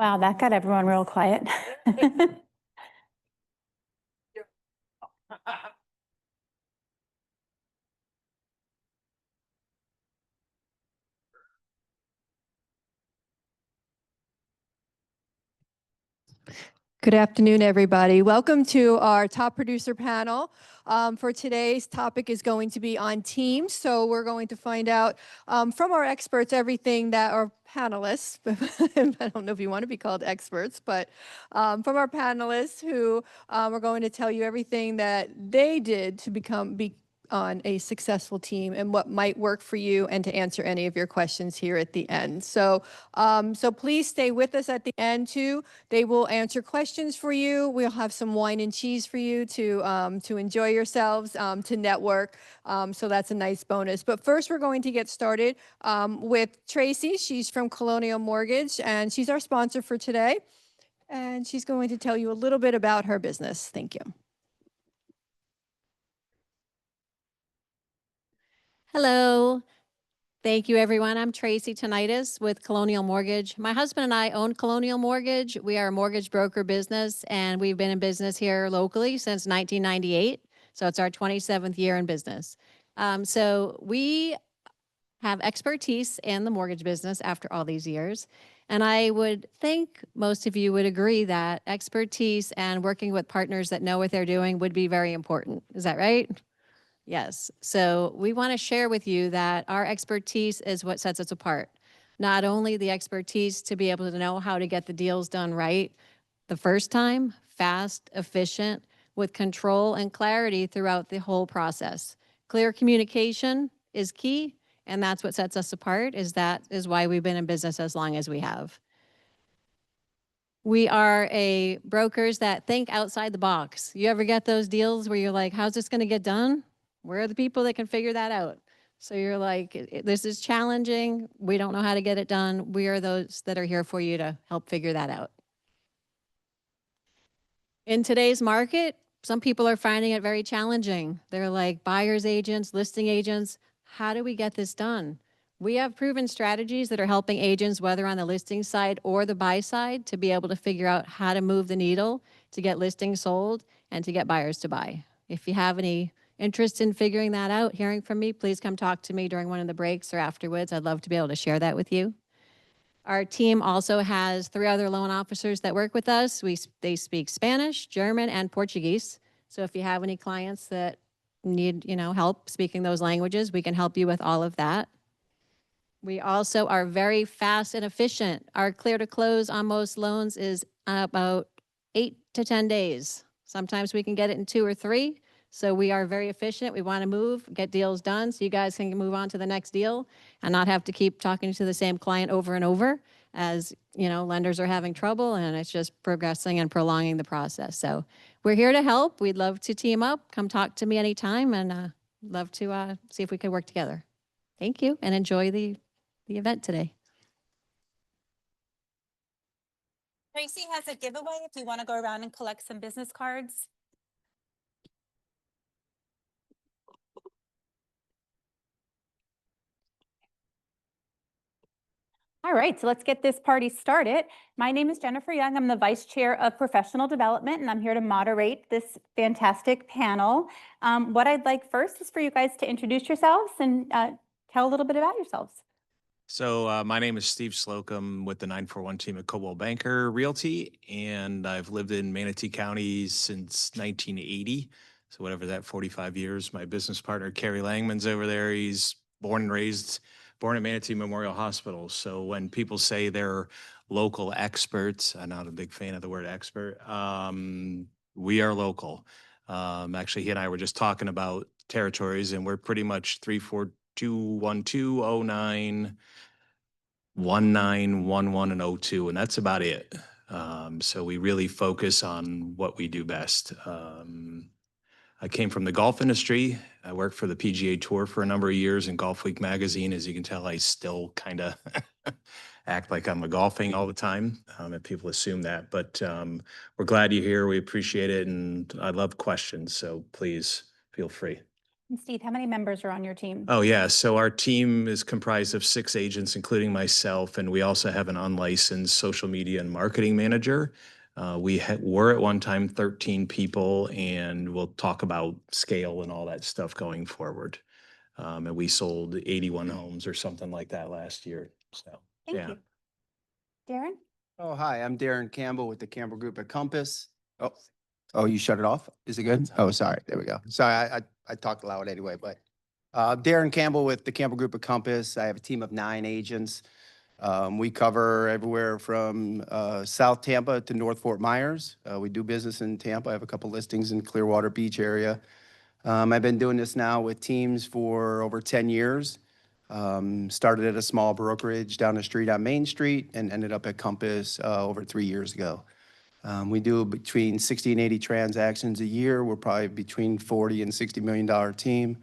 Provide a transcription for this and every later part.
Wow, that got everyone real quiet. Good afternoon, everybody. Welcome to our top producer panel. For today's topic is going to be on teams. So we're going to find out from our experts everything that our panelists, I don't know if you want to be called experts, but from our panelists who are going to tell you everything that they did to be on a successful team and what might work for you, and to answer any of your questions here at the end. So please stay with us at the end too. They will answer questions for you. We'll have some wine and cheese for you to enjoy yourselves, to network. So that's a nice bonus. But first, we're going to get started with Tracy. She's from Colonial Mortgage, and she's our sponsor for today. And she's going to tell you a little bit about her business. Thank you. Hello. Thank you, everyone. I'm Tracy Tonitis with Colonial Mortgage. My husband and I own Colonial Mortgage. We are a mortgage broker business, and we've been in business here locally since 1998. So it's our 27th year in business. So we have expertise in the mortgage business after all these years. And I would think most of you would agree that expertise and working with partners that know what they're doing would be very important. Is that right? Yes. So we want to share with you that our expertise is what sets us apart. Not only the expertise to be able to know how to get the deals done right the first time, fast, efficient, with control and clarity throughout the whole process. Clear communication is key, and that's what sets us apart. That is why we've been in business as long as we have. We are a brokers that think outside the box. You ever get those deals where you're like, how's this going to get done? Where are the people that can figure that out? So you're like, this is challenging. We don't know how to get it done. We are those that are here for you to help figure that out. In today's market, some people are finding it very challenging. They're like buyer's agents, listing agents. How do we get this done? We have proven strategies that are helping agents, whether on the listing side or the buy side, to be able to figure out how to move the needle to get listings sold and to get buyers to buy. If you have any interest in figuring that out, hearing from me, please come talk to me during one of the breaks or afterwards. I'd love to be able to share that with you. Our team also has 3 other loan officers that work with us. They speak Spanish, German, and Portuguese. So if you have any clients that need, help speaking those languages, we can help you with all of that. We also are very fast and efficient. Our clear to close on most loans is about 8 to 10 days. Sometimes we can get it in 2 or 3. So we are very efficient. We want to move, get deals done so you guys can move on to the next deal and not have to keep talking to the same client over and over, as lenders are having trouble, and it's just progressing and prolonging the process. So we're here to help. We'd love to team up. Come talk to me anytime, and love to see if we could work together. Thank you, and enjoy the event today. Tracy has a giveaway if you want to go around and collect some business cards. All right, so let's get this party started. My name is Jennifer Young. I'm the Vice Chair of Professional Development, and I'm here to moderate this fantastic panel. What I'd like first is for you guys to introduce yourselves and tell a little bit about yourselves. So my name is Steve Slocum with the 941 team at Coldwell Banker Realty, and I've lived in Manatee County since 1980. So whatever that, 45 years. My business partner, Kerry Langman's over there. He's born at Manatee Memorial Hospital. So when people say they're local experts, I'm not a big fan of the word expert. We are local. Actually, he and I were just talking about territories, and we're pretty much 34212 09 1911 and 02, and that's about it. So we really focus on what we do best. I came from the golf industry. I worked for the PGA Tour for a number of years in Golf Week magazine. As you can tell, I still kind of act like I'm golfing all the time, and people assume that. But we're glad you're here. We appreciate it, and I love questions, so please feel free. And Steve, how many members are on your team? Oh, yeah. So our team is comprised of 6 agents, including myself, and we also have an unlicensed social media and marketing manager. We were at one time 13 people, and we'll talk about scale and all that stuff going forward. And we sold 81 homes or something like that last year. So, Thank yeah. you. Darrin? Oh, hi, I'm Darrin Campbell with the Campbell Group at Compass. Oh, you shut it off? Is it good? Oh, sorry. There we go. Sorry, I talked loud anyway, but Darrin Campbell with the Campbell Group at Compass. I have a team of 9 agents. We cover everywhere from South Tampa to North Fort Myers. We do business in Tampa. I have a couple listings in Clearwater Beach area. I've been doing this now with teams for over 10 years. Started at a small brokerage down the street on Main Street and ended up at Compass over 3 years ago. We do between 60 and 80 transactions a year. We're probably between $40 and $60 million team.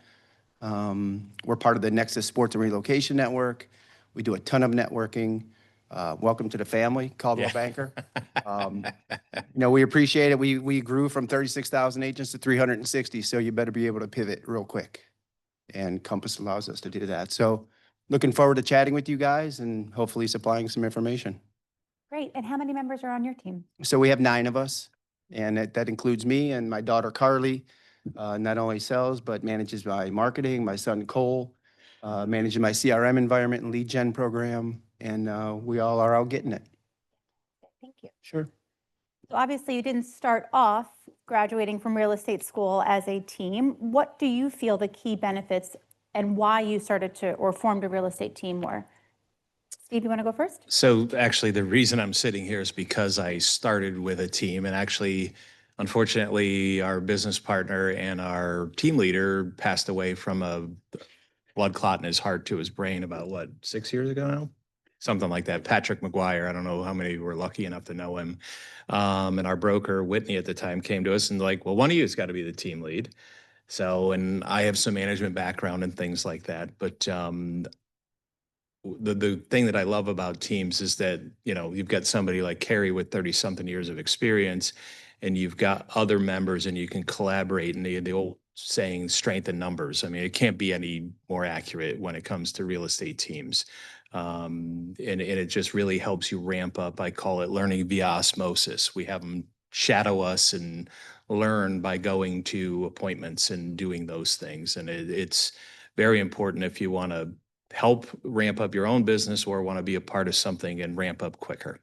We're part of the Nexus Sports and Relocation Network. We do a ton of networking. Welcome to the family, Coldwell Banker. We appreciate it. We grew from 36,000 agents to 360, so you better be able to pivot real quick. And Compass allows us to do that. So looking forward to chatting with you guys and hopefully supplying some information. Great. And how many members are on your team? So we have 9 of us, and that includes me and my daughter Carly. Not only sells, but manages my marketing, my son Cole, managing my CRM environment and lead gen program, and we all are out getting it. Thank you. Sure. So obviously, you didn't start off graduating from real estate school as a team. What do you feel the key benefits and why you started to or formed a real estate team were? Steve, you want to go first? So actually, the reason I'm sitting here is because I started with a team, and actually, unfortunately, our business partner and our team leader passed away from a blood clot in his heart to his brain about, 6 years ago now? Something like that. Patrick McGuire, I don't know how many were lucky enough to know him. And our broker, Whitney, at the time came to us and like, well, one of you has got to be the team lead. So, and I have some management background and things like that. But the thing that I love about teams is that, you've got somebody like Carrie with 30-something years of experience, and you've got other members and you can collaborate, and the old saying, strength in numbers. I mean, it can't be any more accurate when it comes to real estate teams. And it just really helps you ramp up. I call it learning via osmosis. We have them shadow us and learn by going to appointments and doing those things. And it's very important if you want to help ramp up your own business or want to be a part of something and ramp up quicker.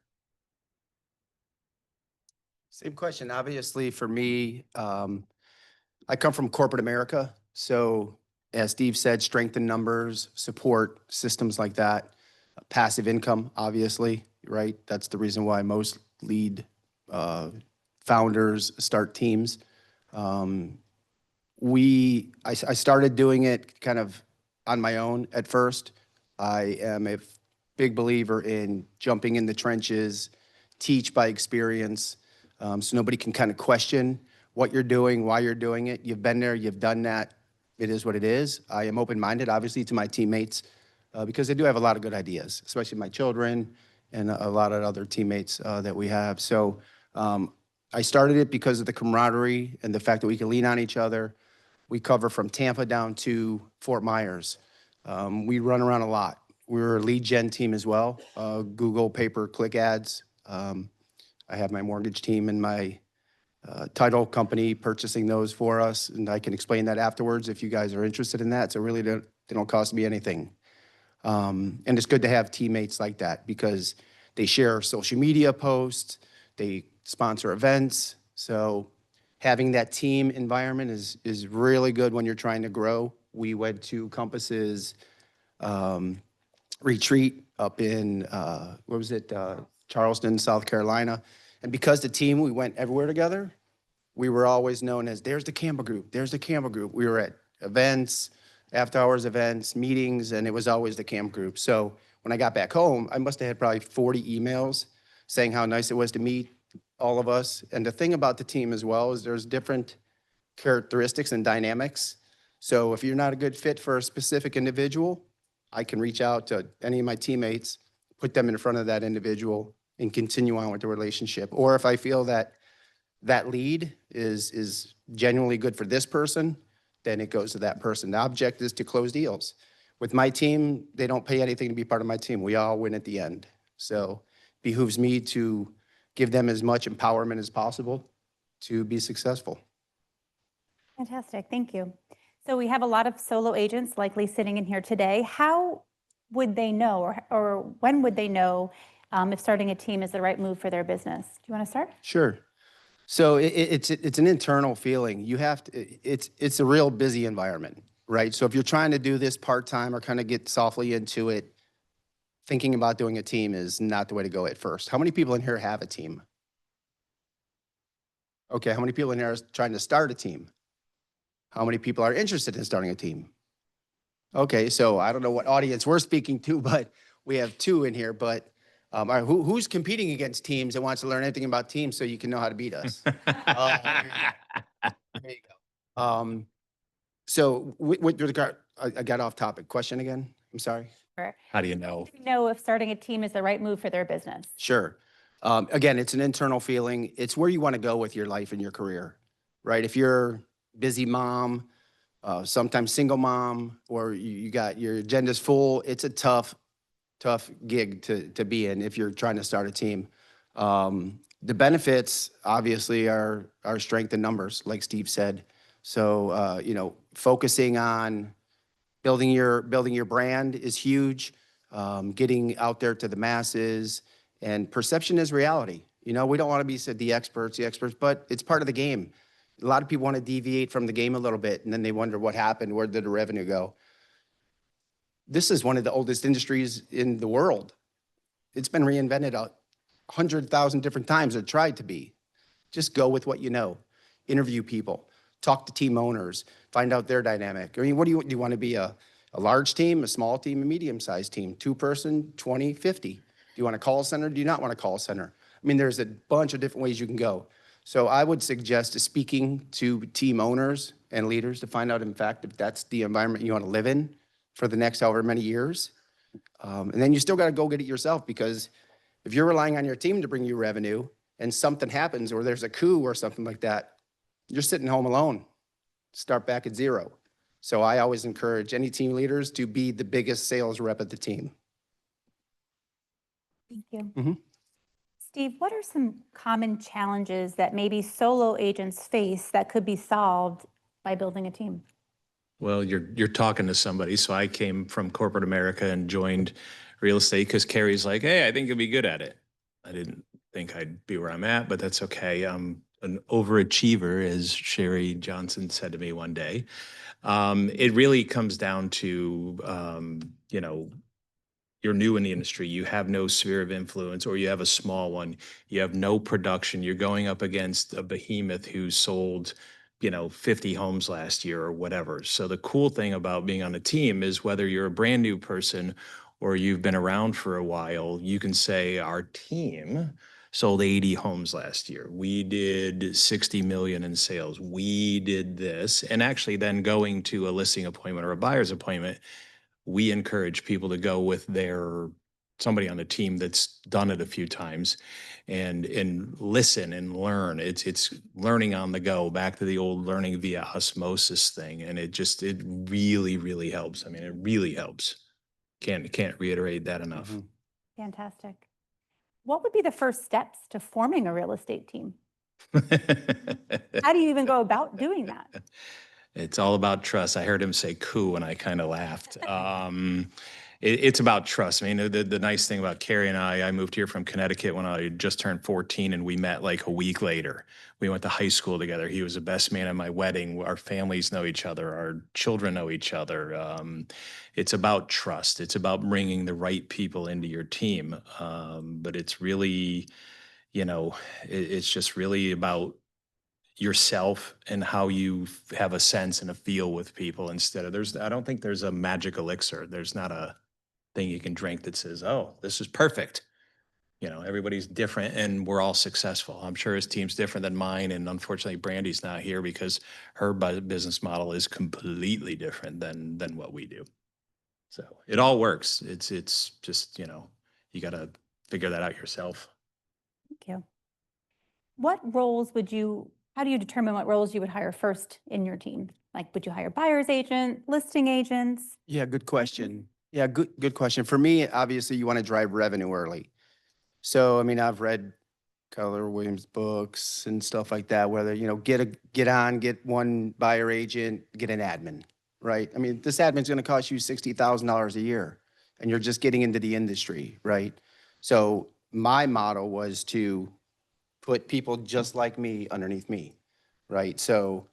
Same question. Obviously, for me, I come from corporate America. So as Steve said, strength in numbers, support, systems like that, passive income, obviously, right? That's the reason why most lead founders start teams. I started doing it kind of on my own at first. I am a big believer in jumping in the trenches, teach by experience, so nobody can kind of question what you're doing, why you're doing it. You've been there, you've done that. It is what it is. I am open-minded, obviously, to my teammates because they do have a lot of good ideas, especially my children and a lot of other teammates that we have. So I started it because of the camaraderie and the fact that we can lean on each other. We cover from Tampa down to Fort Myers. We run around a lot. We're a lead gen team as well, Google, pay-per-click ads. I have my mortgage team and my title company purchasing those for us, and I can explain that afterwards if you guys are interested in that. So really, they don't cost me anything. And it's good to have teammates like that because they share social media posts, they sponsor events. So having that team environment is really good when you're trying to grow. We went to Compass's retreat up in, Charleston, South Carolina. And because the team, we went everywhere together, we were always known as, there's the Campbell Group, there's the Campbell Group. We were at events, after hours events, meetings, and it was always the Campbell Group. So when I got back home, I must have had probably 40 emails saying how nice it was to meet all of us. And the thing about the team as well is there's different characteristics and dynamics. So if you're not a good fit for a specific individual, I can reach out to any of my teammates, put them in front of that individual, and continue on with the relationship. Or if I feel that that lead is genuinely good for this person, then it goes to that person. The object is to close deals. With my team, they don't pay anything to be part of my team. We all win at the end. So behooves me to give them as much empowerment as possible to be successful. Fantastic, thank you. So we have a lot of solo agents likely sitting in here today. How would they know, or when would they know if starting a team is the right move for their business? Do you want to start? Sure. So it's an internal feeling. You have to, it's a real busy environment, right? So if you're trying to do this part-time or kind of get softly into it, thinking about doing a team is not the way to go at first. How many people in here have a team? Okay, how many people in here are trying to start a team? How many people are interested in starting a team? Okay, so I don't know what audience we're speaking to, but we have 2 in here. But all right, who's competing against teams that wants to learn anything about teams so you can know how to beat us? There you go. So with regard, I got off topic. Question again? I'm sorry. How do you know? Know if starting a team is the right move for their business. Sure. Again, it's an internal feeling. It's where you want to go with your life and your career, right? If you're busy mom, sometimes single mom, or you got your agenda's full, it's a tough gig to be in if you're trying to start a team. The benefits obviously are strength in numbers, like Steve said. So, focusing on building your brand is huge. Getting out there to the masses, and perception is reality. We don't want to be said the experts, but it's part of the game. A lot of people want to deviate from the game a little bit, and then they wonder what happened, where did the revenue go? This is one of the oldest industries in the world. It's been reinvented 100,000 different times, or tried to be. Just go with what you know. Interview people, talk to team owners, find out their dynamic. I mean, what do you want to be a large team, a small team, a medium-sized team, 2-person, 20, 50? Do you want a call center? Do you not want a call center? I mean, there's a bunch of different ways you can go. So I would suggest speaking to team owners and leaders to find out, in fact, if that's the environment you want to live in for the next however many years. And then you still got to go get it yourself, because if you're relying on your team to bring you revenue and something happens, or there's a coup or something like that, you're sitting home alone. Start back at 0. So I always encourage any team leaders to be the biggest sales rep of the team. Thank you. Mm-hmm. Steve, what are some common challenges that maybe solo agents face that could be solved by building a team? Well, you're talking to somebody. So I came from corporate America and joined real estate because Carrie's like, hey, I think you'll be good at it. I didn't think I'd be where I'm at, but that's okay. I'm an overachiever, as Sherry Johnson said to me one day. It really comes down to, you're new in the industry, you have no sphere of influence, or you have a small one, you have no production, you're going up against a behemoth who sold 50 homes last year or whatever. So the cool thing about being on a team is whether you're a brand new person or you've been around for a while, you can say our team sold 80 homes last year. We did 60 million in sales. We did this. And actually then going to a listing appointment or a buyer's appointment, we encourage people to go with somebody on the team that's done it a few times and listen and learn. It's learning on the go, back to the old learning via osmosis thing. And it really, really helps. I mean, it really helps. Can't reiterate that enough. Mm-hmm. Fantastic. What would be the first steps to forming a real estate team? How do you even go about doing that? It's all about trust. I heard him say coup and I kind of laughed. It's about trust. I mean, the nice thing about Carrie and I moved here from Connecticut when I just turned 14, and we met like a week later. We went to high school together. He was the best man at my wedding. Our families know each other. Our children know each other. It's about trust. It's about bringing the right people into your team. But it's really, it's just really about yourself and how you have a sense and a feel with people instead of I don't think there's a magic elixir. There's not a thing you can drink that says, oh, this is perfect. Everybody's different and we're all successful. I'm sure his team's different than mine. And unfortunately, Brandy's not here because her business model is completely different than what we do. So it all works. It's just, you got to figure that out yourself. Thank you. How do you determine what roles you would hire first in your team? Like, would you hire buyer's agent, listing agents? Yeah, good question. Yeah, good question. For me, obviously, you want to drive revenue early. So, I mean, I've read Keller Williams books and stuff like that, whether, get one buyer agent, get an admin, right? I mean, this admin's going to cost you $60,000 a year, and you're just getting into the industry, right? So my model was to put people just like me underneath me, right? So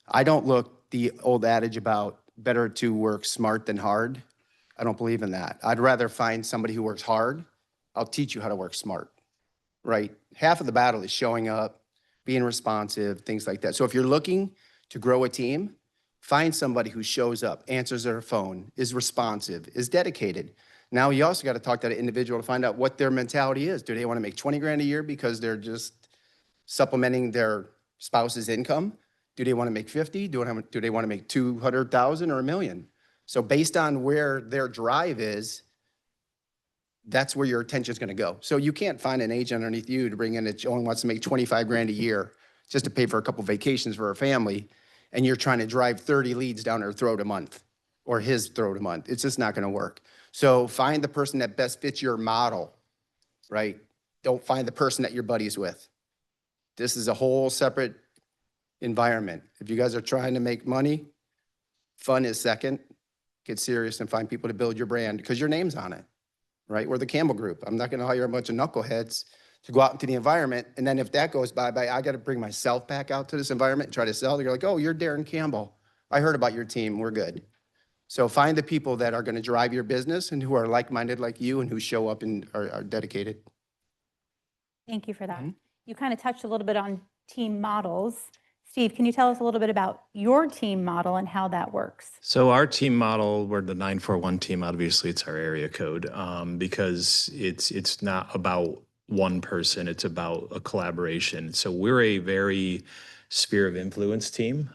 I don't look the old adage about better to work smart than hard. I don't believe in that. I'd rather find somebody who works hard. I'll teach you how to work smart, right? Half of the battle is showing up, being responsive, things like that. So if you're looking to grow a team, find somebody who shows up, answers their phone, is responsive, is dedicated. Now you also got to talk to that individual to find out what their mentality is. Do they want to make 20 grand a year because they're just supplementing their spouse's income? Do they want to make 50? Do they want to make 200,000 or $1 million? So based on where their drive is, that's where your attention is going to go. So you can't find an agent underneath you to bring in that only wants to make 25 grand a year just to pay for a couple vacations for her family, and you're trying to drive 30 leads down her throat a month or his throat a month. It's just not going to work. So find the person that best fits your model, right? Don't find the person that you're buddies with. This is a whole separate environment. If you guys are trying to make money, fun is second. Get serious and find people to build your brand because your name's on it, right? We're the Campbell Group. I'm not going to hire a bunch of knuckleheads to go out into the environment. And then if that goes bye-bye, I got to bring myself back out to this environment and try to sell. They're like, oh, you're Darrin Campbell. I heard about your team. We're good. So find the people that are going to drive your business and who are like-minded like you and who show up and are dedicated. Thank you for that. Mhm. You kind of touched a little bit on team models. Steve, can you tell us a little bit about your team model and how that works? So our team model, we're the 941 team. Obviously, it's our area code because it's not about one person. It's about a collaboration. So we're a very sphere of influence team.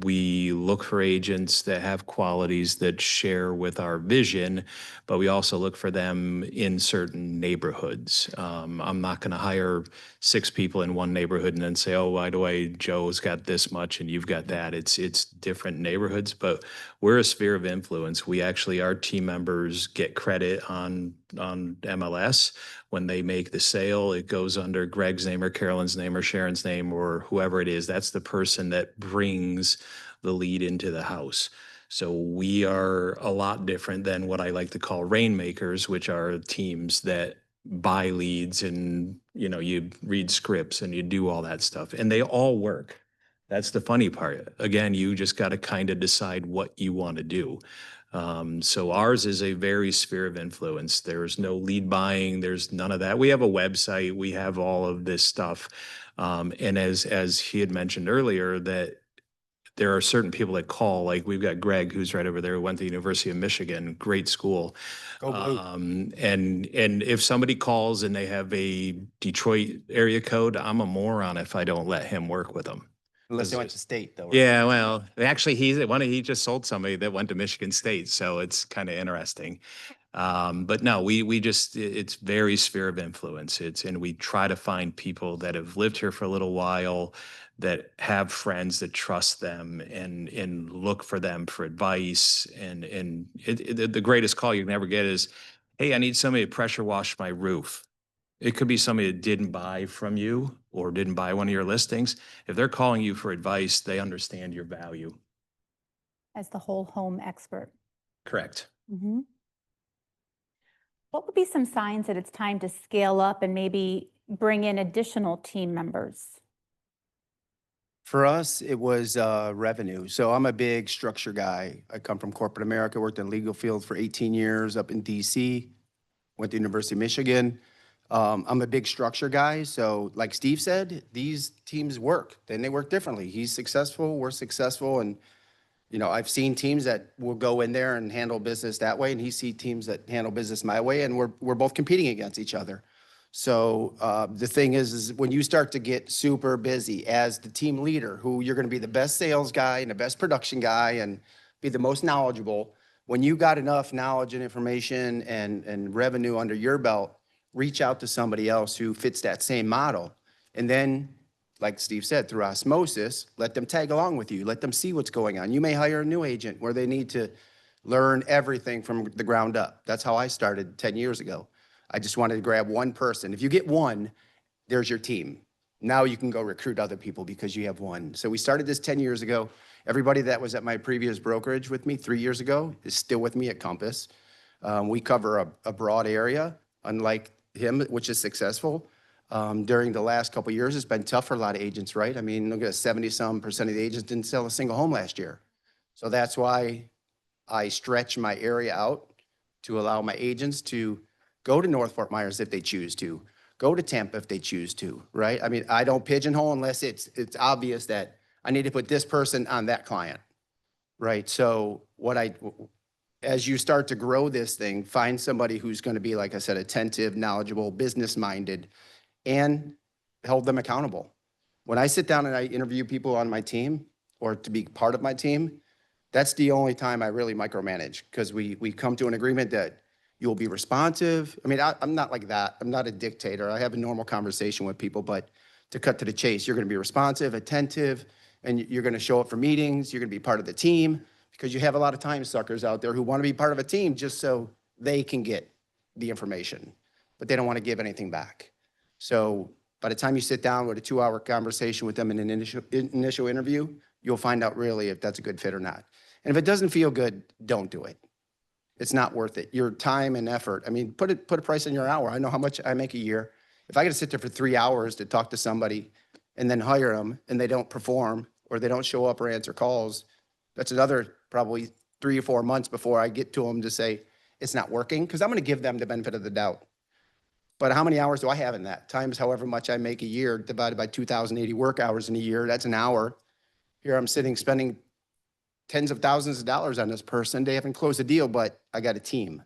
We look for agents that have qualities that share with our vision, but we also look for them in certain neighborhoods. I'm not going to hire 6 people in one neighborhood and then say, oh, by the way, Joe's got this much and you've got that. It's different neighborhoods, but we're a sphere of influence. We actually, our team members get credit on MLS. When they make the sale, it goes under Greg's name or Carolyn's name or Sharon's name or whoever it is. That's the person that brings the lead into the house. So we are a lot different than what I like to call rainmakers, which are teams that buy leads and, you read scripts and you do all that stuff and they all work. That's the funny part. Again, you just got to kind of decide what you want to do. So ours is a very sphere of influence. There's no lead buying. There's none of that. We have a website. We have all of this stuff. And as he had mentioned earlier, that there are certain people that call, like we've got Greg, who's right over there, who went to the University of Michigan, great school. Go Blue. And if somebody calls and they have a Detroit area code, I'm a moron if I don't let him work with them. Unless they went to state, though. Right? Yeah, well, actually, he just sold somebody that went to Michigan State, so it's kind of interesting. But no, we just it's very sphere of influence. And we try to find people that have lived here for a little while, that have friends that trust them and look for them for advice. And the greatest call you can ever get is, hey, I need somebody to pressure wash my roof. It could be somebody that didn't buy from you or didn't buy one of your listings. If they're calling you for advice, they understand your value. As the whole home expert. Correct. Mm-hmm. What would be some signs that it's time to scale up and maybe bring in additional team members? For us, it was revenue. So I'm a big structure guy. I come from corporate America, worked in legal field for 18 years up in DC, went to University of Michigan. I'm a big structure guy. So like Steve said, these teams work. Then they work differently. He's successful, we're successful. And, I've seen teams that will go in there and handle business that way. And he sees teams that handle business my way. And we're both competing against each other. So the thing is when you start to get super busy as the team leader, who you're going to be the best sales guy and the best production guy and be the most knowledgeable, when you got enough knowledge and information and revenue under your belt, reach out to somebody else who fits that same model. And then like Steve said, through osmosis, let them tag along with you. Let them see what's going on. You may hire a new agent where they need to learn everything from the ground up. That's how I started 10 years ago. I just wanted to grab one person. If you get one, there's your team. Now you can go recruit other people because you have one. So we started this 10 years ago. Everybody that was at my previous brokerage with me 3 years ago is still with me at Compass. We cover a broad area, unlike him, which is successful. During the last couple of years, it's been tough for a lot of agents, right? I mean, look at 70-some% of the agents didn't sell a single home last year. So that's why I stretch my area out to allow my agents to go to North Fort Myers if they choose to, go to Tampa if they choose to, right? I mean, I don't pigeonhole unless it's obvious that I need to put this person on that client, right? So as you start to grow this thing, find somebody who's going to be, like I said, attentive, knowledgeable, business-minded, and hold them accountable. When I sit down and I interview people on my team or to be part of my team, that's the only time I really micromanage, because we come to an agreement that you'll be responsive. I mean, I'm not like that. I'm not a dictator. I have a normal conversation with people, but to cut to the chase, you're going to be responsive, attentive, and you're going to show up for meetings. You're going to be part of the team, because you have a lot of time suckers out there who want to be part of a team just so they can get the information, but they don't want to give anything back. So by the time you sit down with a 2-hour conversation with them in an initial interview, you'll find out really if that's a good fit or not. And if it doesn't feel good, don't do it. It's not worth it. Your time and effort. I mean, put a price on your hour. I know how much I make a year. If I got to sit there for 3 hours to talk to somebody and then hire them and they don't perform or they don't show up or answer calls, that's another probably 3 or 4 months before I get to them to say it's not working, because I'm going to give them the benefit of the doubt. But how many hours do I have in that? Times however much I make a year divided by 2,080 work hours in a year, that's an hour. Here I'm sitting spending tens of thousands of dollars on this person. They haven't closed a deal, but I got a team.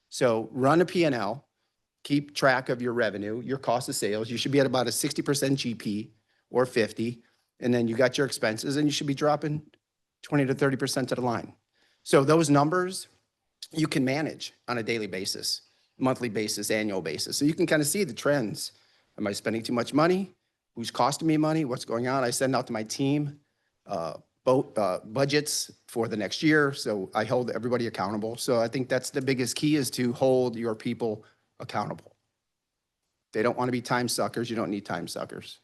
So run a P&L, keep track of your revenue, your cost of sales. You should be at about a 60% GP or 50, and then you got your expenses, and you should be dropping 20 to 30% to the line. So those numbers you can manage on a daily basis, monthly basis, annual basis. So you can kind of see the trends. Am I spending too much money? Who's costing me money? What's going on? I send out to my team budgets for the next year. So I hold everybody accountable. So I think that's the biggest key, is to hold your people accountable. They don't want to be time suckers. You don't need time suckers.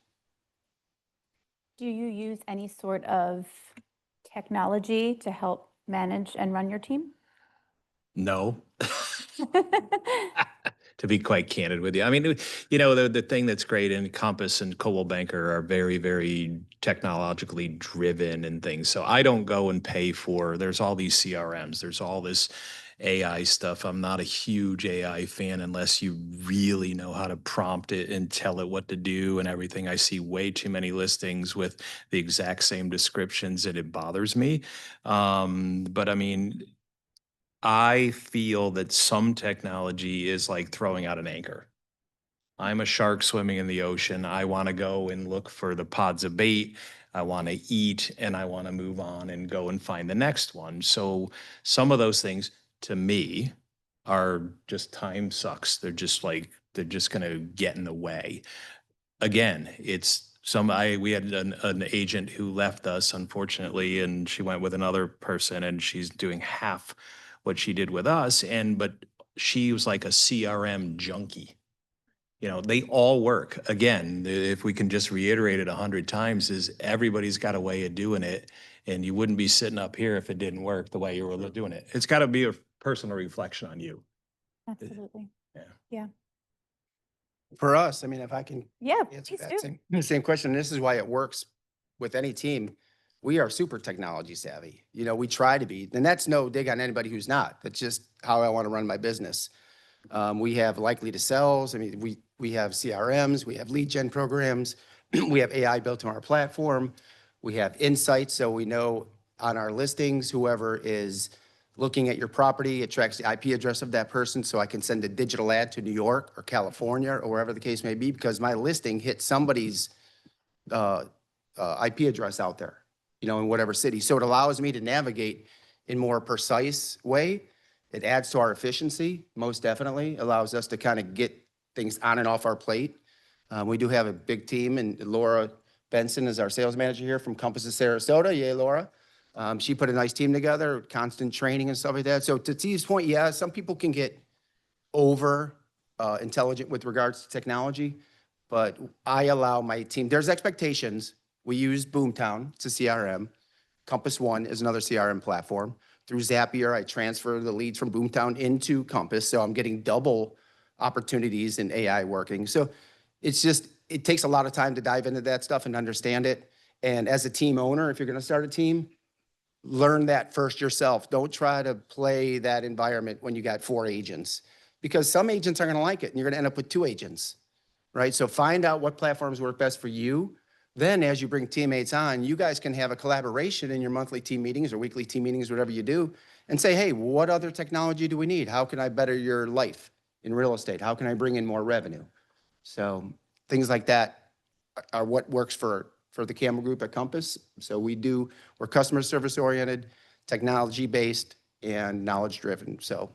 Do you use any sort of technology to help manage and run your team? No. To be quite candid with you. I mean, you know, the thing that's great, and Compass and Coldwell Banker are very, very technologically driven and things. So I don't go and pay for, there's all these CRMs, there's all this AI stuff. I'm not a huge AI fan unless you really know how to prompt it and tell it what to do and everything. I see way too many listings with the exact same descriptions, and it bothers me. But I mean, I feel that some technology is like throwing out an anchor. I'm a shark swimming in the ocean. I want to go and look for the pods of bait. I want to eat, and I want to move on and go and find the next one. So some of those things to me are just time sucks. They're just going to get in the way. Again, we had an agent who left us, unfortunately, and she went with another person, and she's doing half what she did with us. But she was like a CRM junkie. You know, they all work. Again, if we can just reiterate it 100 times, is everybody's got a way of doing it, and you wouldn't be sitting up here if it didn't work the way you were doing it. It's got to be a personal reflection on you. Absolutely. Yeah. Yeah. For us, I mean, if I can Yeah, answer please that do. same question, this is why it works with any team. We are super technology savvy. You know, we try to be, and that's no dig on anybody who's not. That's just how I want to run my business. We have likely to sells. I mean, we have CRMs, we have lead gen programs, we have AI built on our platform. We have insights, so we know on our listings, whoever is looking at your property, it tracks the IP address of that person, so I can send a digital ad to New York or California or wherever the case may be, because my listing hit somebody's IP address out there, you know, in whatever city. So it allows me to navigate in more precise way. It adds to our efficiency, most definitely, allows us to kind of get things on and off our plate. We do have a big team, and Laura Benson is our sales manager here from Compass of Sarasota. Yay, Laura. She put a nice team together, constant training and stuff like that. So to Steve's point, yeah, some people can get over intelligent with regards to technology, but I allow my team, there's expectations. We use Boomtown, it's a CRM. Compass One is another CRM platform. Through Zapier, I transfer the leads from Boomtown into Compass, so I'm getting double opportunities in AI working. So it's just, it takes a lot of time to dive into that stuff and understand it. And as a team owner, if you're gonna start a team, learn that first yourself. Don't try to play that environment when you got 4 agents, because some agents are gonna like it and you're gonna end up with 2 agents, right? So find out what platforms work best for you. Then as you bring teammates on, you guys can have a collaboration in your monthly team meetings or weekly team meetings, whatever you do, and say, hey, what other technology do we need? How can I better your life in real estate? How can I bring in more revenue? So things like that are what works for the Campbell Group at Compass. So we're customer service oriented, technology based, and knowledge driven. So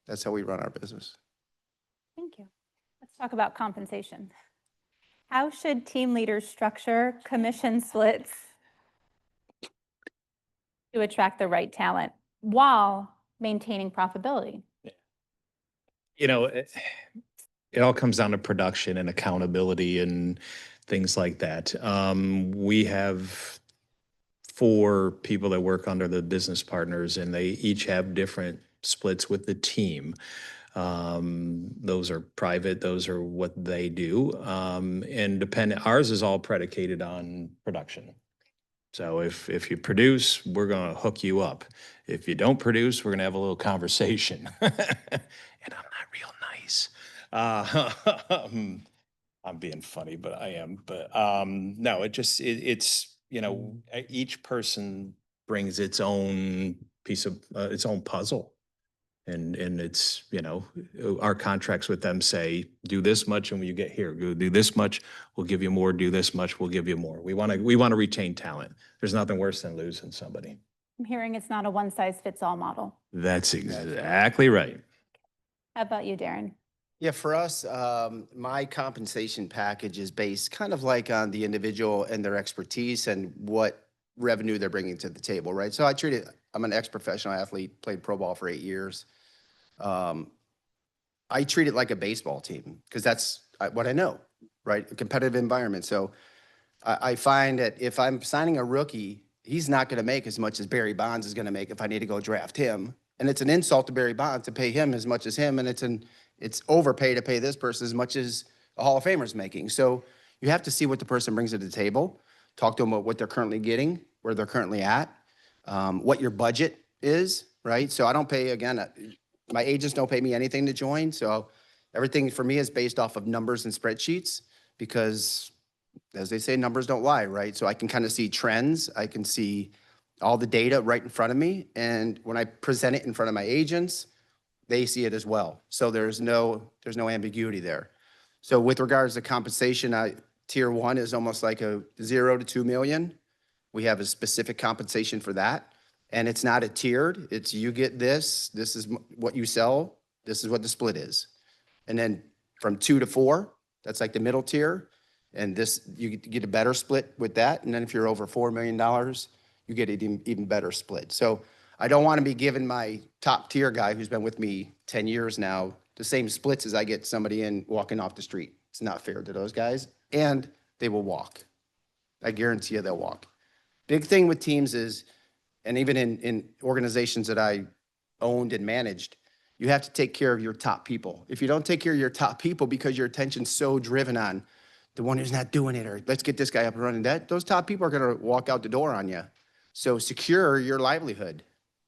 that's how we run our business. Thank you. Let's talk about compensation. How should team leaders structure commission splits to attract the right talent while maintaining profitability? You know, it all comes down to production and accountability and things like that. We have 4 people that work under the business partners, and they each have different splits with the team. Those are private, those are what they do. And ours is all predicated on production. So if you produce, we're gonna hook you up. If you don't produce, we're gonna have a little conversation. And I'm not real nice. I'm being funny, but I am. But no, it's each person brings its own piece of its own puzzle, and it's our contracts with them say do this much, and when you get here, go do this much, we'll give you more. Do this much, we'll give you more. We want to retain talent. There's nothing worse than losing somebody. I'm hearing it's not a one-size-fits-all model. That's exactly right. How about you, Darrin? Yeah, for us, my compensation package is based kind of like on the individual and their expertise and what revenue they're bringing to the table, right? So I'm an ex-professional athlete, played pro ball for 8 years. I treat it like a baseball team because that's what I know, right? A competitive environment. So I find that if I'm signing a rookie, he's not going to make as much as Barry Bonds is going to make if I need to go draft him. And it's an insult to Barry Bonds to pay him as much as him, and it's overpay to pay this person as much as a Hall of Famer's making. So you have to see what the person brings to the table, talk to them about what they're currently getting, where they're currently at, what your budget is, right? So I don't pay, again, my agents don't pay me anything to join. So everything for me is based off of numbers and spreadsheets because, as they say, numbers don't lie, right? So I can kind of see trends. I can see all the data right in front of me. And when I present it in front of my agents, they see it as well. So there's no ambiguity there. So with regards to compensation, tier 1 is almost like a 0 to 2 million. We have a specific compensation for that. And it's not a tiered, it's you get this is what you sell, this is what the split is. And then from 2 to 4, that's like the middle tier. And this, you get a better split with that. And then if you're over $4 million, you get an even better split. So I don't want to be giving my top tier guy who's been with me 10 years now the same splits as I get somebody in walking off the street. It's not fair to those guys, and they will walk. I guarantee you they'll walk. Big thing with teams is, and even in organizations that I owned and managed, you have to take care of your top people. If you don't take care of your top people because your attention's so driven on the one who's not doing it, or let's get this guy up and running, those top people are going to walk out the door on you. So secure your livelihood,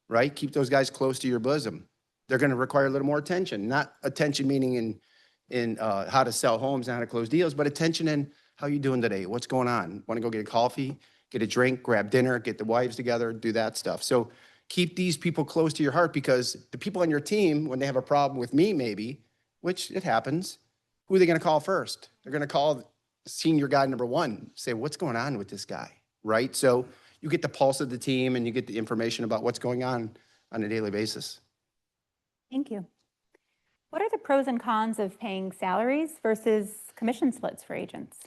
right? Keep those guys close to your bosom. They're going to require a little more attention, not attention meaning in how to sell homes and how to close deals, but attention in how you doing today? What's going on? Want to go get a coffee, get a drink, grab dinner, get the wives together, do that stuff. So keep these people close to your heart, because the people on your team, when they have a problem with me maybe, which it happens, who are they going to call first? They're going to call senior guy number 1, say, what's going on with this guy, right? So you get the pulse of the team and you get the information about what's going on a daily basis. Thank you. What are the pros and cons of paying salaries versus commission splits for agents?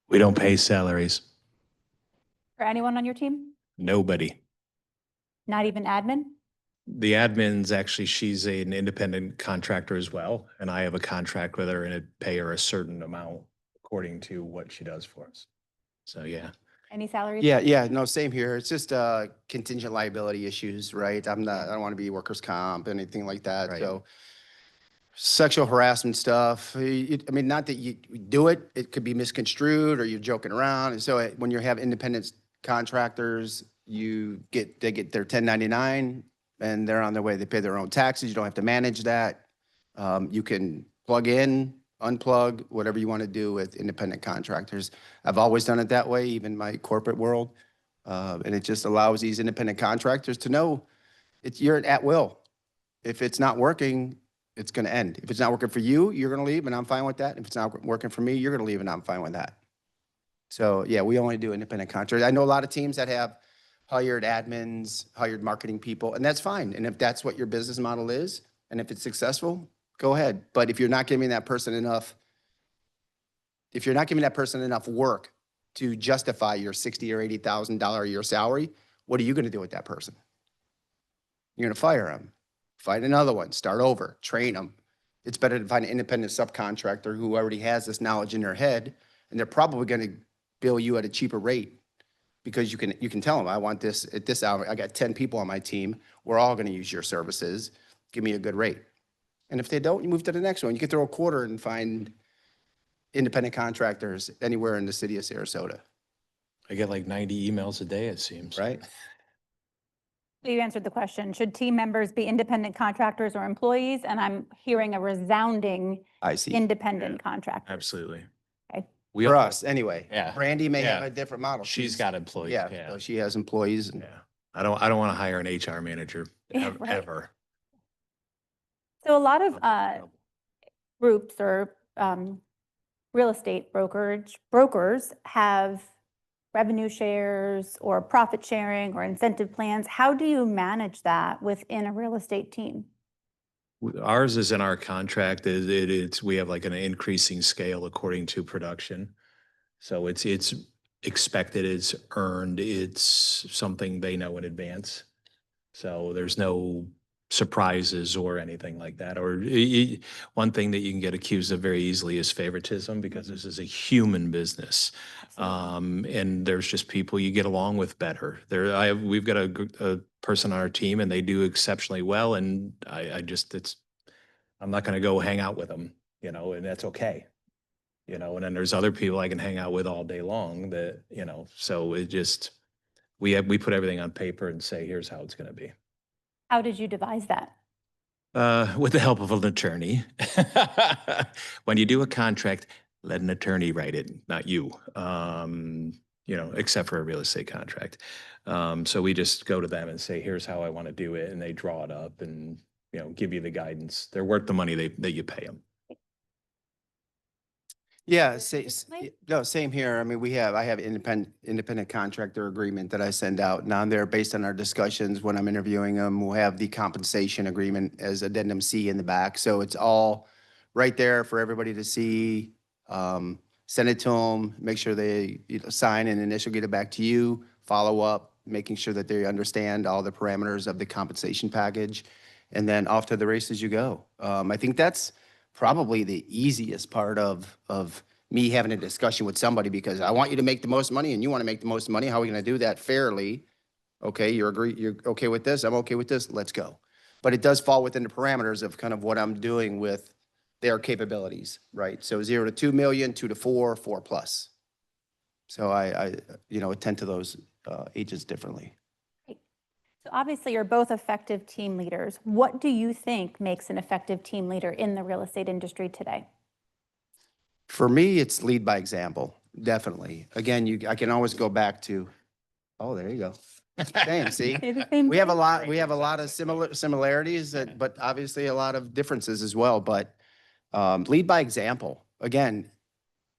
We don't pay salaries. For anyone on your team? Nobody. Not even admin? The admin's actually, she's an independent contractor as well, and I have a contract with her and I pay her a certain amount according to what she does for us. So, yeah. Any salaries? Yeah, no, same here. It's just contingent liability issues, right? I don't want to be workers' comp, anything like that. Right. So sexual harassment stuff, I mean, not that you do it, it could be misconstrued or you're joking around. And so when you have independent contractors, they get their 1099 and they're on their way. They pay their own taxes. You don't have to manage that. You can plug in, unplug, whatever you want to do with independent contractors. I've always done it that way, even my corporate world. And it just allows these independent contractors to know you're at will. If it's not working, it's going to end. If it's not working for you, you're going to leave, and I'm fine with that. If it's not working for me, you're going to leave, and I'm fine with that. So, yeah, we only do independent contractors. I know a lot of teams that have hired admins, hired marketing people, and that's fine. And if that's what your business model is, and if it's successful, go ahead. But if you're not giving that person enough work to justify your $60,000 or $80,000 a year salary, what are you going to do with that person? You're going to fire them, find another one, start over, train them. It's better to find an independent subcontractor who already has this knowledge in their head, and they're probably going to bill you at a cheaper rate because you can tell them, I want this at this hour. I got 10 people on my team. We're all going to use your services. Give me a good rate. And if they don't, you move to the next one. You can throw a quarter and find independent contractors anywhere in the city of Sarasota, I get like 90 emails a day, it seems. right? So you answered the question. Should team members be independent contractors or employees? And I'm hearing a resounding I see. independent contractor. Absolutely. Okay. We For all- us, anyway. Yeah. Brandy may have Yeah. a different model. She's got employees. Yeah, Yeah. so she has employees. And Yeah. I don't want to hire an HR manager Yeah, right. ever. So a lot of groups or real estate brokers have revenue shares or profit sharing or incentive plans. How do you manage that within a real estate team? Ours is in our contract. We have like an increasing scale according to production. So it's expected, it's earned, it's something they know in advance. So there's no surprises or anything like that. Or one thing that you can get accused of very easily is favoritism, because this is a human business. And there's just people you get along with better. We've got a person on our team and they do exceptionally well. And I'm not going to go hang out with them, and that's okay. And then there's other people I can hang out with all day long that, so we put everything on paper and say, here's how it's going to be. How did you devise that? With the help of an attorney. When you do a contract, let an attorney write it, not you, except for a real estate contract. So we just go to them and say, here's how I want to do it. And they draw it up and, give you the guidance. They're worth the money that you pay them. yeah, same here. I mean, I have independent contractor agreement that I send out. Now they're based on our discussions when I'm interviewing them. We'll have the compensation agreement as addendum C in the back. So it's all right there for everybody to see. Send it to them, make sure they sign and initial, get it back to you, follow up, making sure that they understand all the parameters of the compensation package, and then off to the races you go. I think that's probably the easiest part of me having a discussion with somebody, because I want you to make the most money and you want to make the most money. How are we going to do that fairly? Okay, you're okay with this, I'm okay with this, let's go. But it does fall within the parameters of kind of what I'm doing with their capabilities, right? So 0 to 2 million, 2 to 4, 4 plus. So I attend to those agents differently. So obviously you're both effective team leaders. What do you think makes an effective team leader in the real estate industry today? For me, it's lead by example, definitely. Again, I can always go back to, oh, there you go. Same, see? Say the same We have a thing. lot of similarities, but obviously a lot of differences as well. But lead by example. Again,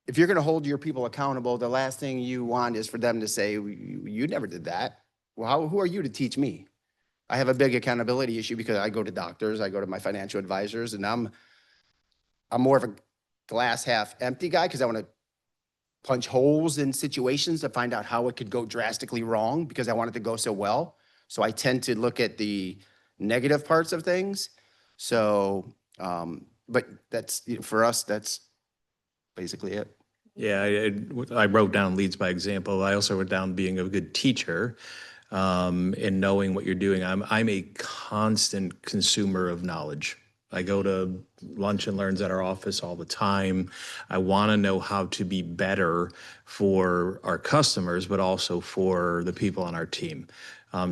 if you're going to hold your people accountable, the last thing you want is for them to say, you never did that. Well, who are you to teach me? I have a big accountability issue because I go to doctors, I go to my financial advisors, and I'm more of a glass half empty guy because I want to punch holes in situations to find out how it could go drastically wrong because I want it to go so well. So I tend to look at the negative parts of things. So, but that's, for us, that's basically it. Yeah, I wrote down leads by example. I also wrote down being a good teacher, and knowing what you're doing. I'm a constant consumer of knowledge. I go to lunch and learns at our office all the time. I want to know how to be better for our customers, but also for the people on our team.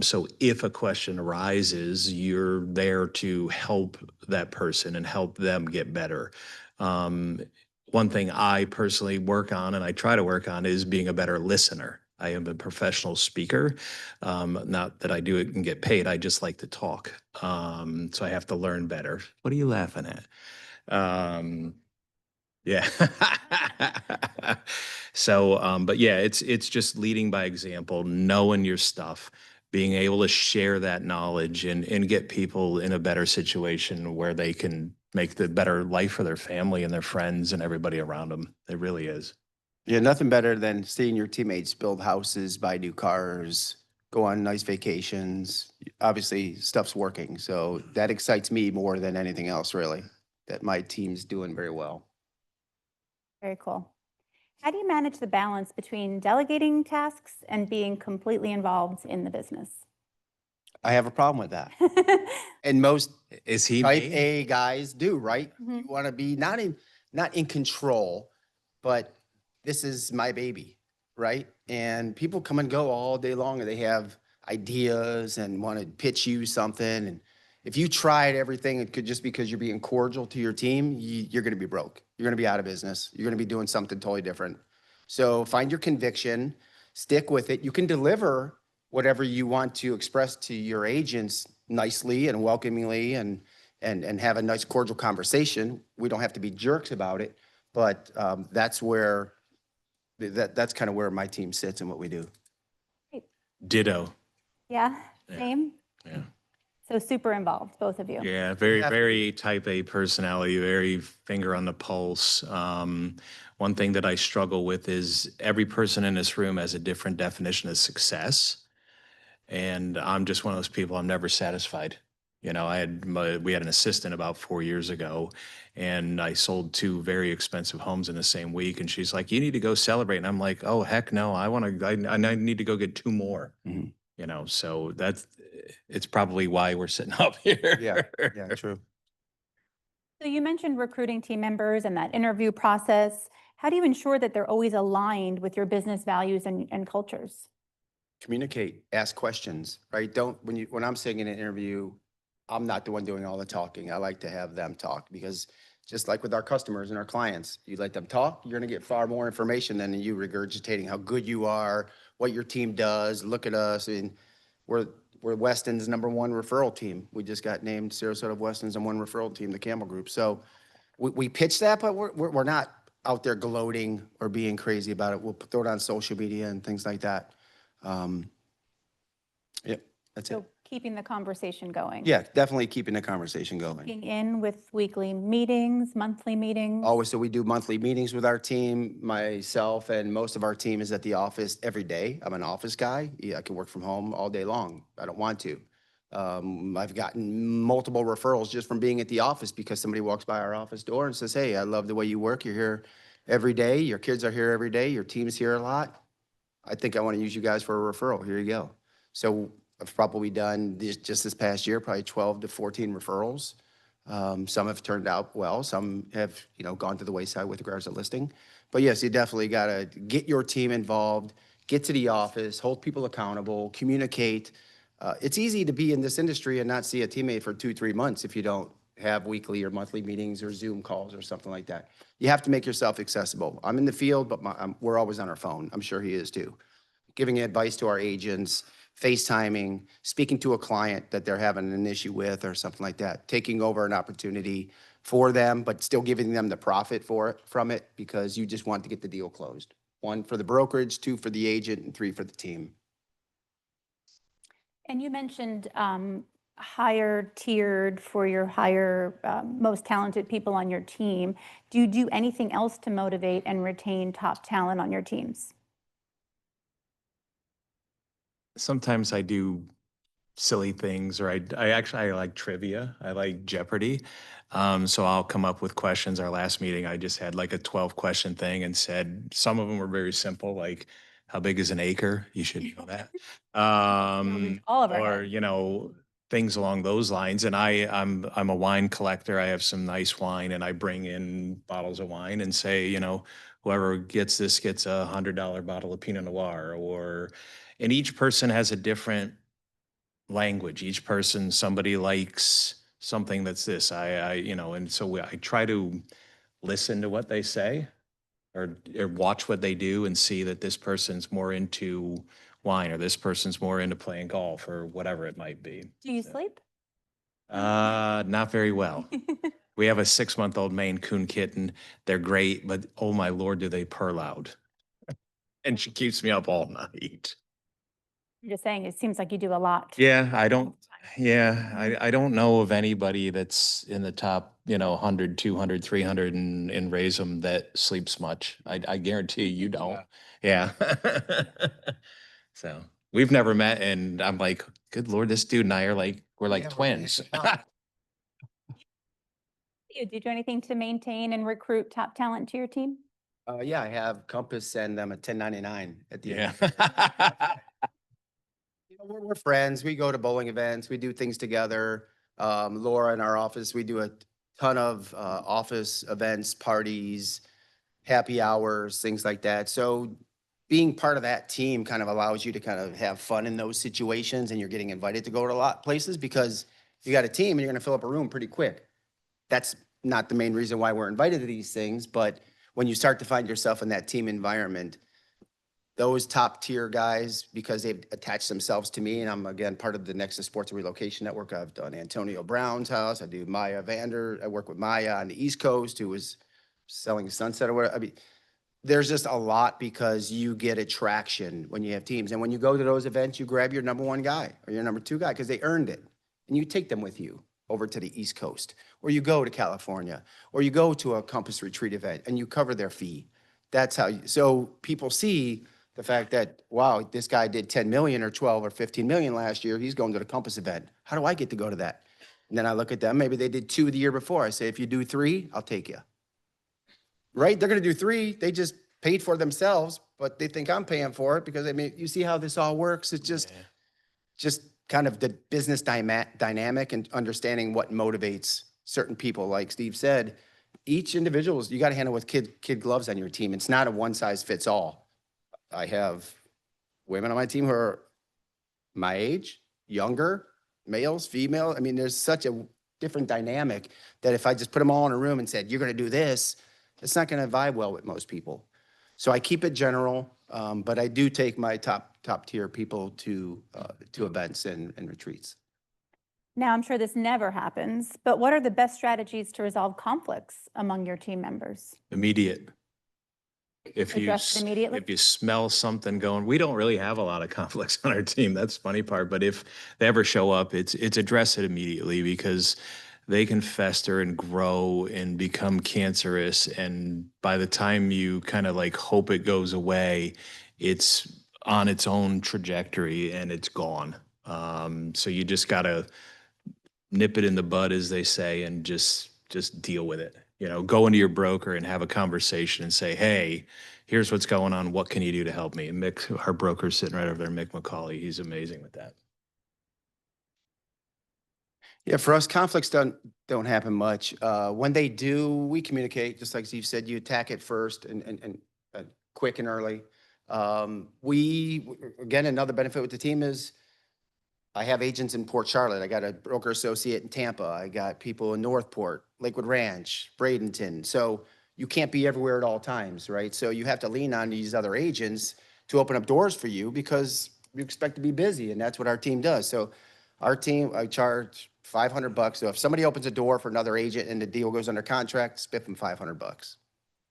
So if a question arises, you're there to help that person and help them get better. One thing I personally work on and I try to work on is being a better listener. I am a professional speaker. Not that I do it and get paid. I just like to talk. So I have to learn better. What are you laughing at? Yeah. So, but yeah, it's just leading by example, knowing your stuff, being able to share that knowledge and get people in a better situation where they can make the better life for their family and their friends and everybody around them. It really is. Yeah, nothing better than seeing your teammates build houses, buy new cars, go on nice vacations. Obviously, stuff's working. So that excites me more than anything else, really, that my team's doing very well. Very cool. How do you manage the balance between delegating tasks and being completely involved in the business? I have a problem with that. And most Is he type me? A guys do, right? Mhm. You want to be not in control, but this is my baby, right? And people come and go all day long and they have ideas and want to pitch you something. And if you tried everything, it could just because you're being cordial to your team, you're going to be broke. You're going to be out of business. You're going to be doing something totally different. So find your conviction, stick with it. You can deliver whatever you want to express to your agents nicely and welcomingly and have a nice cordial conversation. We don't have to be jerks about it, but that's where that's kind of where my team sits and what we do. Ditto. Yeah, Yeah. same. Yeah. So super involved, both of you. Yeah, very, Yeah. very type A personality, very finger on the pulse. One thing that I struggle with is every person in this room has a different definition of success. And I'm just one of those people, I'm never satisfied. You know, we had an assistant about 4 years ago, and I sold 2 very expensive homes in the same week. And she's like, "You need to go celebrate." And I'm like, "Oh, heck no, I need to go get 2 more." Mhm. You know, so it's probably why we're sitting up here. Yeah, true. So you mentioned recruiting team members and that interview process. How do you ensure that they're always aligned with your business values and cultures? Communicate, ask questions, right? When I'm sitting in an interview, I'm not the one doing all the talking. I like to have them talk because just like with our customers and our clients, you let them talk, you're going to get far more information than you regurgitating how good you are, what your team does. Look at us. And we're Weston's #1 referral team. We just got named Sarasota Weston's #1 referral team, the Campbell Group. So we pitch that, but we're not out there gloating or being crazy about it. We'll throw it on social media and things like that. Yep, that's it. So keeping the conversation going. Yeah, definitely keeping the conversation going. Being in with weekly meetings, monthly meetings. Always, so we do monthly meetings with our team. Myself and most of our team is at the office every day. I'm an office guy. Yeah, I can work from home all day long. I don't want to. I've gotten multiple referrals just from being at the office because somebody walks by our office door and says, "Hey, I love the way you work. You're here every day. Your kids are here every day. Your team's here a lot. I think I want to use you guys for a referral. Here you go." So I've probably done just this past year, probably 12 to 14 referrals. Some have turned out well. Some have, gone to the wayside with regards to listing. But yes, you definitely got to get your team involved, get to the office, hold people accountable, communicate. It's easy to be in this industry and not see a teammate for 2-3 months if you don't have weekly or monthly meetings or Zoom calls or something like that. You have to make yourself accessible. I'm in the field, but we're always on our phone. I'm sure he is too. Giving advice to our agents, FaceTiming, speaking to a client that they're having an issue with or something like that, taking over an opportunity for them, but still giving them the profit from it because you just want to get the deal closed. 1 for the brokerage, 2 for the agent, and 3 for the team. And you mentioned higher tiered for your higher, most talented people on your team. Do you do anything else to motivate and retain top talent on your teams? Sometimes I do silly things, or I like trivia. I like Jeopardy. So I'll come up with questions. Our last meeting, I just had like a 12 question thing and said some of them were very simple, like how big is an acre? You should know that. All of our Or, heads. you know, things along those lines. And I'm a wine collector. I have some nice wine, and I bring in bottles of wine and say, you know, whoever gets this gets $100 bottle of Pinot Noir. And each person has a different language. Each person, somebody likes something that's this. You know, and so I try to listen to what they say, or watch what they do and see that this person's more into wine, or this person's more into playing golf, or whatever it might be. Do you So, sleep? not very well. We have a 6-month-old Maine Coon kitten. They're great, but oh my Lord, do they purr loud. And she keeps me up all night. You're just saying, it seems like you do a lot. Yeah, I don't know of anybody that's in the top, you know, 100, 200, 300 in RASM that sleeps much. I guarantee you don't. Yeah. So we've never met, and I'm like, good Lord, this dude and I are like, we're like twins. Do you do anything to maintain and recruit top talent to your team? Yeah, I have Compass send them a 1099 at the Yeah. end. You know, we're friends. We go to bowling events. We do things together. Laura in our office, we do a ton of office events, parties, happy hours, things like that. So being part of that team kind of allows you to kind of have fun in those situations, and you're getting invited to go to a lot of places because you got a team and you're going to fill up a room pretty quick. That's not the main reason why we're invited to these things, but when you start to find yourself in that team environment, those top tier guys, because they've attached themselves to me, and I'm again part of the Nexus Sports and Relocation Network. I've done Antonio Brown's house. I do Maya Vander. I work with Maya on the East Coast, who was selling Sunset or whatever. I mean, there's just a lot because you get attraction when you have teams. And when you go to those events, you grab your number one guy or your number two guy because they earned it. And you take them with you over to the East Coast, or you go to California, or you go to a Compass retreat event and you cover their fee. That's how so people see the fact that, wow, this guy did 10 million or 12 or 15 million last year. He's going to the Compass event. How do I get to go to that? And then I look at them. Maybe they did 2 the year before. I say, if you do 3, I'll take you. Right? They're going to do 3. They just paid for themselves, but they think I'm paying for it because, I mean, you see how this all works. It's just kind of the business dynamic and understanding what motivates certain people. Like Steve said, each individual, you got to handle with kid gloves on your team. It's not a one size fits all. I have women on my team who are my age, younger, males, female. I mean, there's such a different dynamic that if I just put them all in a room and said, you're going to do this, it's not going to vibe well with most people. So I keep it general, but I do take my top tier people to events and retreats. Now, I'm sure this never happens, but what are the best strategies to resolve conflicts among your team members? Immediate. If Address it immediately? if you smell something going, we don't really have a lot of conflicts on our team. That's the funny part. But if they ever show up, it's address it immediately, because they can fester and grow and become cancerous. And by the time you kind of like hope it goes away, it's on its own trajectory and it's gone. So you just gotta nip it in the bud, as they say, and just deal with it. You know, go into your broker and have a conversation and say, hey, here's what's going on. What can you do to help me? And Mick, our broker's sitting right over there, Mick McCauley. He's amazing with that. Yeah, for us, conflicts don't happen much. When they do, we communicate. Just like Steve said, you attack it first and quick and early. Again, another benefit with the team is I have agents in Port Charlotte. I got a broker associate in Tampa. I got people in Northport, Lakewood Ranch, Bradenton. So you can't be everywhere at all times, right? So you have to lean on these other agents to open up doors for you because you expect to be busy, and that's what our team does. So our team, I charge $500. So if somebody opens a door for another agent and the deal goes under contract, spiff them $500.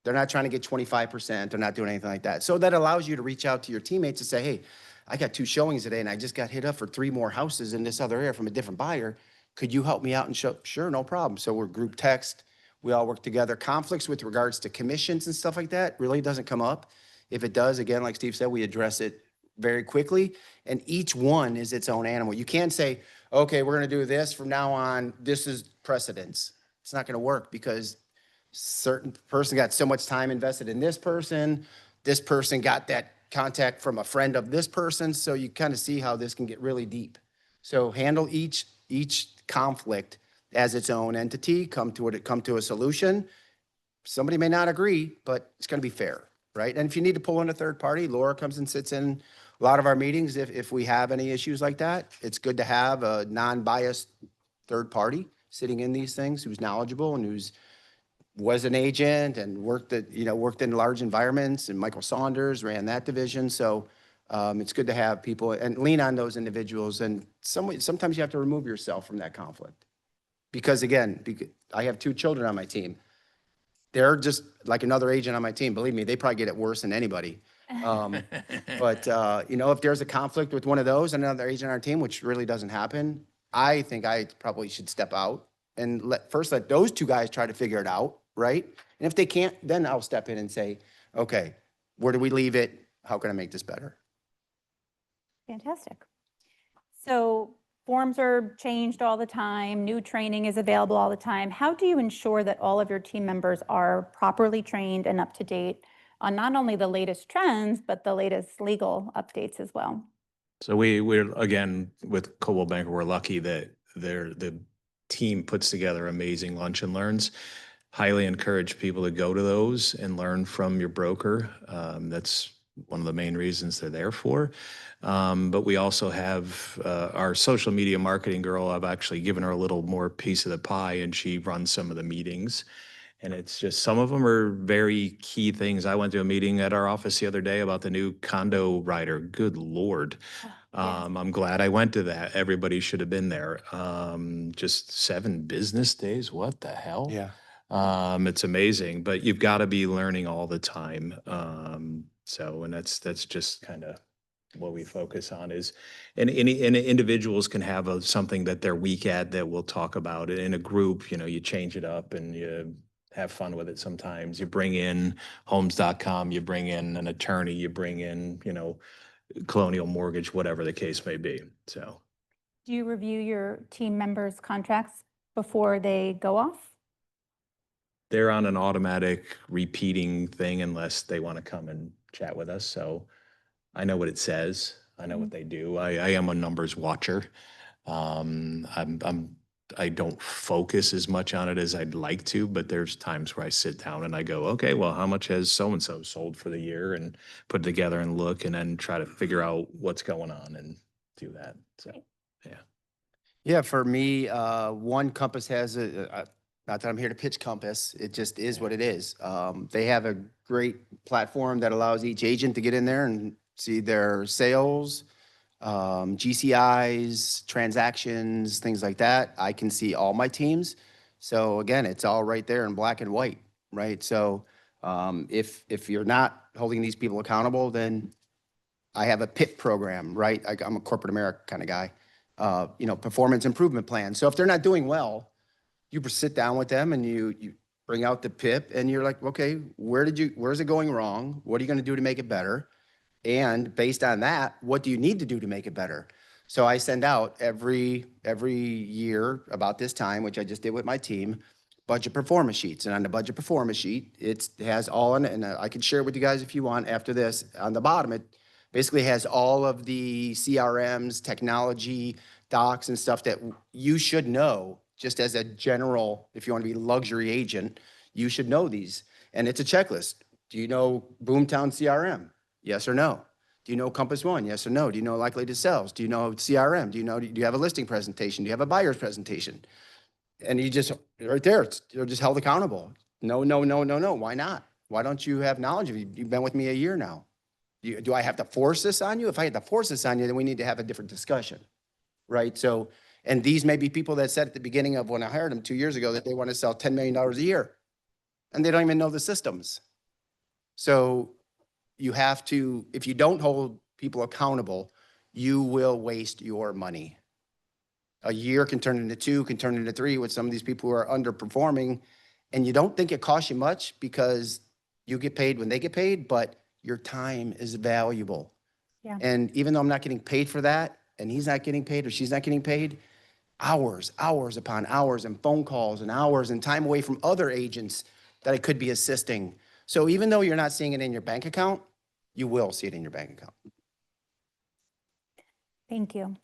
They're not trying to get 25%. They're not doing anything like that. So that allows you to reach out to your teammates and say, hey, I got 2 showings today and I just got hit up for 3 more houses in this other area from a different buyer. Could you help me out and show? Sure, no problem. So we're group text. We all work together. Conflicts with regards to commissions and stuff like that really doesn't come up. If it does, again, like Steve said, we address it very quickly. And each one is its own animal. You can't say, okay, we're going to do this from now on. This is precedence. It's not going to work because certain person got so much time invested in this person. This person got that contact from a friend of this person. So you kind of see how this can get really deep. So handle each conflict as its own entity, come to a solution. Somebody may not agree, but it's going to be fair, right? And if you need to pull in a third party, Laura comes and sits in a lot of our meetings. If we have any issues like that, it's good to have a non-biased third party sitting in these things who's knowledgeable and was an agent and worked in large environments, and Michael Saunders ran that division. So it's good to have people and lean on those individuals. And sometimes you have to remove yourself from that conflict. Because again, I have 2 children on my team. They're just like another agent on my team. Believe me, they probably get it worse than anybody. But if there's a conflict with one of those and another agent on our team, which really doesn't happen, I think I probably should step out and let those 2 guys try to figure it out, right? And if they can't, then I'll step in and say, okay, where do we leave it? How can I make this better? Fantastic. So forms are changed all the time. New training is available all the time. How do you ensure that all of your team members are properly trained and up to date on not only the latest trends, but the latest legal updates as well? So we're again, with Coldwell Banker, we're lucky that the team puts together amazing lunch and learns. Highly encourage people to go to those and learn from your broker. That's one of the main reasons they're there for. But we also have our social media marketing girl. I've actually given her a little more piece of the pie, and she runs some of the meetings. And it's just, some of them are very key things. I went to a meeting at our office the other day about the new condo rider. Good Lord. I'm glad I went to that. Everybody should have been there. Just 7 business days. What the hell? Yeah. It's amazing, but you've got to be learning all the time. And that's just kind of what we focus on is, and individuals can have something that they're weak at that we'll talk about. In a group, you change it up and you have fun with it sometimes. You bring in homes.com, you bring in an attorney, you bring in, Colonial Mortgage, whatever the case may be. So Do you review your team members' contracts before they go off? they're on an automatic repeating thing unless they want to come and chat with us. So I know what it says. I know what they do. I am a numbers watcher. I don't focus as much on it as I'd like to, but there's times where I sit down and I go, okay, well, how much has so-and-so sold for the year, and put it together and look and then try to figure out what's going on and do that. So, yeah. Yeah, for me, one Compass has not that I'm here to pitch Compass, it just is what it is. They have a great platform that allows each agent to get in there and see their sales, GCIs, transactions, things like that. I can see all my teams. So again, it's all right there in black and white, right? So if you're not holding these people accountable, then I have a PIP program, right? I'm a corporate America kind of guy. Performance improvement plan. So if they're not doing well, you sit down with them and you bring out the PIP and you're like, okay, where's it going wrong? What are you going to do to make it better? And based on that, what do you need to do to make it better? So I send out every year about this time, which I just did with my team, budget performance sheets. And on the budget performance sheet, it has all in it, and I can share it with you guys if you want after this. On the bottom, it basically has all of the CRMs, technology, docs, and stuff that you should know just as a general, if you want to be a luxury agent, you should know these. And it's a checklist. Do you know Boomtown CRM? Yes or no? Do you know Compass One? Yes or no? Do you know Likely to Sells? Do you know CRM? Do you have a listing presentation? Do you have a buyer's presentation? And you just, right there, you're just held accountable. No. Why not? Why don't you have knowledge of it? You've been with me a year now. Do I have to force this on you? If I had to force this on you, then we need to have a different discussion, right? So, and these may be people that said at the beginning of when I hired them 2 years ago that they want to sell $10 million a year, and they don't even know the systems. So you have to, if you don't hold people accountable you will waste your money. A year can turn into 2, can turn into 3 with some of these people who are underperforming. And you don't think it costs you much because you get paid when they get paid, but your time is valuable. Yeah. And even though I'm not getting paid for that, and he's not getting paid or she's not getting paid, hours upon hours and phone calls and hours and time away from other agents that I could be assisting. So even though you're not seeing it in your bank account, you will see it in your bank account. Thank you.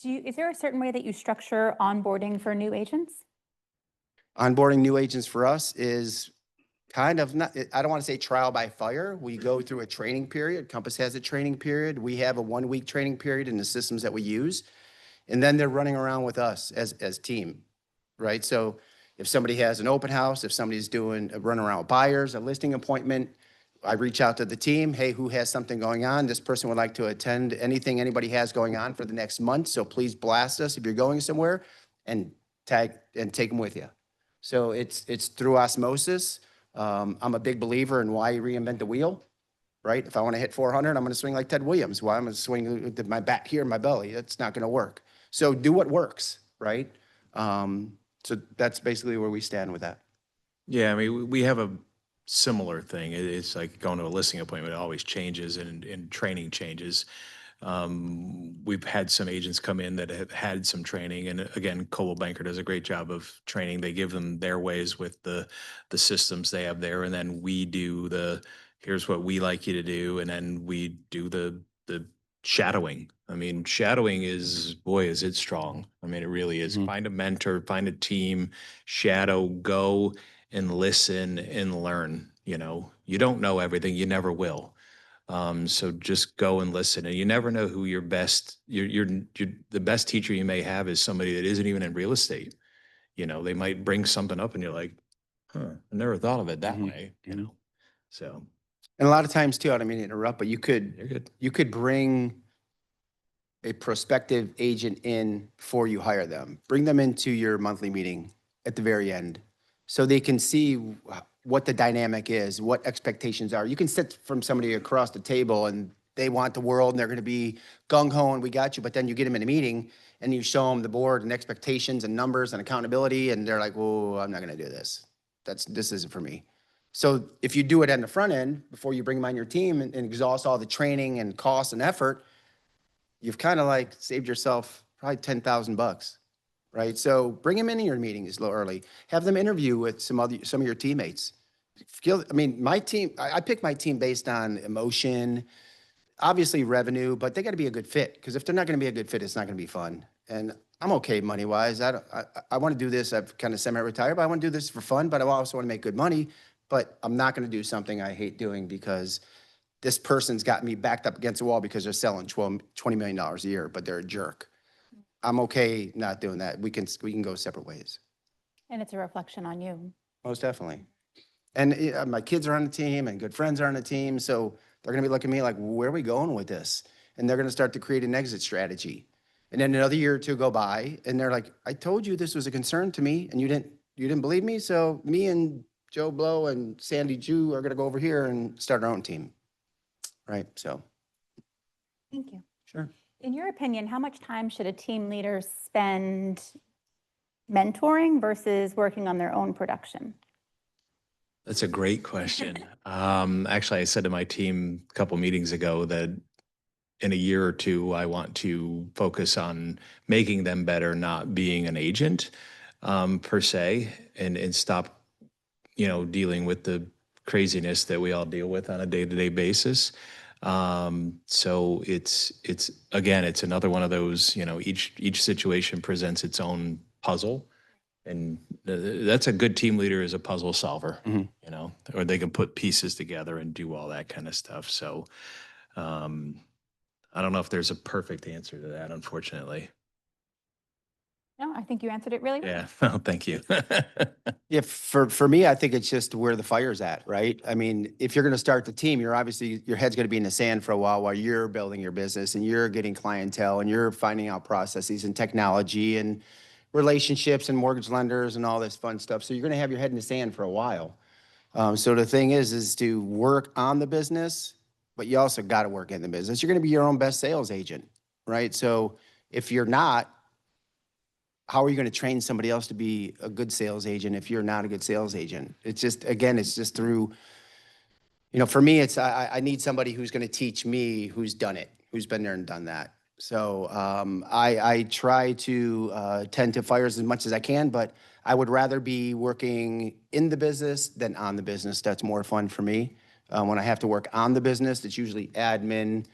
Is there a certain way that you structure onboarding for new agents? Onboarding new agents for us is kind of not, I don't want to say trial by fire. We go through a training period. Compass has a training period. We have a 1-week training period in the systems that we use. And then they're running around with us as team, right? So if somebody has an open house, if somebody's doing a run around with buyers, a listing appointment, I reach out to the team. Hey, who has something going on? This person would like to attend anything anybody has going on for the next month. So please blast us if you're going somewhere and tag and take them with you. So it's through osmosis. I'm a big believer in why reinvent the wheel, right? If I want to hit 400, I'm going to swing like Ted Williams. Why I'm going to swing with my back here in my belly? That's not going to work. So do what works, right? So that's basically where we stand with that. Yeah, I mean, we have a similar thing. It's like going to a listing appointment, it always changes and training changes. We've had some agents come in that have had some training, and again, Coldwell Banker does a great job of training. They give them their ways with the systems they have there, and then we do here's what we like you to do, and then we do the shadowing. I mean, shadowing is, boy, is it strong. I mean, it really is. Find a mentor, find a team, shadow, go and listen and learn. You don't know everything, you never will. So just go and listen, and you never know who your the best teacher you may have is somebody that isn't even in real estate. They might bring something up and you're like, I never thought of it that way, so. And a lot of times too, I don't mean to interrupt, but You're good. you could bring a prospective agent in before you hire them. Bring them into your monthly meeting at the very end so they can see what the dynamic is, what expectations are. You can sit from somebody across the table and they want the world and they're going to be gung-ho and we got you, but then you get them in a meeting and you show them the board and expectations and numbers and accountability and they're like, whoa, I'm not going to do this. This isn't for me. So if you do it on the front end before you bring them on your team and exhaust all the training and cost and effort, you've kind of like saved yourself probably $10,000, right? So bring them into your meetings a little early. Have them interview with some of your teammates. My team, I pick my team based on emotion, obviously revenue, but they got to be a good fit. Because if they're not going to be a good fit, it's not going to be fun. And I'm okay money-wise. I want to do this. I've kind of semi-retired, but I want to do this for fun. But I also want to make good money. But I'm not going to do something I hate doing because this person's got me backed up against the wall because they're selling $20 million a year, but they're a jerk. I'm okay not doing that. We can go separate ways. And it's a reflection on you. Most definitely. And my kids are on the team and good friends are on the team. So they're going to be looking at me like, where are we going with this? And they're going to start to create an exit strategy. And then another year or two go by and they're like, I told you this was a concern to me and you didn't believe me. So me and Joe Blow and Sandy Jew are going to go over here and start our own team. Right. So. Thank you. Sure. In your opinion, how much time should a team leader spend mentoring versus working on their own production? That's a great question. Actually, I said to my team a couple meetings ago that in a year or two, I want to focus on making them better, not being an agent per se, and stop, dealing with the craziness that we all deal with on a day-to-day basis. So it's again, it's another one of those, each situation presents its own puzzle. And that's a good team leader is a puzzle solver, or they can put pieces together and do all that kind of stuff. So I don't know if there's a perfect answer to that, unfortunately. No, I think you answered it really well. Yeah, well, thank you. Yeah, for me, I think it's just where the fire's at, right? I mean, if you're going to start the team, your head's going to be in the sand for a while you're building your business and you're getting clientele and you're finding out processes and technology and relationships and mortgage lenders and all this fun stuff. So you're going to have your head in the sand for a while. So the thing is to work on the business, but you also got to work in the business. You're going to be your own best sales agent. right? So if you're not, how are you going to train somebody else to be a good sales agent if you're not a good sales agent? It's just, again, it's just through, for me, it's I need somebody who's going to teach me who's done it, who's been there and done that. So I try to tend to fires as much as I can, but I would rather be working in the business than on the business. That's more fun for me. When I have to work on the business, it's usually admin,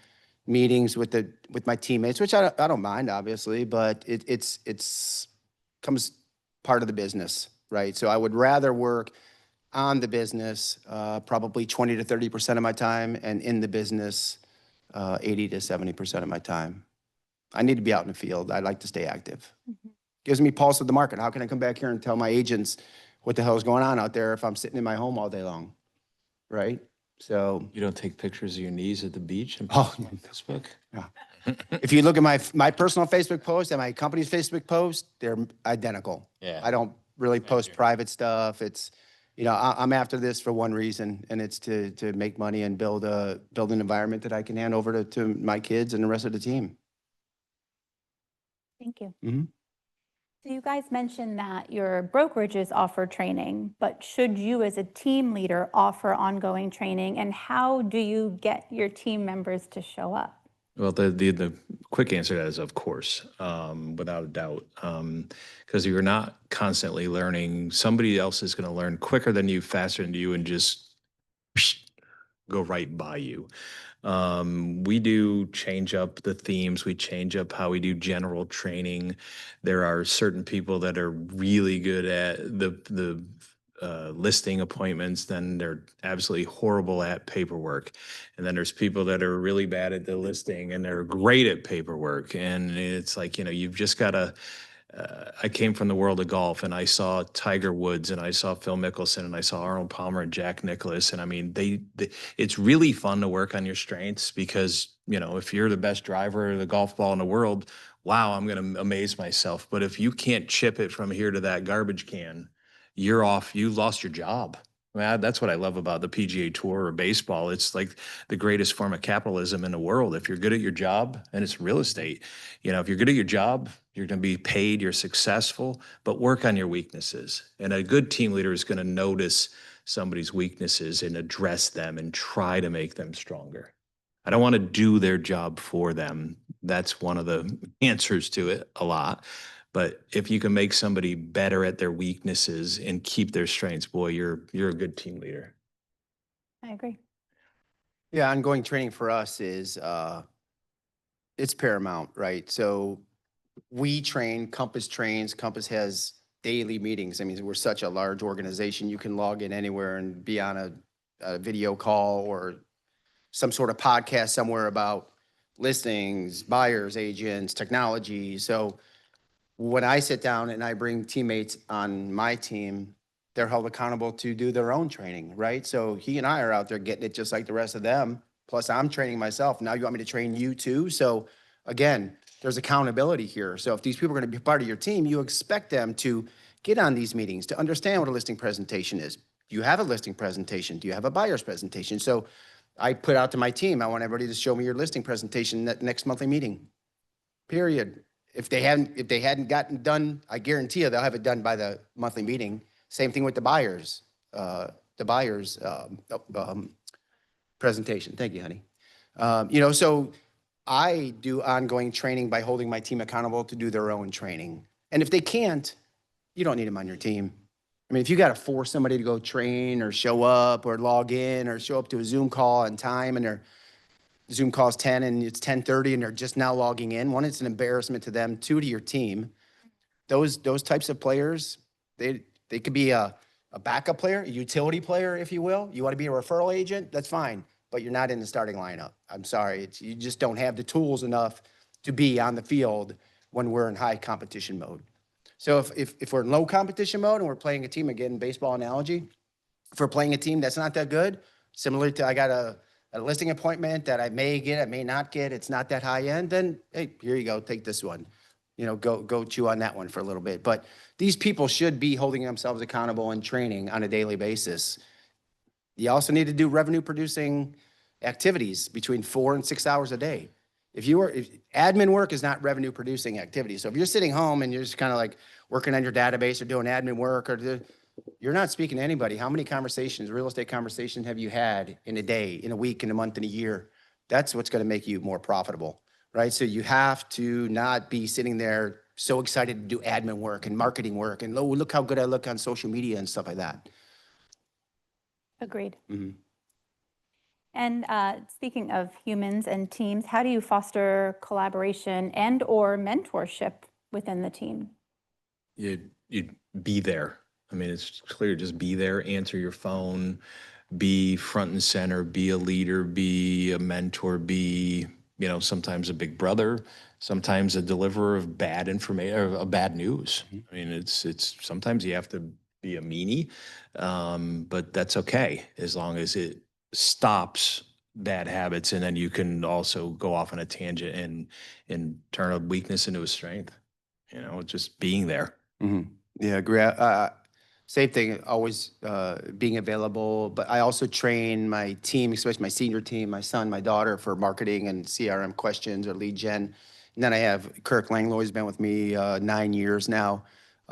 meetings with my teammates, which I don't mind, obviously, but it's comes part of the business, right? So I would rather work on the business, probably 20 to 30% of my time, and in the business, 80 to 70% of my time. I need to be out in the field. I like to stay active. Gives me pulse of the market. How can I come back here and tell my agents what the hell is going on out there if I'm sitting in my home all day long, right? So You don't take pictures of your knees at the beach and Oh, post them on Facebook? if you look at my personal Facebook post and my company's Facebook post, they're identical. Yeah. I don't really post private stuff. It's, I'm after this for one reason, and it's to make money and build an environment that I can hand over to my kids and the rest of the team. Thank you. Mhm. So you guys mentioned that your brokerages offer training, but should you as a team leader offer ongoing training, and how do you get your team members to show up? Well, the quick answer to that is of course, without a doubt. Because you're not constantly learning, somebody else is going to learn quicker than you, faster than you, and just go right by you. We do change up the themes. We change up how we do general training. There are certain people that are really good at the listing appointments, then they're absolutely horrible at paperwork. And then there's people that are really bad at the listing and they're great at paperwork. And it's like, you've just got to, I came from the world of golf and I saw Tiger Woods and I saw Phil Mickelson and I saw Arnold Palmer and Jack Nicklaus. And I mean, it's really fun to work on your strengths because, if you're the best driver of the golf ball in the world, wow, I'm going to amaze myself. But if you can't chip it from here to that garbage can, you're off, you lost your job. That's what I love about the PGA Tour or baseball. It's like the greatest form of capitalism in the world. If you're good at your job, and it's real estate, if you're good at your job, you're going to be paid, you're successful, but work on your weaknesses. And a good team leader is going to notice somebody's weaknesses and address them and try to make them stronger. I don't want to do their job for them. That's one of the answers to it a lot. But if you can make somebody better at their weaknesses and keep their strengths, boy, you're a good team leader. I agree. Yeah, ongoing training for us is it's paramount, right? So we train, Compass trains, Compass has daily meetings. I mean, we're such a large organization. You can log in anywhere and be on a video call or some sort of podcast somewhere about listings, buyers, agents, technology. So when I sit down and I bring teammates on my team, they're held accountable to do their own training, right? So he and I are out there getting it just like the rest of them. Plus I'm training myself. Now you want me to train you too? So again, there's accountability here. So if these people are going to be part of your team, you expect them to get on these meetings, to understand what a listing presentation is. Do you have a listing presentation? Do you have a buyer's presentation? So I put out to my team, I want everybody to show me your listing presentation at next monthly meeting, period. If they hadn't gotten done, I guarantee you they'll have it done by the monthly meeting. Same thing with the buyers presentation. Thank you, honey. So I do ongoing training by holding my team accountable to do their own training. And if they can't, you don't need them on your team. I mean, if you got to force somebody to go train or show up or log in or show up to a Zoom call on time and their Zoom call's 10 and it's 10:30 and they're just now logging in, one, it's an embarrassment to them, two, to your team. Those types of players, they could be a backup player, a utility player, if you will. You want to be a referral agent, that's fine, but you're not in the starting lineup. I'm sorry, you just don't have the tools enough to be on the field when we're in high competition mode. So if we're in low competition mode and we're playing a team, again, baseball analogy, if we're playing a team that's not that good, similar to I got a listing appointment that I may get, I may not get, it's not that high end, then hey, here you go, take this one. Go chew on that one for a little bit. But these people should be holding themselves accountable and training on a daily basis. You also need to do revenue producing activities between 4 and 6 hours a day. if admin work is not revenue producing activity. So if you're sitting home and you're just kind of like working on your database or doing admin work you're not speaking to anybody. How many conversations, real estate conversations have you had in a day, in a week, in a month, in a year? That's what's going to make you more profitable, right? So you have to not be sitting there so excited to do admin work and marketing work and, oh, look how good I look on social media and stuff like that. Agreed. Mhm. And speaking of humans and teams, how do you foster collaboration and or mentorship within the team? You'd be there. I mean, it's clear, just be there, answer your phone, be front and center, be a leader, be a mentor, be, sometimes a big brother, sometimes a deliverer of bad information or of bad news. I mean, it's sometimes you have to be a meanie, but that's okay as long as it stops bad habits, and then you can also go off on a tangent and turn a weakness into a strength. Just being there. Mhm. Yeah, agree. Same thing, always being available. But I also train my team, especially my senior team, my son, my daughter, for marketing and CRM questions or lead gen. And then I have Kirk Langlois, has been with me 9 years now.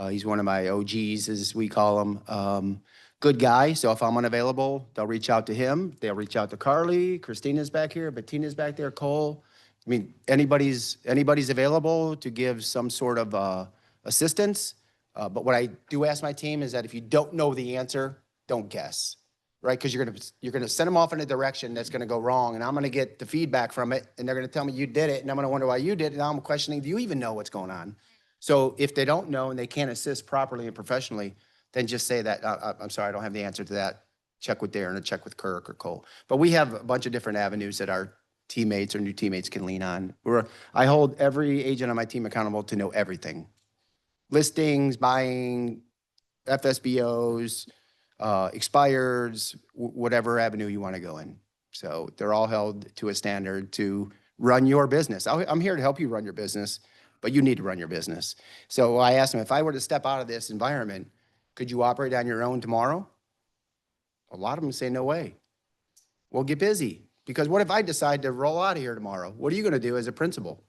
He's one of my OGs, as we call him. Good guy. So if I'm unavailable, they'll reach out to him. They'll reach out to Carly. Christina's back here. Bettina's back there. Cole. I mean, anybody's available to give some sort of assistance. But what I do ask my team is that if you don't know the answer, don't guess, right? Because you're gonna send them off in a direction that's gonna go wrong, and I'm gonna get the feedback from it, and they're gonna tell me you did it, and I'm gonna wonder why you did it, and I'm questioning, do you even know what's going on? So if they don't know and they can't assist properly and professionally, then just say that, I'm sorry, I don't have the answer to that. Check with Darrin or check with Kirk or Cole. But we have a bunch of different avenues that our teammates or new teammates can lean on. I hold every agent on my team accountable to know everything. Listings, buying, FSBOs, expireds, whatever avenue you want to go in. So they're all held to a standard to run your business. I'm here to help you run your business, but you need to run your business. So I asked them, if I were to step out of this environment, could you operate on your own tomorrow? A lot of them say, no way. Well, get busy. Because what if I decide to roll out of here tomorrow? What are you going to do as a principal?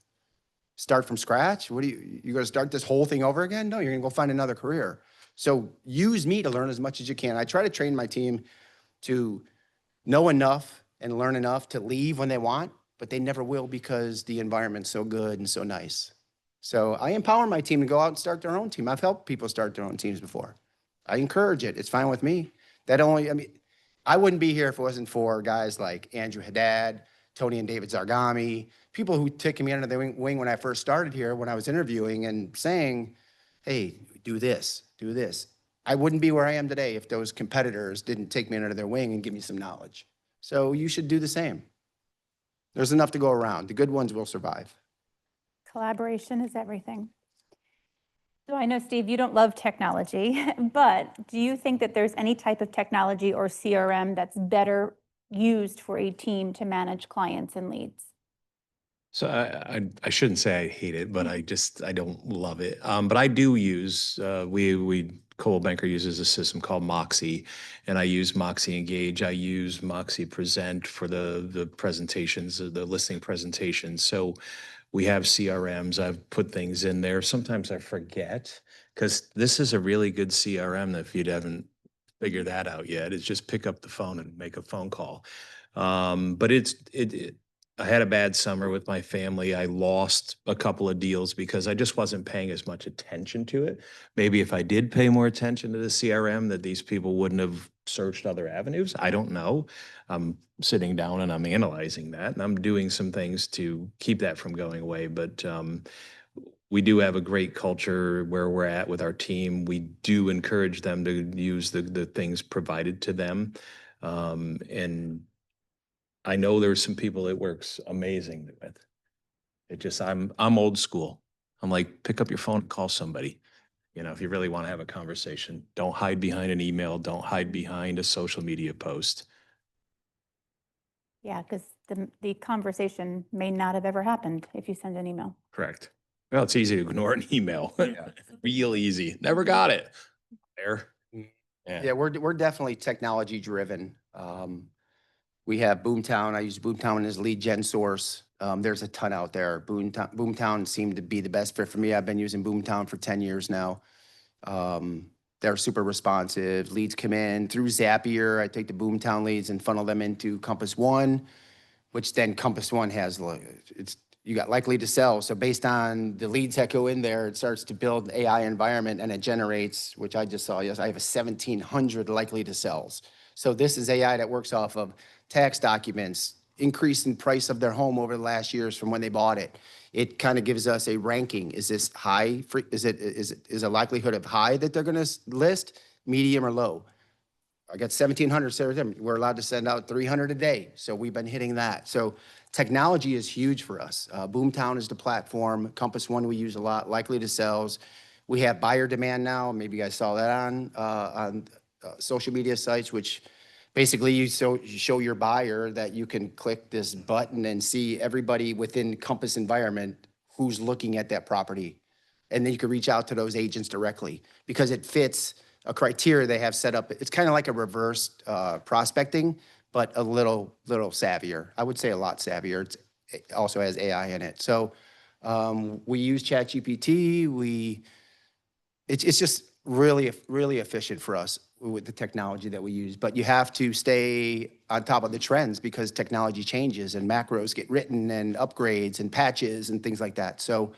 Start from scratch? You're going to start this whole thing over again? No, you're going to go find another career. So use me to learn as much as you can. I try to train my team to know enough and learn enough to leave when they want, but they never will because the environment's so good and so nice. So I empower my team to go out and start their own team. I've helped people start their own teams before. I encourage it. It's fine with me. I wouldn't be here if it wasn't for guys like Andrew Haddad, Tony and David Zargami, people who took me under their wing when I first started here, when I was interviewing and saying, hey, do this, do this. I wouldn't be where I am today if those competitors didn't take me under their wing and give me some knowledge. So you should do the same. There's enough to go around. The good ones will survive. Collaboration is everything. So I know, Steve, you don't love technology, but do you think that there's any type of technology or CRM that's better used for a team to manage clients and leads? So I shouldn't say I hate it, but I don't love it. But I do use, Coldwell Banker uses a system called Moxie, and I use Moxie Engage. I use Moxie Present for the presentations, the listing presentations. So we have CRMs. I've put things in there. Sometimes I forget, because this is a really good CRM. If you haven't figured that out yet, is just pick up the phone and make a phone call. But I had a bad summer with my family. I lost a couple of deals because I just wasn't paying as much attention to it. Maybe if I did pay more attention to the CRM, that these people wouldn't have searched other avenues. I don't know. I'm sitting down and I'm analyzing that, and I'm doing some things to keep that from going away. But we do have a great culture where we're at with our team. We do encourage them to use the things provided to them. And I know there's some people it works amazing with. It just, I'm old school. I'm like, pick up your phone and call somebody. If you really want to have a conversation, don't hide behind an email. Don't hide behind a social media post. Yeah, because the conversation may not have ever happened if you send an email. Correct. Well, it's easy to ignore an email. Yeah. Real easy. Never got it. There. Yeah, we're definitely technology driven. We have Boomtown. I use Boomtown as lead gen source. There's a ton out there. Boomtown seemed to be the best fit for me. I've been using Boomtown for 10 years now. They're super responsive. Leads come in through Zapier. I take the Boomtown leads and funnel them into Compass One, which then Compass One has, you got likely to sell. So based on the leads that go in there, it starts to build AI environment and it generates, which I just saw, yes, I have a 1,700 likely to sells. So this is AI that works off of tax documents, increase in price of their home over the last years from when they bought it. It kind of gives us a ranking. Is this high? Is a likelihood of high that they're going to list, medium or low? I got 1,700. We're allowed to send out 300 a day. So we've been hitting that. So technology is huge for us. Boomtown is the platform. Compass One we use a lot. Likely to sells. We have buyer demand now. Maybe you guys saw that on social media sites, which basically you show your buyer that you can click this button and see everybody within Compass environment who's looking at that property. And then you can reach out to those agents directly because it fits a criteria they have set up. It's kind of like a reverse prospecting, but a little savvier. I would say a lot savvier. It also has AI in it. So we use ChatGPT. It's just really efficient for us with the technology that we use. But you have to stay on top of the trends because technology changes and macros get written and upgrades and patches and things like that. So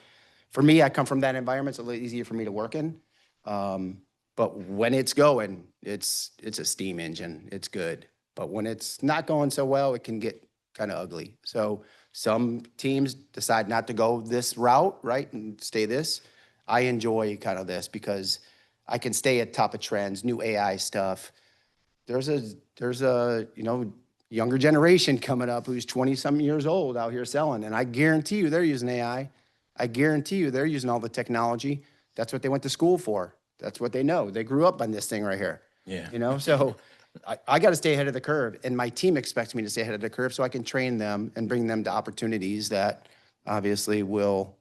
for me, I come from that environment. It's a little easier for me to work in. But when it's going, it's a steam engine. It's good. But when it's not going so well, it can get kind of ugly. So some teams decide not to go this route, right, and stay this. I enjoy kind of this because I can stay at top of trends, new AI stuff. There's a younger generation coming up who's 20-something years old out here selling, and I guarantee you they're using AI. I guarantee you they're using all the technology. That's what they went to school for. That's what they know. They grew up on this thing right here. Yeah. So I got to stay ahead of the curve, and my team expects me to stay ahead of the curve so I can train them and bring them to opportunities that obviously will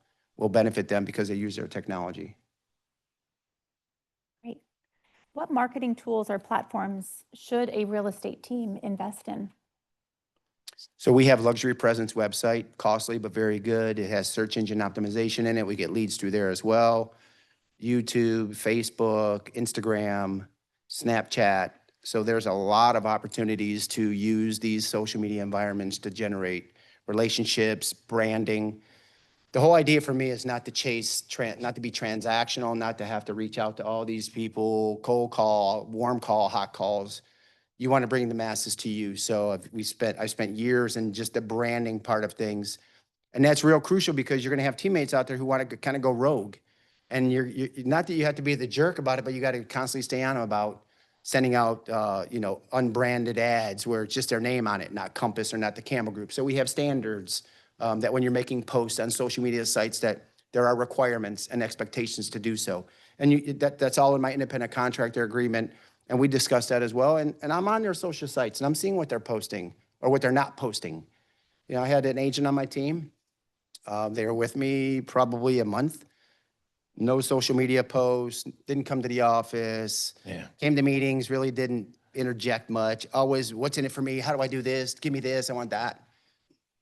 benefit them because they use their technology. Great. What marketing tools or platforms should a real estate team invest in? So we have Luxury Presence website, costly but very good. It has search engine optimization in it. We get leads through there as well. YouTube, Facebook, Instagram, Snapchat. So there's a lot of opportunities to use these social media environments to generate relationships, branding. The whole idea for me is not to chase, not to be transactional, not to have to reach out to all these people, cold call, warm call, hot calls. You want to bring the masses to you. So I spent years in just the branding part of things. And that's real crucial because you're going to have teammates out there who want to kind of go rogue. And you're not that you have to be the jerk about it, but you got to constantly stay on them about sending out, unbranded ads where it's just their name on it, not Compass or not the Campbell Group. So we have standards that when you're making posts on social media sites that there are requirements and expectations to do so. And that's all in my independent contractor agreement. And we discussed that as well. And I'm on their social sites and I'm seeing what they're posting or what they're not posting. I had an agent on my team. They were with me probably a month. No social media posts, didn't come to the office, came to meetings, really didn't interject much. Always, what's in it for me? How do I do this? Give me this, I want that.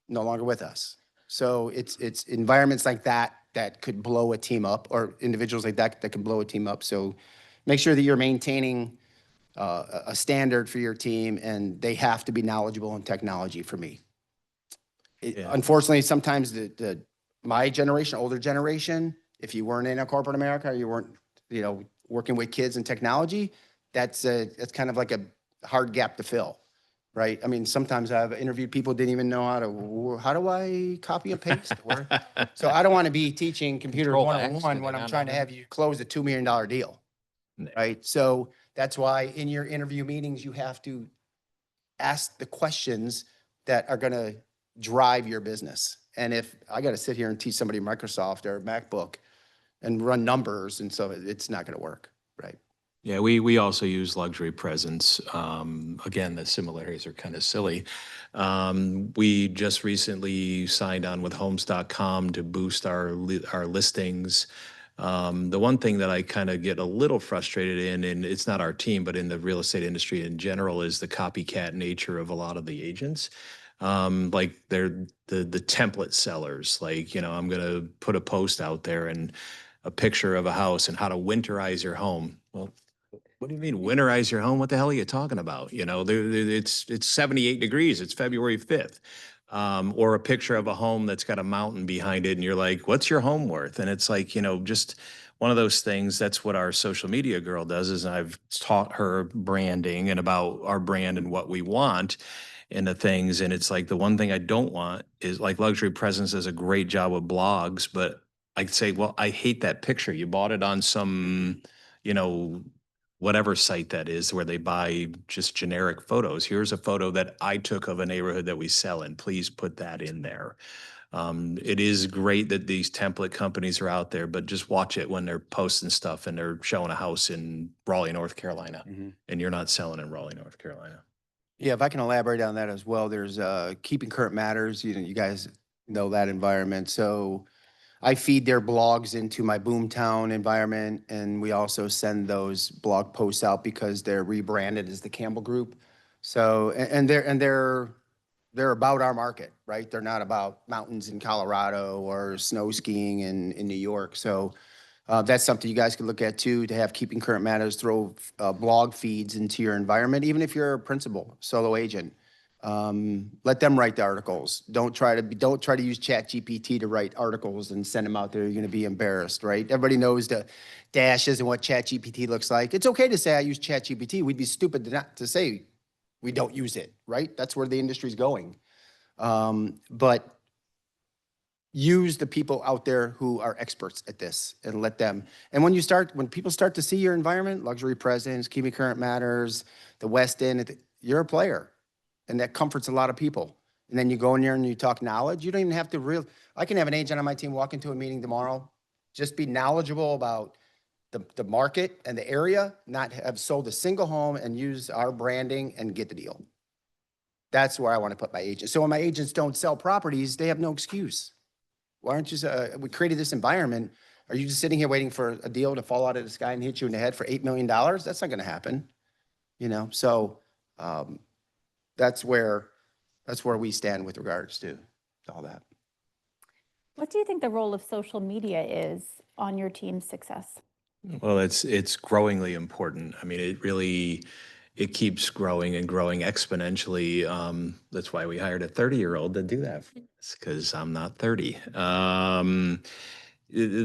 No longer with us. So it's environments like that that could blow a team up or individuals like that can blow a team up. So make sure that you're maintaining a standard for your team and they have to be knowledgeable in technology for me. Unfortunately, sometimes my generation, older generation, if you weren't in a corporate America, or you weren't, working with kids and technology, that's kind of like a hard gap to fill, right? I mean, sometimes I've interviewed people didn't even know how do I copy and paste? So I don't want to be teaching computer 101 when I'm trying to have you close a $2 million deal, right? So that's why in your interview meetings, you have to ask the questions that are going to drive your business. And if I got to sit here and teach somebody Microsoft or MacBook and run numbers, and so it's not going to work, right? Yeah, we also use Luxury Presence. Again, the similarities are kind of silly. We just recently signed on with Homes.com to boost our listings. The one thing that I kind of get a little frustrated in, and it's not our team, but in the real estate industry in general, is the copycat nature of a lot of the agents. Like they're the template sellers. Like, I'm going to put a post out there and a picture of a house and how to winterize your home. Well, what do you mean winterize your home? What the hell are you talking about? It's 78 degrees. It's February 5th. Or a picture of a home that's got a mountain behind it, and you're like, what's your home worth? And it's like, just one of those things. That's what our social media girl does, is I've taught her branding and about our brand and what we want and the things. And it's like, the one thing I don't want is, like, Luxury Presence does a great job with blogs, but I say, well, I hate that picture. You bought it on some, you know, whatever site that is where they buy just generic photos. Here's a photo that I took of a neighborhood that we sell in. Please put that in there. It is great that these template companies are out there, but just watch it when they're posting stuff and they're showing a house in Raleigh, North Carolina, and you're not selling in Raleigh, North Carolina. Yeah, if I can elaborate on that as well, there's Keeping Current Matters. You guys know that environment. So I feed their blogs into my Boomtown environment, and we also send those blog posts out because they're rebranded as the Campbell Group. So, they're about our market, right? They're not about mountains in Colorado or snow skiing in New York. So that's something you guys can look at too, to have Keeping Current Matters throw blog feeds into your environment, even if you're a principal, solo agent. Let them write the articles. Don't try to use ChatGPT to write articles and send them out there. You're going to be embarrassed, right? Everybody knows the dashes and what ChatGPT looks like. It's okay to say I use ChatGPT. We'd be stupid to say we don't use it, right? That's where the industry's going. But use the people out there who are experts at this and let them. And when people start to see your environment, Luxury Presence, Keeping Current Matters, the West End, you're a player. And that comforts a lot of people. And then you go in there and you talk knowledge. You don't even have to I can have an agent on my team walk into a meeting tomorrow, just be knowledgeable about the market and the area, not have sold a single home, and use our branding and get the deal. That's where I want to put my agents. So when my agents don't sell properties, they have no excuse. Why aren't you, we created this environment. Are you just sitting here waiting for a deal to fall out of the sky and hit you in the head for $8 million? That's not going to happen. So that's where we stand with regards to all that. What do you think the role of social media is on your team's success? Well, it's growingly important. I mean, it keeps growing and growing exponentially. That's why we hired a 30-year-old to do that for us, because I'm not 30. The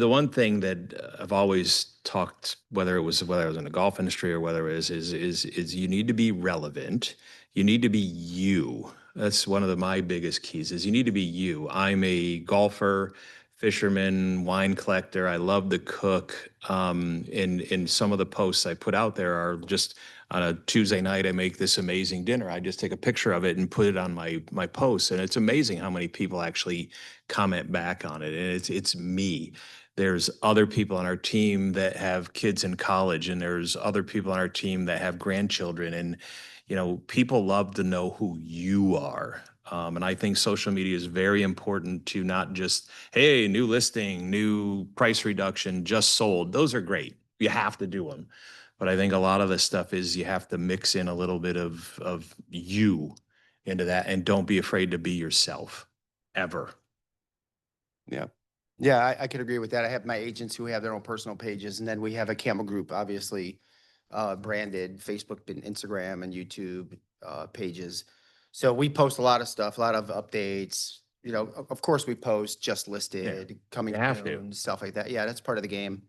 one thing that I've always talked, whether I was in the golf industry or whether it is you need to be relevant. You need to be you. That's one of my biggest keys, is you need to be you. I'm a golfer, fisherman, wine collector. I love to cook. And some of the posts I put out there are just, on a Tuesday night, I make this amazing dinner. I just take a picture of it and put it on my posts. And it's amazing how many people actually comment back on it. And it's me. There's other people on our team that have kids in college, and there's other people on our team that have grandchildren. And, people love to know who you are. And I think social media is very important to not just, hey, new listing, new price reduction, just sold. Those are great. You have to do them. But I think a lot of the stuff is you have to mix in a little bit of you into that, and don't be afraid to be yourself, ever. Yeah. Yeah, I could agree with that. I have my agents who have their own personal pages, and then we have a Campbell Group, obviously, branded Facebook and Instagram and YouTube pages. So we post a lot of stuff, a lot of updates. Of course, we post just listed, coming soon, stuff like that. Yeah, that's part of the game.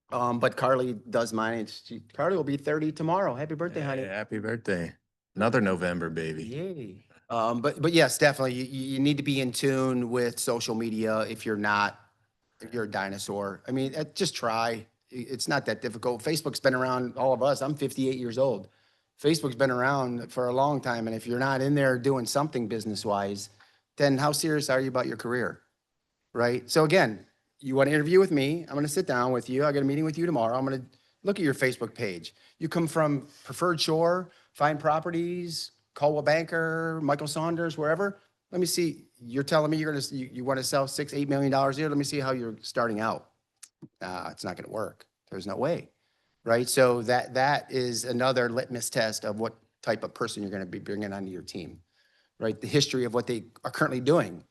But Carly does mine. Carly will be 30 tomorrow. Happy birthday, honey. Happy birthday. Another November, baby. Yay. But yes, definitely. You need to be in tune with social media. If you're not, if you're a dinosaur. I mean, just try. It's not that difficult. Facebook's been around, all of us. I'm 58 years old. Facebook's been around for a long time. And if you're not in there doing something business-wise, then how serious are you about your career? Right? So again, you want to interview with me, I'm going to sit down with you. I got a meeting with you tomorrow. I'm going to look at your Facebook page. You come from Preferred Shore, Fine Properties, Coldwell Banker, Michael Saunders, wherever. Let me see. You're telling me you want to sell $6-8 million a year. Let me see how you're starting out. It's not going to work. There's no way. Right? So that is another litmus test of what type of person you're going to be bringing onto your team. right? The history of what they are currently doing.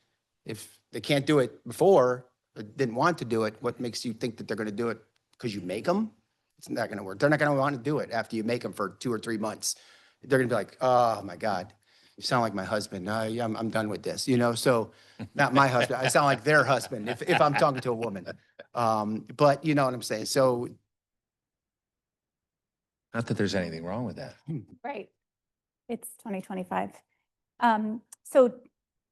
If they can't do it before, or didn't want to do it, what makes you think that they're going to do it because you make them? It's not going to work. They're not going to want to do it after you make them for 2 or 3 months. They're going to be like, oh my God, you sound like my husband. Yeah, I'm done with this, you know? So not my husband. I sound like their husband if I'm talking to a woman. But you know what I'm saying? So Not that there's anything wrong with that. Right. It's 2025. So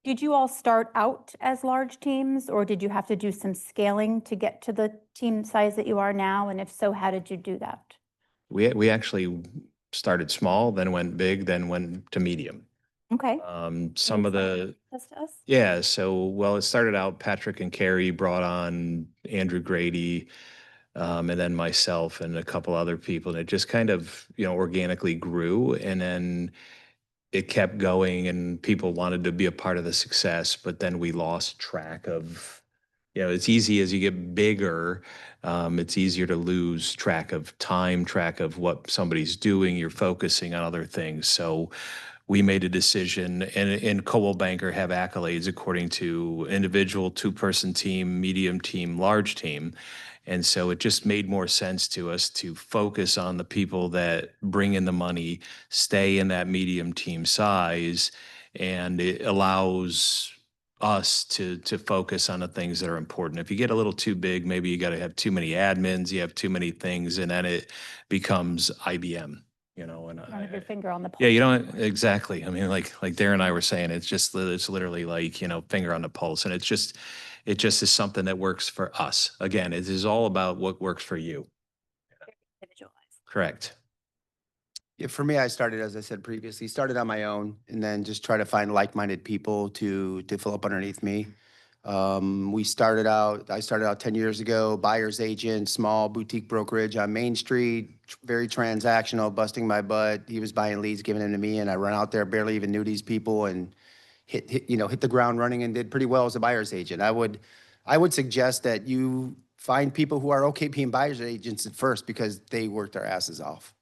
did you all start out as large teams, or did you have to do some scaling to get to the team size that you are now? And if so, how did you do that? We actually started small, then went big, then went to medium. Okay. Some of the, That's to us. yeah, so, well, it started out, Patrick and Carrie brought on Andrew Grady, and then myself and a couple other people, and it just kind of, organically grew. And then it kept going and people wanted to be a part of the success, but then we lost track of, it's easy as you get bigger, it's easier to lose track of time, track of what somebody's doing. You're focusing on other things. So we made a decision, and Coldwell Banker have accolades according to individual, 2-person team, medium team, large team. And so it just made more sense to us to focus on the people that bring in the money, stay in that medium team size, and it allows us to focus on the things that are important. If you get a little too big, maybe you got to have too many admins, you have too many things, and then it becomes IBM, and You don't have your finger on the pulse. yeah, you don't exactly. I mean, like Darrin and I were saying, it's literally like, finger on the pulse, and it just is something that works for us. Again, it is all about what works for you. Individualized. Correct. yeah, for me, I started, as I said previously, started on my own and then just try to find like-minded people to fill up underneath me. I started out 10 years ago, buyer's agent, small boutique brokerage on Main Street, very transactional, busting my butt. He was buying leads, giving them to me, and I run out there, barely even knew these people, and hit the ground running and did pretty well as a buyer's agent. I would suggest that you find people who are okay being buyer's agents at first because they work their asses off.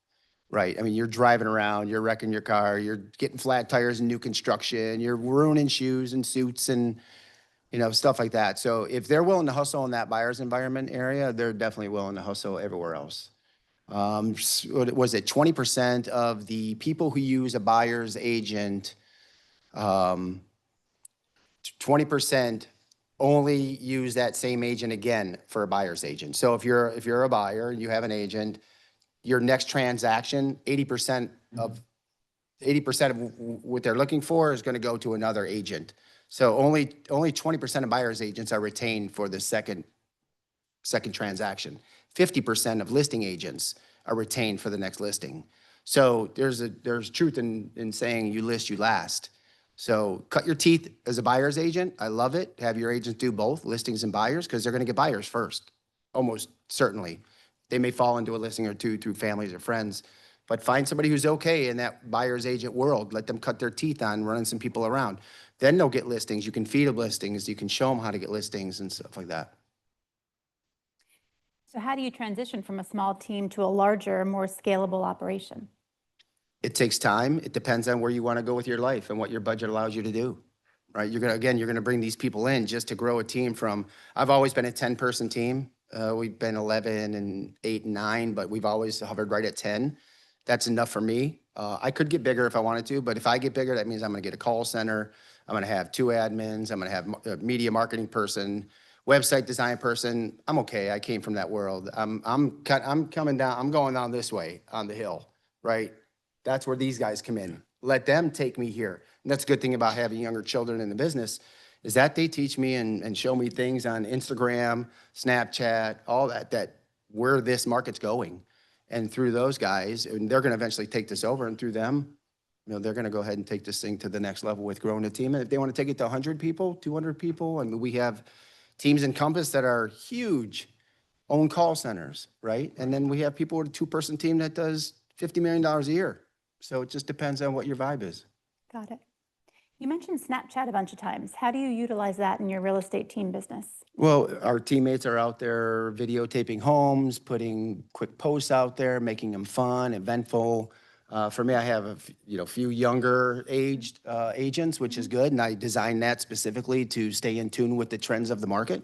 Right. I mean, you're driving around, you're wrecking your car, you're getting flat tires in new construction, you're ruining shoes and suits and, stuff like that. So if they're willing to hustle in that buyer's environment area, they're definitely willing to hustle everywhere else. What was it 20% of the people who use a buyer's agent, 20% only use that same agent again for a buyer's agent. So if you're a buyer and you have an agent, your next transaction, 80% of what they're looking for is going to go to another agent. So only 20% of buyer's agents are retained for the second transaction. 50% of listing agents are retained for the next listing. So there's truth in saying you list, you last. So cut your teeth as a buyer's agent. I love it. Have your agents do both listings and buyers because they're going to get buyers first, almost certainly. They may fall into a listing or two through families or friends, but find somebody who's okay in that buyer's agent world. Let them cut their teeth on running some people around. Then they'll get listings. You can feed them listings. You can show them how to get listings and stuff like that. So how do you transition from a small team to a larger, more scalable operation? It takes time. It depends on where you want to go with your life and what your budget allows you to do, right? You're going to bring these people in just to grow a team from, I've always been a 10-person team. We've been 11 and 8 and 9, but we've always hovered right at 10. That's enough for me. I could get bigger if I wanted to, but if I get bigger, that means I'm going to get a call center. I'm going to have 2 admins. I'm going to have a media marketing person, website design person. I'm okay. I came from that world. I'm coming down. I'm going down this way on the hill, right? That's where these guys come in. Let them take me here. And that's a good thing about having younger children in the business is that they teach me and show me things on Instagram, Snapchat, all that where this market's going. And through those guys, and they're going to eventually take this over, and through them, they're going to go ahead and take this thing to the next level with growing a team. And if they want to take it to 100 people, 200 people, I mean, we have teams in Compass that are huge, own call centers, right? And then we have people with a 2-person team that does $50 million a year. So it just depends on what your vibe is. Got it. You mentioned Snapchat a bunch of times. How do you utilize that in your real estate team business? Well, our teammates are out there videotaping homes, putting quick posts out there, making them fun, eventful. For me, I have few younger aged agents, which is good, and I designed that specifically to stay in tune with the trends of the market.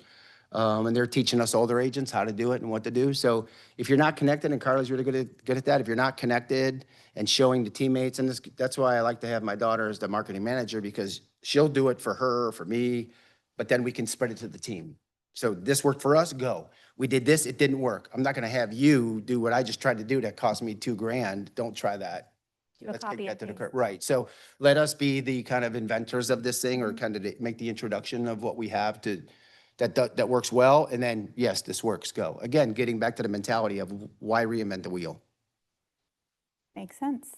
And they're teaching us older agents how to do it and what to do. So if you're not connected, and Carla's really good at that, if you're not connected and showing the teammates, and that's why I like to have my daughter as the marketing manager, because she'll do it for her, for me, but then we can spread it to the team. So this worked for us, go. We did this, it didn't work. I'm not gonna have you do what I just tried to do that cost me $2,000. Don't try that. Do a Let's kick copy that and to the paste. curb. Right, so let us be the kind of inventors of this thing, or kind of make the introduction of what we have that works well, and then, yes, this works, go. Again, getting back to the mentality of why reinvent the wheel? Makes sense.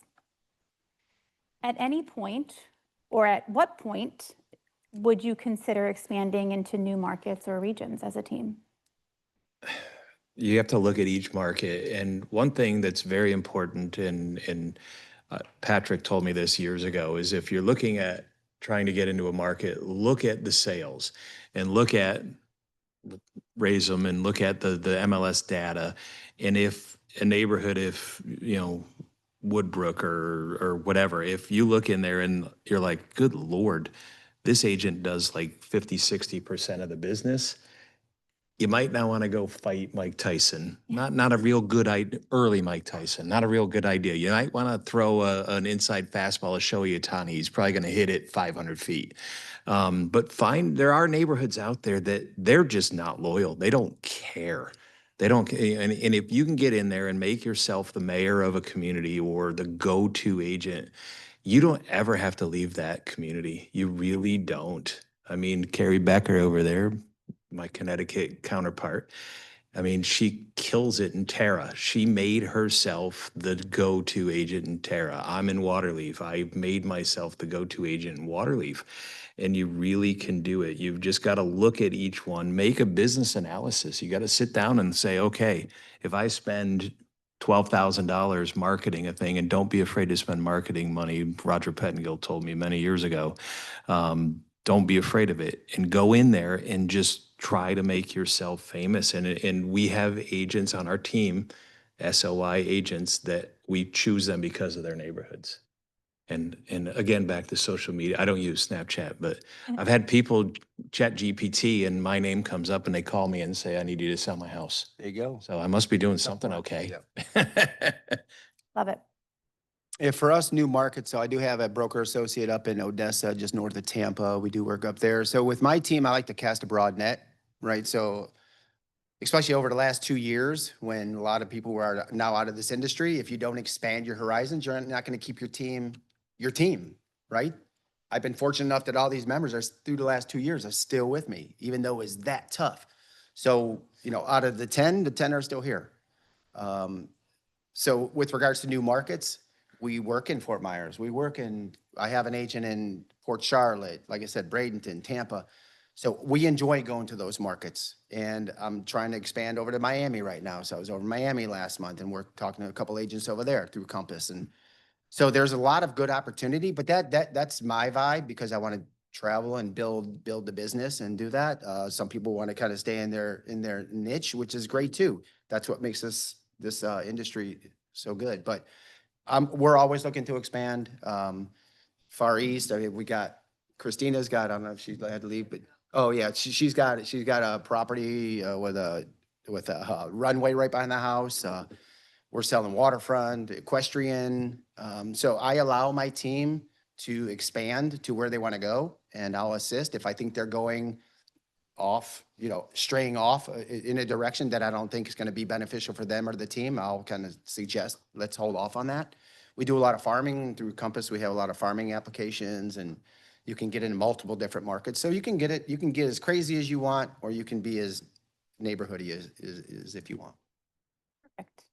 At any point, or at what point, would you consider expanding into new markets or regions as a team? You have to look at each market. And one thing that's very important, and Patrick told me this years ago, is if you're looking at trying to get into a market, look at the sales and look at RASM and look at the MLS data. And if a neighborhood, if, Woodbrook or whatever, if you look in there and you're like, good Lord, this agent does like 50, 60% of the business, you might not want to go fight Mike Tyson. Not a real good idea, early Mike Tyson, not a real good idea. You might want to throw an inside fastball to Shohei Ohtani. He's probably going to hit it 500 feet. But there are neighborhoods out there that they're just not loyal. They don't care. They don't, and if you can get in there and make yourself the mayor of a community or the go-to agent, you don't ever have to leave that community. You really don't. I mean, Carrie Becker over there, my Connecticut counterpart, I mean, she kills it in Terra. She made herself the go-to agent in Terra. I'm in Waterleaf. I made myself the go-to agent in Waterleaf. And you really can do it. You've just got to look at each one, make a business analysis. You got to sit down and say, okay, if I spend $12,000 marketing a thing, and don't be afraid to spend marketing money. Roger Pettengill told me many years ago, don't be afraid of it, and go in there and just try to make yourself famous. And we have agents on our team, SOI agents, that we choose them because of their neighborhoods. And again, back to social media. I don't use Snapchat, but I've had people chat GPT and my name comes up and they call me and say, I need you to sell my house. There you go. So I must be doing something okay. Love it. Yeah, for us, new markets, so I do have a broker associate up in Odessa, just north of Tampa. We do work up there. So with my team, I like to cast a broad net, right? So especially over the last 2 years, when a lot of people were now out of this industry, if you don't expand your horizons, you're not going to keep your team, right? I've been fortunate enough that all these members are through the last 2 years are still with me, even though it's that tough. So, out of the 10 are still here. So with regards to new markets, we work in Fort Myers. I have an agent in Port Charlotte, like I said, Bradenton, Tampa. So we enjoy going to those markets, and I'm trying to expand over to Miami right now. So I was over in Miami last month, and we're talking to a couple agents over there through Compass. And so there's a lot of good opportunity, but that's my vibe, because I want to travel and build the business and do that. Some people want to kind of stay in their niche, which is great too. That's what makes this industry so good. But we're always looking to expand. Far East, I mean, Christina's got, I don't know if she had to leave, but she's got a property with a runway right behind the house. We're selling waterfront, equestrian. So I allow my team to expand to where they want to go, and I'll assist if I think they're going off, straying off in a direction that I don't think is going to be beneficial for them or the team. I'll kind of suggest, let's hold off on that. We do a lot of farming through Compass. We have a lot of farming applications, and you can get in multiple different markets. So you can get as crazy as you want, or you can be as neighborhoody as if you want. Perfect.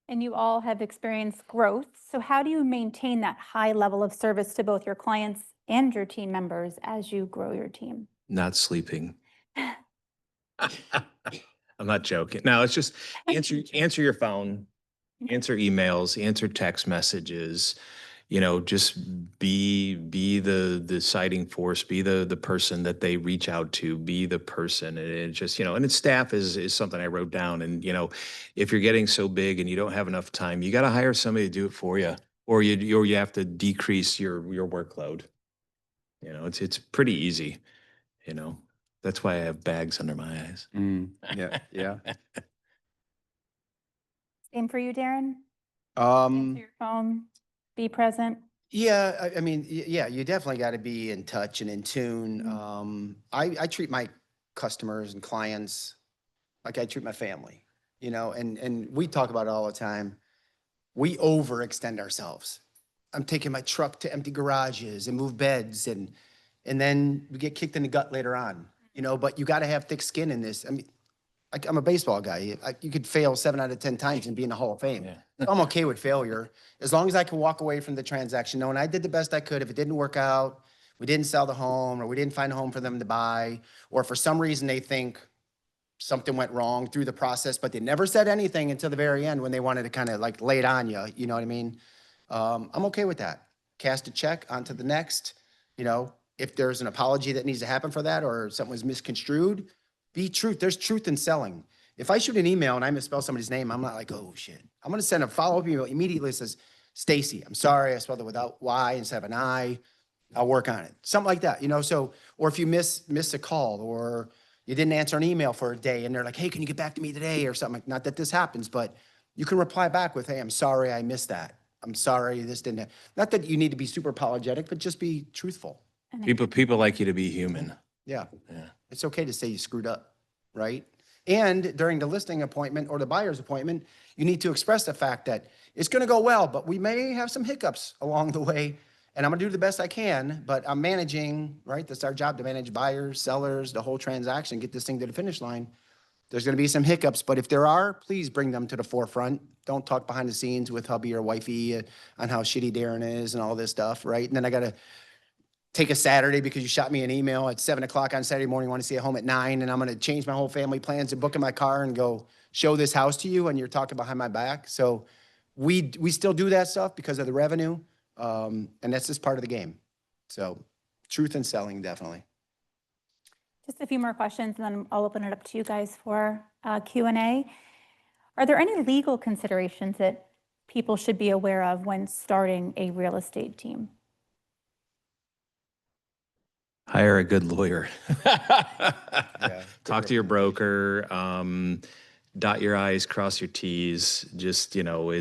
And you all have experienced growth. So how do you maintain that high level of service to both your clients and your team members as you grow your team? Not sleeping. I'm not joking. No, it's just answer your phone, answer emails, answer text messages, just be the deciding force, be the person that they reach out to, be the person. And it just, and its staff is something I wrote down. And, if you're getting so big and you don't have enough time, you got to hire somebody to do it for you. or you have to decrease your workload. You know, it's pretty easy, you know. That's why I have bags under my eyes. Yeah, yeah. Same for you, Darrin? Answer Um, your phone, be present. yeah, I mean, yeah, you definitely got to be in touch and in tune. I treat my customers and clients like I treat my family, you know, and we talk about it all the time. We overextend ourselves. I'm taking my truck to empty garages and move beds and then we get kicked in the gut later on, you know, but you got to have thick skin in this. I mean, I'm a baseball guy. You could fail 7 out of 10 times and be in the Hall of Fame. Yeah. I'm okay with failure as long as I can walk away from the transaction knowing I did the best I could. If it didn't work out, we didn't sell the home or we didn't find a home for them to buy, or for some reason they think something went wrong through the process, but they never said anything until the very end when they wanted to kind of like lay it on you. You know what I mean? I'm okay with that. Cast a check onto the next, you know, if there's an apology that needs to happen for that or something was misconstrued, be truth. There's truth in selling. If I shoot an email and I misspell somebody's name, I'm not like, oh shit. I'm going to send a follow-up email immediately that says, Stacy, I'm sorry. I spelled it without Y instead of an I. I'll work on it. Something like that, you know? So, or if you miss a call or you didn't answer an email for a day and they're like, hey, can you get back to me today or something? Like, not that this happens, but you can reply back with, hey, I'm sorry I missed that. I'm sorry this didn't, not that you need to be super apologetic, but just be truthful. People like you to be human. Yeah. Yeah. It's okay to say you screwed up, right? And during the listing appointment or the buyer's appointment, you need to express the fact that it's going to go well, but we may have some hiccups along the way. And I'm going to do the best I can, but I'm managing, right? That's our job, to manage buyers, sellers, the whole transaction, get this thing to the finish line. There's going to be some hiccups, but if there are, please bring them to the forefront. Don't talk behind the scenes with hubby or wifey on how shitty Darrin is and all this stuff, right? And then I got to take a Saturday because you shot me an email at 7 o'clock on Saturday morning, want to see a home at 9, and I'm going to change my whole family plans and book in my car and go show this house to you, and you're talking behind my back. So we still do that stuff because of the revenue, and that's just part of the game. So truth and selling, definitely. Just a few more questions, and then I'll open it up to you guys for Q&A. Are there any legal considerations that people should be aware of when starting a real estate team? Hire a good lawyer. Yeah. Talk to your broker. Dot your I's, cross your T's. Just, you know,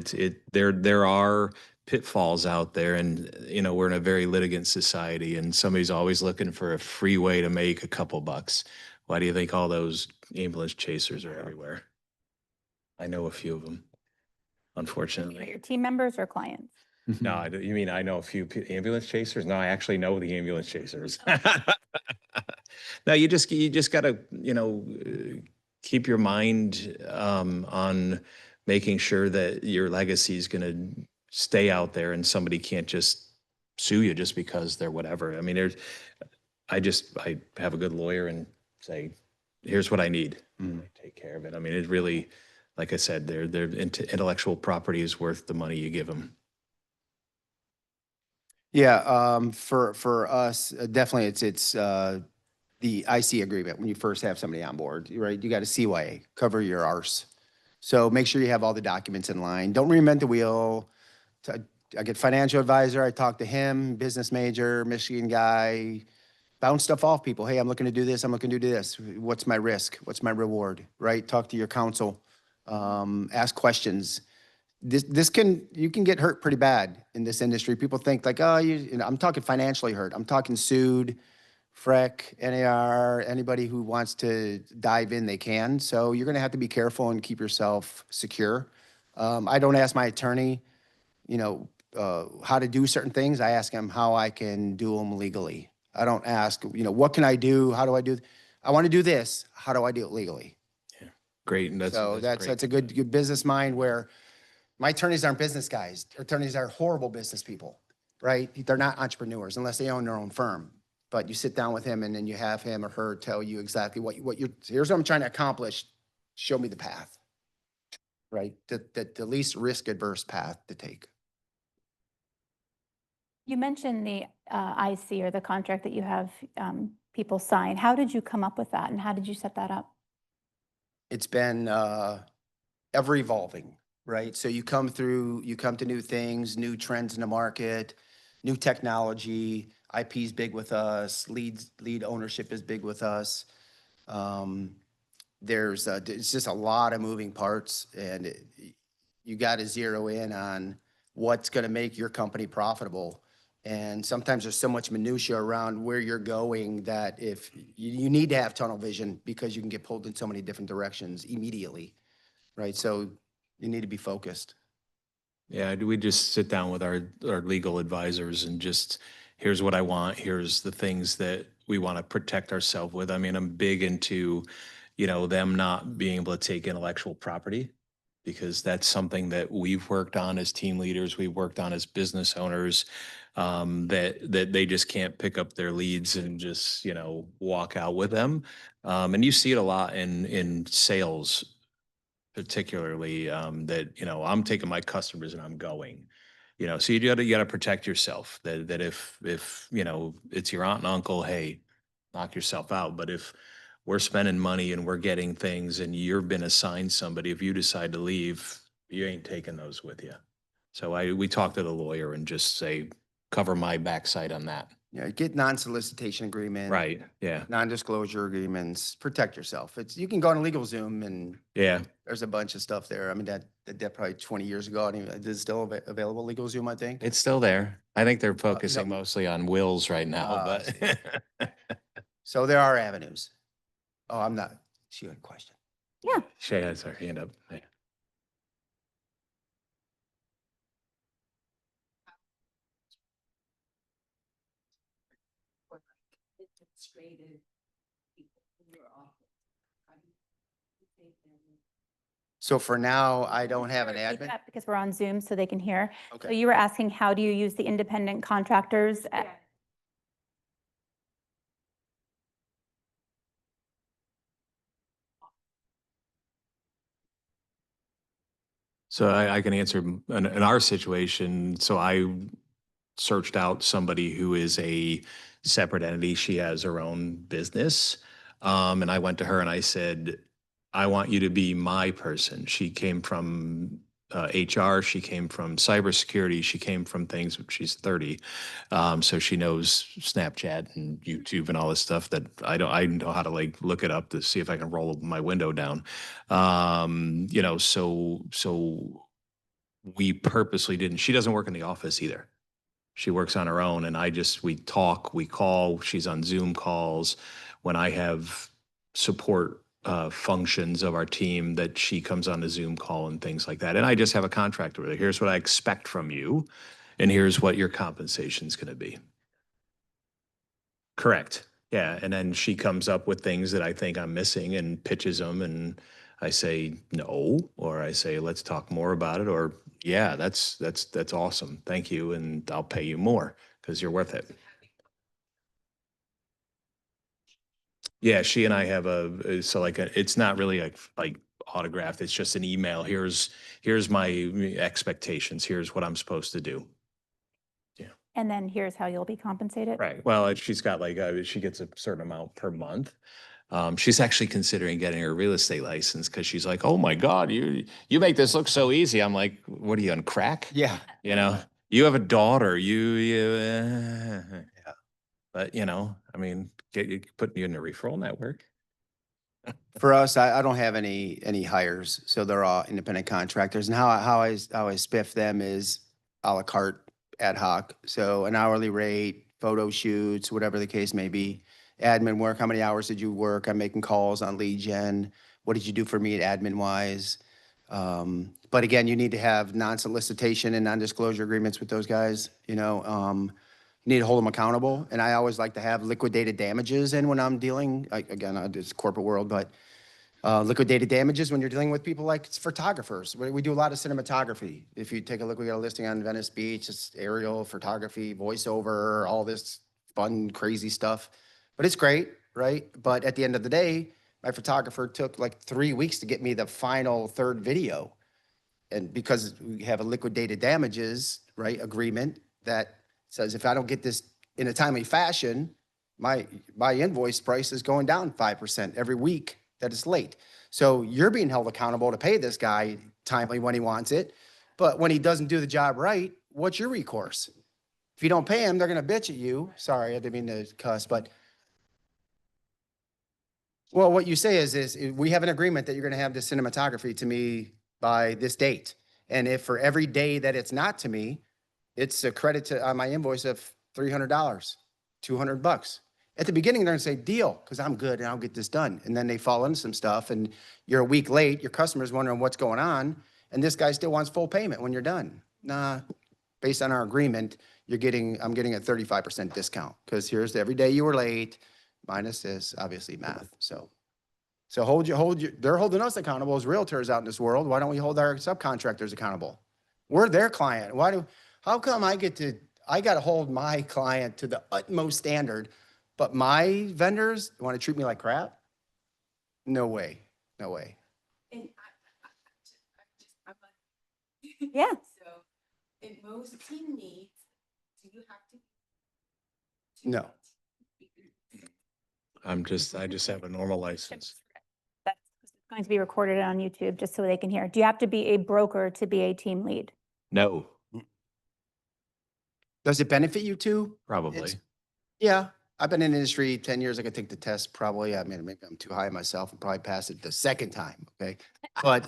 there are pitfalls out there, and you know, we're in a very litigant society, and somebody's always looking for a free way to make a couple bucks. Why do you think all those ambulance chasers are everywhere? I know a few of them, unfortunately. Your team members or clients? No, you mean I know a few ambulance chasers? No, I actually know the ambulance chasers. No, you just gotta, you know, keep your mind on making sure that your legacy is gonna stay out there, and somebody can't just sue you just because they're whatever. I mean, I have a good lawyer and say, here's what I need. Take care of it. I mean, it really, like I said, their intellectual property is worth the money you give them. Yeah, for us, definitely it's the IC agreement when you first have somebody on board, right? You got a CYA, cover your arse. So make sure you have all the documents in line. Don't reinvent the wheel. I get financial advisor, I talk to him, business major, Michigan guy, bounce stuff off people. Hey, I'm looking to do this, I'm looking to do this. What's my risk? What's my reward, right? Talk to your counsel, ask questions. You can get hurt pretty bad in this industry. People think like, oh, you know, I'm talking financially hurt. I'm talking sued, FREC, NAR, anybody who wants to dive in, they can. So you're going to have to be careful and keep yourself secure. I don't ask my attorney, you know, how to do certain things. I ask him how I can do them legally. I don't ask, you know, what can I do? How do I do? I want to do this. How do I do it legally? Yeah, great. And that's a good business mind where my attorneys aren't business guys. Attorneys are horrible business people, right? They're not entrepreneurs unless they own their own firm. But you sit down with him and then you have him or her tell you exactly here's what I'm trying to accomplish. Show me the path, right? The least risk adverse path to take. You mentioned the IC or the contract that you have people sign. How did you come up with that and how did you set that up? It's been ever evolving. right? So you come to new things, new trends in the market, new technology. IP is big with us. Lead ownership is big with us. It's just a lot of moving parts, and you got to zero in on what's going to make your company profitable. And sometimes there's so much minutia around where you're going that if you need to have tunnel vision because you can get pulled in so many different directions immediately, right? So you need to be focused. Yeah, we just sit down with our legal advisors and just, here's what I want, here's the things that we want to protect ourselves with. I mean, I'm big into, them not being able to take intellectual property, because that's something that we've worked on as team leaders, we've worked on as business owners, that they just can't pick up their leads and just, walk out with them. And you see it a lot in sales, particularly, that, I'm taking my customers and I'm going, so you gotta protect yourself, that if, it's your aunt and uncle, hey, knock yourself out. But if we're spending money and we're getting things and you've been assigned somebody, if you decide to leave, you ain't taking those with you. So we talk to the lawyer and just say, cover my backside on that. Yeah, get non-solicitation agreement. Right, yeah, Non-disclosure agreements, protect yourself. You can go on a LegalZoom and yeah. there's a bunch of stuff there. I mean, that probably 20 years ago, is it still available, LegalZoom, I think? It's still there. I think they're focusing mostly on wills right now, I but. So there are avenues. Oh, I'm not, she had a question. Yeah. Shay has her hand up. Yeah. So for now, I don't have an Repeat admin. that because we're on Zoom so they can hear. So Okay. you were asking, how do you use the independent contractors? So I can answer in our situation. So I searched out somebody who is a separate entity. She has her own business. And I went to her and I said, I want you to be my person. She came from HR. She came from cybersecurity. She came from things. She's 30. So she knows Snapchat and YouTube and all this stuff that I know how to like look it up to see if I can roll my window down. So we purposely didn't. She doesn't work in the office either. She works on her own, and we talk, we call. She's on Zoom calls. When I have support functions of our team, that she comes on a Zoom call and things like that. And I just have a contract with her. Here's what I expect from you, and here's what your compensation is going to be. Correct. Yeah. And then she comes up with things that I think I'm missing and pitches them, and I say no, or I say let's talk more about it, or yeah, that's awesome. Thank you, and I'll pay you more because you're worth it. Yeah, she and I have it's not really like autographed. It's just an email. Here's my expectations. Here's what I'm supposed to do. And then here's how you'll be compensated. Right. Well, she's got she gets a certain amount per month. She's actually considering getting her real estate license because she's like, oh my God, you make this look so easy. I'm like, what are you on crack? Yeah. You have a daughter, yeah. But I mean, putting you in a referral network. For us, I don't have any hires, so they're all independent contractors. And how I spiff them is a la carte, ad hoc. So an hourly rate, photo shoots, whatever the case may be. Admin work, how many hours did you work? I'm making calls on lead gen. What did you do for me admin wise? But again, you need to have non-solicitation and non-disclosure agreements with those guys. You need to hold them accountable. And I always like to have liquidated damages in when I'm dealing, again, it's corporate world, but liquidated damages when you're dealing with people like photographers. We do a lot of cinematography. If you take a look, we got a listing on Venice Beach. It's aerial photography, voiceover, all this fun, crazy stuff. But it's great, right? But at the end of the day, my photographer took like 3 weeks to get me the final third video. And because we have a liquidated damages, right, agreement that says if I don't get this in a timely fashion, my invoice price is going down 5% every week that it's late. So you're being held accountable to pay this guy timely when he wants it. But when he doesn't do the job right, what's your recourse? If you don't pay him, they're going to bitch at you. Sorry, I didn't mean to cuss, but well, what you say is we have an agreement that you're going to have this cinematography to me by this date. And if for every day that it's not to me, it's a credit to on my invoice of $300, $200. At the beginning, they're going to say, deal, because I'm good and I'll get this done. And then they fall into some stuff and you're a week late, your customer's wondering what's going on, and this guy still wants full payment when you're done. Nah, based on our agreement, I'm getting a 35% discount because here's every day you were late, minus this, obviously math. So they're holding us accountable as realtors out in this world. Why don't we hold our subcontractors accountable? We're their client. How come I got to hold my client to the utmost standard, but my vendors want to treat me like crap? No way. No way. And Yeah. So in most team needs, do you have to? No. I just have a normal license. That's going to be recorded on YouTube just so they can hear. Do you have to be a broker to be a team lead? No, Does it benefit you too? probably. Yeah. I've been in the industry 10 years. I could take the test probably. I mean, maybe I'm too high myself and probably pass it the second time. Okay. But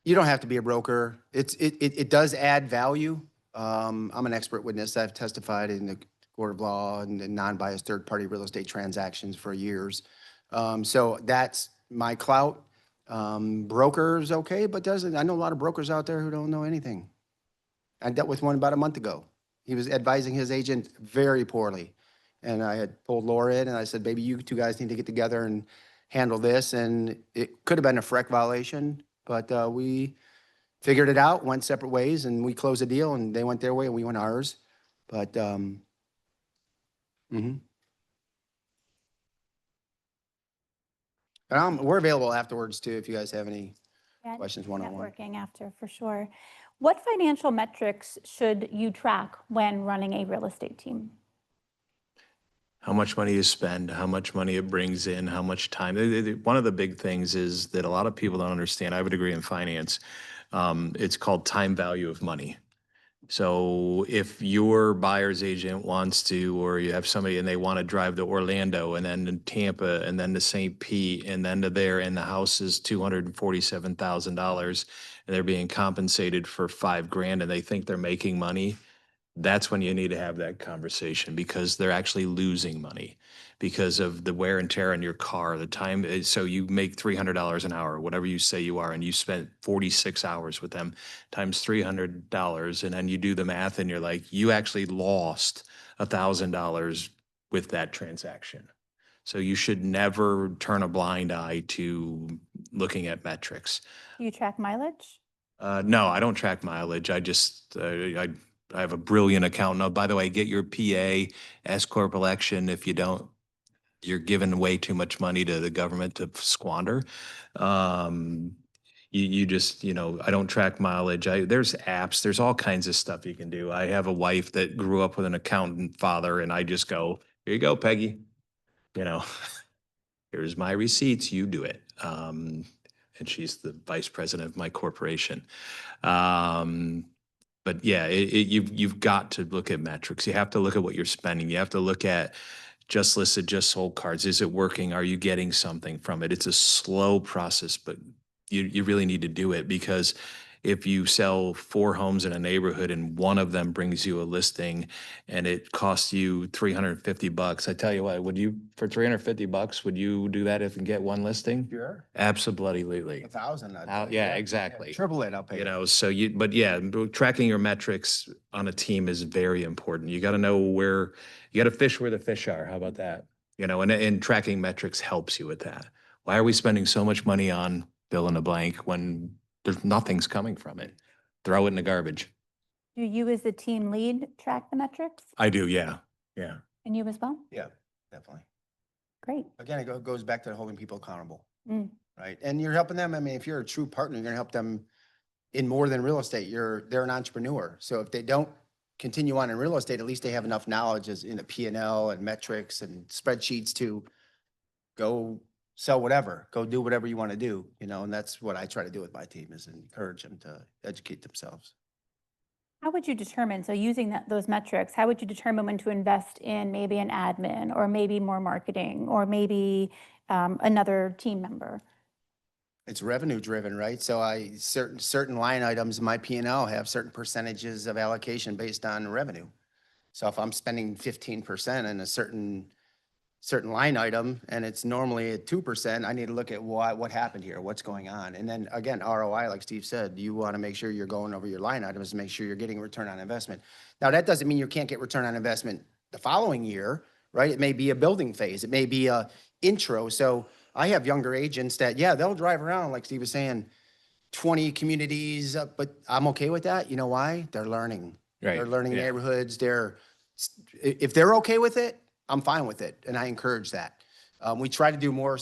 you don't have to be a broker. It does add value. I'm an expert witness. I've testified in the court of law and non-biased third-party real estate transactions for years. So that's my clout. Brokers, okay, but I know a lot of brokers out there who don't know anything. I dealt with one about a month ago. He was advising his agent very poorly. And I had pulled Laura in and I said, baby, you two guys need to get together and handle this. And it could have been a FREC violation, but we figured it out, went separate ways, and we closed the deal, and they went their way and we went ours. But and we're available afterwards too if you guys have any Yeah, questions one-on-one. networking after, for sure. What financial metrics should you track when running a real estate team? How much money you spend, how much money it brings in, how much time. One of the big things is that a lot of people don't understand. I have a degree in finance. It's called time value of money. So if your buyer's agent wants to, or you have somebody and they want to drive to Orlando and then to Tampa and then to St. Pete and then to there, and the house is $247,000 and they're being compensated for $5,000 and they think they're making money, that's when you need to have that conversation because they're actually losing money because of the wear and tear on your car, the time. So you make $300 an hour, whatever you say you are, and you spent 46 hours with them times $300. And then you do the math and you're like, you actually lost $1,000 with that transaction. So you should never turn a blind eye to looking at metrics. Do you track mileage? No, I don't track mileage. I just, I have a brilliant accountant. Oh, by the way, get your PA, S Corp election. If you don't, you're giving way too much money to the government to squander. You just, I don't track mileage. There's apps, there's all kinds of stuff you can do. I have a wife that grew up with an accountant father, and I just go, here you go, Peggy. Here's my receipts, you do it. And she's the vice president of my corporation. But yeah, you've got to look at metrics. You have to look at what you're spending. You have to look at just listed, just sold cards. Is it working? Are you getting something from it? It's a slow process, but you really need to do it because if you sell 4 homes in a neighborhood and one of them brings you a listing and it costs you $350, I tell you what, for $350, would you do that and get one listing? Sure. Absolutely. 1,000. Yeah, exactly. Triple it, I'll pay. But yeah, tracking your metrics on a team is very important. You got to know you got to fish where the fish are. How about that? And tracking metrics helps you with that. Why are we spending so much money on fill in the blank when there's nothing's coming from it? Throw it in the garbage. Do you as the team lead track the metrics? I do. Yeah. Yeah. And you as well? Yeah, definitely. Great. Again, it goes back to holding people accountable, Mm. right? And you're helping them. I mean, if you're a true partner, you're going to help them in more than real estate. They're an entrepreneur. So if they don't continue on in real estate, at least they have enough knowledge as in the P&L and metrics and spreadsheets to go sell whatever, go do whatever you want to do, and that's what I try to do with my team is encourage them to educate themselves. How would you determine, so using those metrics, how would you determine when to invest in maybe an admin or maybe more marketing or maybe another team member? It's revenue driven, right? So certain line items in my P&L have certain percentages of allocation based on revenue. So if I'm spending 15% in a certain line item and it's normally at 2%, I need to look at what happened here, what's going on. And then again, ROI, like Steve said, you want to make sure you're going over your line items to make sure you're getting return on investment. Now, that doesn't mean you can't get return on investment the following year, right? It may be a building phase. It may be a intro. So I have younger agents that, yeah, they'll drive around, like Steve was saying, 20 communities, but I'm okay with that. You know why? They're learning. Right, They're learning yeah. neighborhoods. If they're okay with it, I'm fine with it, and I encourage that. We try to do more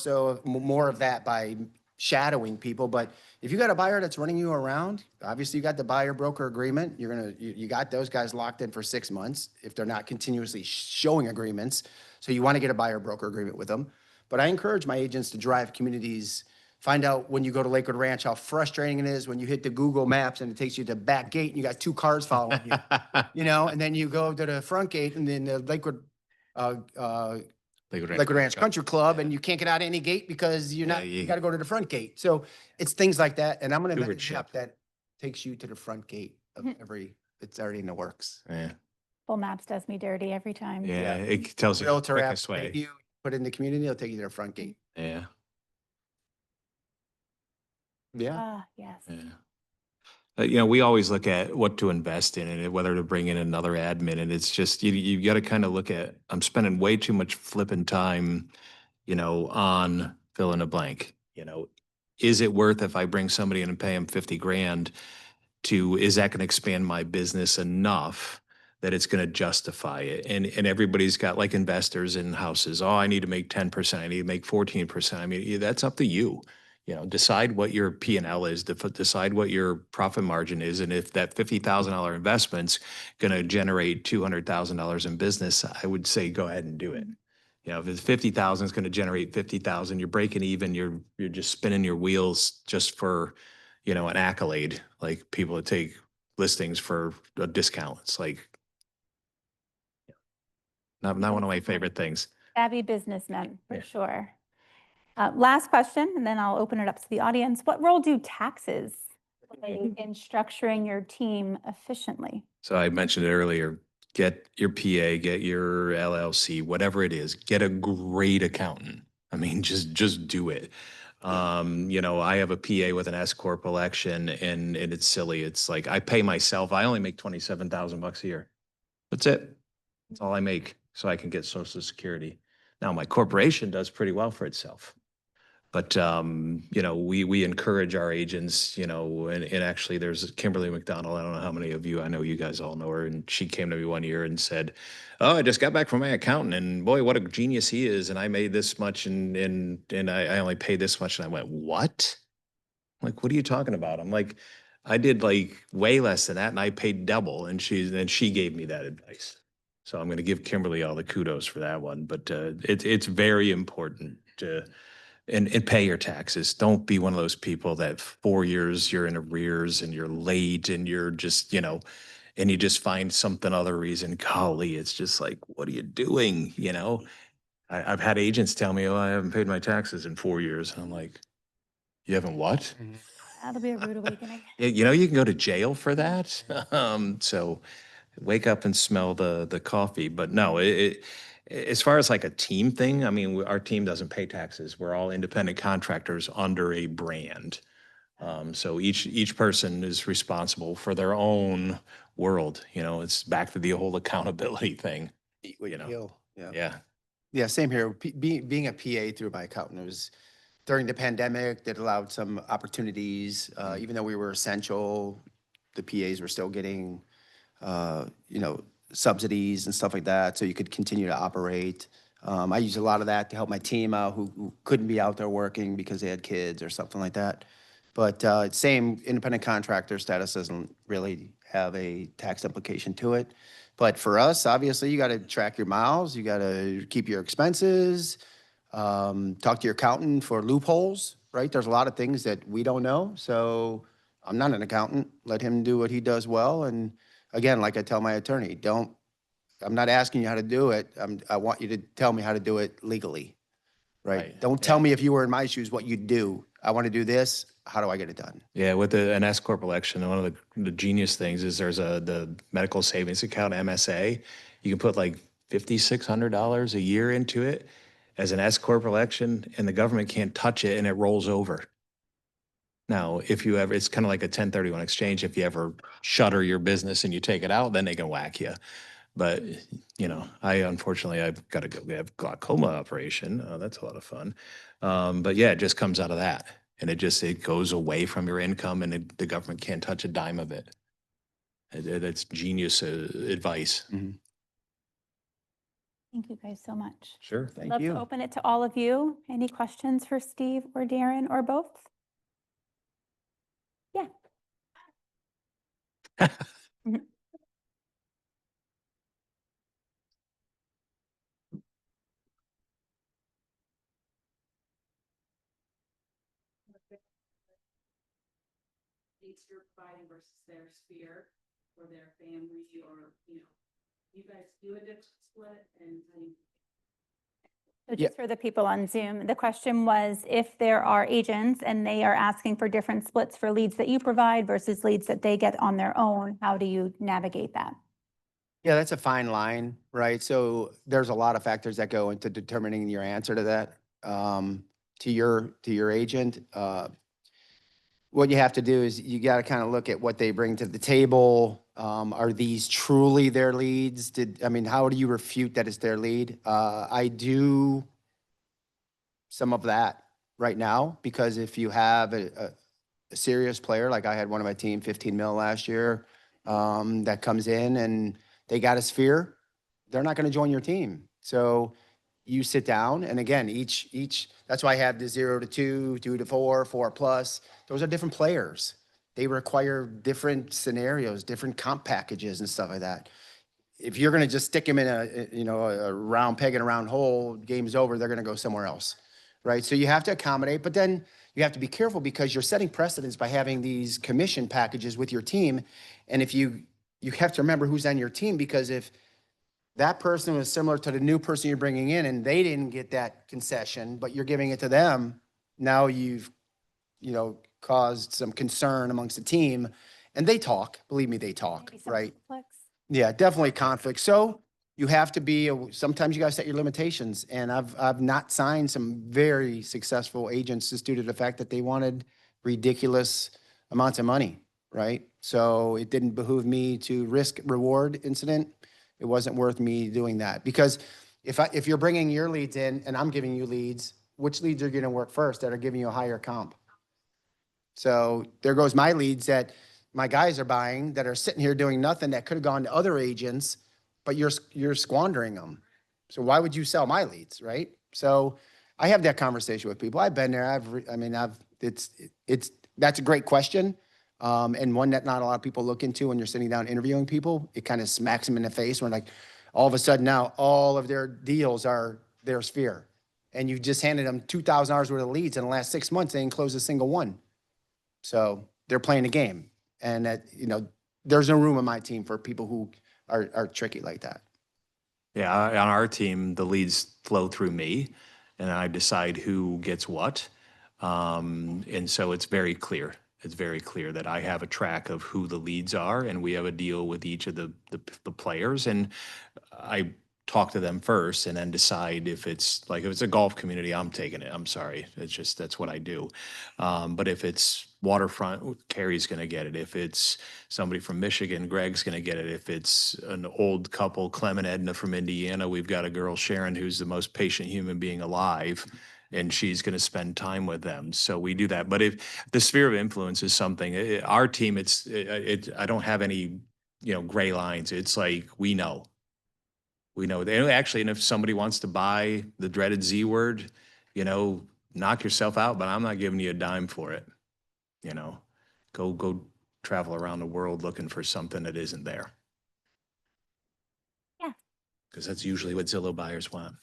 of that by shadowing people, but if you got a buyer that's running you around, obviously you got the buyer broker agreement. You got those guys locked in for 6 months if they're not continuously showing agreements. So you want to get a buyer broker agreement with them. But I encourage my agents to drive communities, find out when you go to Lakewood Ranch how frustrating it is when you hit the Google Maps and it takes you to the back gate and you got 2 cars following you, and then you go to the front gate and then the Lakewood Ranch Country Club, and you can't get out of any gate because you got to go to the front gate. So it's things like that. And I'm going to invent an app that takes you to the front gate of it's already in the works. Yeah. Google Maps does me dirty every time. Yeah, it tells you the Realtor app, quickest way. you put it in the community, it'll take you to the front gate. Yeah, Yeah. Ah, yes. yeah. We always look at what to invest in and whether to bring in another admin. And it's just, you got to kind of look at, I'm spending way too much flipping time, on fill in a blank. Is it worth if I bring somebody in and pay them 50 grand is that going to expand my business enough that it's going to justify it? And everybody's got like investors in houses. Oh, I need to make 10%. I need to make 14%. I mean, that's up to you. Decide what your P&L is, decide what your profit margin is. And if that $50,000 investment's going to generate $200,000 in business, I would say, go ahead and do it. If it's 50,000, it's going to generate 50,000. You're breaking even. You're just spinning your wheels just for, an accolade. Like people that take listings for a discount. It's like, not one of my favorite things. Savvy businessmen, for Yeah. sure. Last question, and then I'll open it up to the audience. What role do taxes play in structuring your team efficiently? So I mentioned it earlier, get your PA, get your LLC, whatever it is, get a great accountant. I mean, just do it. I have a PA with an S Corp election and it's silly. It's like, I pay myself. I only make $27,000 a year. That's it. That's all I make. So I can get Social Security. Now my corporation does pretty well for itself. But, we encourage our agents, and actually there's Kimberly McDonald. I don't know how many of you, I know you guys all know her. And she came to me one year and said, oh, I just got back from my accountant and boy, what a genius he is. And I made this much and I only paid this much. And I went, what? I'm like, what are you talking about? I'm like, I did like way less than that and I paid double. And she gave me that advice. So I'm going to give Kimberly all the kudos for that one. But it's very important to and pay your taxes. Don't be one of those people that 4 years you're in arrears and you're late and you're just, and you just find something other reason. Golly, it's just like, what are you doing? I've had agents tell me, oh, I haven't paid my taxes in 4 years. And I'm like, you haven't what? That'll be a rude awakening. You can go to jail for that. So wake up and smell the coffee. But no, as far as like a team thing, I mean, our team doesn't pay taxes. We're all independent contractors under a brand. So each person is responsible for their own world. It's back to the whole accountability thing. Yeah. Yeah, same here. Being a PA through my accountant, it was during the pandemic that allowed some opportunities. Even though we were essential, the PAs were still getting, subsidies and stuff like that, so you could continue to operate. I use a lot of that to help my team out who couldn't be out there working because they had kids or something like that. But same, independent contractor status doesn't really have a tax implication to it. But for us, obviously, you got to track your miles, you got to keep your expenses. Talk to your accountant for loopholes, right? There's a lot of things that we don't know. So I'm not an accountant. Let him do what he does well. And again, like I tell my attorney, I'm not asking you how to do it. I want you to tell me how to do it legally, right? Right, Don't tell yeah. me if you were in my shoes what you'd do. I want to do this. How do I get it done? Yeah, with an S corp election, one of the genius things is there's the medical savings account MSA. You can put like $5,600 a year into it as an S corp election, and the government can't touch it, and it rolls over. Now, if you ever, it's kind of like a 1031 exchange. If you ever shutter your business and you take it out, then they can whack you. But unfortunately I've got to go have glaucoma operation. That's a lot of fun. But yeah, it just comes out of that, and it goes away from your income, and the government can't touch a dime of it. It's genius advice. Mhm. Thank you guys so much. Sure. Thank Love you. to open it to all of you. Any questions for Steve or Darrin or both? Yeah. Mhm. Needs you're providing versus their sphere or their family or, you guys do a different split and So Yeah. just for the people on Zoom, the question was if there are agents and they are asking for different splits for leads that you provide versus leads that they get on their own, how do you navigate that? Yeah, that's a fine line, right? So there's a lot of factors that go into determining your answer to that. To your agent, what you have to do is you got to kind of look at what they bring to the table. Are these truly their leads? How do you refute that it's their lead? I do some of that right now, because if you have a serious player, like I had one of my team, 15 mil last year, that comes in and they got a sphere, they're not going to join your team. So you sit down, and again, that's why I have the 0 to 2, 2 to 4, 4+. Those are different players. They require different scenarios, different comp packages and stuff like that. If you're going to just stick them in a round peg in a round hole, game's over, they're going to go somewhere else, right? So you have to accommodate, but then you have to be careful because you're setting precedents by having these commission packages with your team. And if you have to remember who's on your team, because if that person was similar to the new person you're bringing in and they didn't get that concession, but you're giving it to them, now you've, caused some concern amongst the team. And they talk, believe me, they talk, Maybe some right? conflicts? Yeah, definitely conflict. So you have to be, sometimes you gotta set your limitations. And I've not signed some very successful agents just due to the fact that they wanted ridiculous amounts of money, right? So it didn't behoove me to risk reward incident. It wasn't worth me doing that, because if you're bringing your leads in and I'm giving you leads, which leads are gonna work first that are giving you a higher comp? So there goes my leads that my guys are buying that are sitting here doing nothing that could have gone to other agents, but you're squandering them. So why would you sell my leads, right? So I have that conversation with people. I've been there. That's a great question. And one that not a lot of people look into when you're sitting down interviewing people. It kind of smacks them in the face when, like, all of a sudden now all of their deals are their sphere. And you just handed them $2,000 worth of leads in the last 6 months. They didn't close a single one. So they're playing a game, and there's no room on my team for people who are tricky like that. Yeah, on our team, the leads flow through me, and I decide who gets what. And so it's very clear. It's very clear that I have a track of who the leads are, and we have a deal with each of the players. And I talk to them first and then decide if it's a golf community, I'm taking it. I'm sorry. That's what I do. But if it's waterfront, Carrie's going to get it. If it's somebody from Michigan, Greg's going to get it. If it's an old couple, Clem and Edna from Indiana, we've got a girl, Sharon, who's the most patient human being alive, and she's going to spend time with them. So we do that. But if the sphere of influence is something, our team, I don't have any, gray lines. It's like, we know. Actually, and if somebody wants to buy the dreaded Z word, knock yourself out, but I'm not giving you a dime for it. Go travel around the world looking for something that isn't there. Yeah. Because that's usually what Zillow buyers want.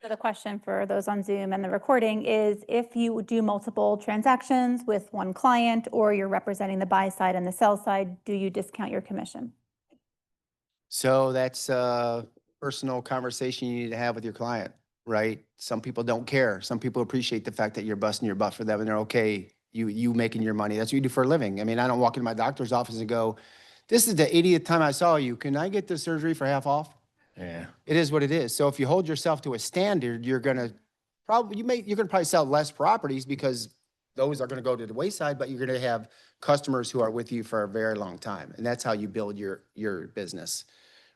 So the question for those on Zoom and the recording is, if you do multiple transactions with one client, or you're representing the buy side and the sell side, do you discount your commission? So that's a personal conversation you need to have with your client, right? Some people don't care. Some people appreciate the fact that you're busting your butt for them and they're okay, you making your money. That's what you do for a living. I mean, I don't walk into my doctor's office and go, this is the 80th time I saw you. Can I get the surgery for half off? Yeah. It is what it is. So if you hold yourself to a standard, you're gonna probably sell less properties because those are gonna go to the wayside, but you're gonna have customers who are with you for a very long time. And that's how you build your business,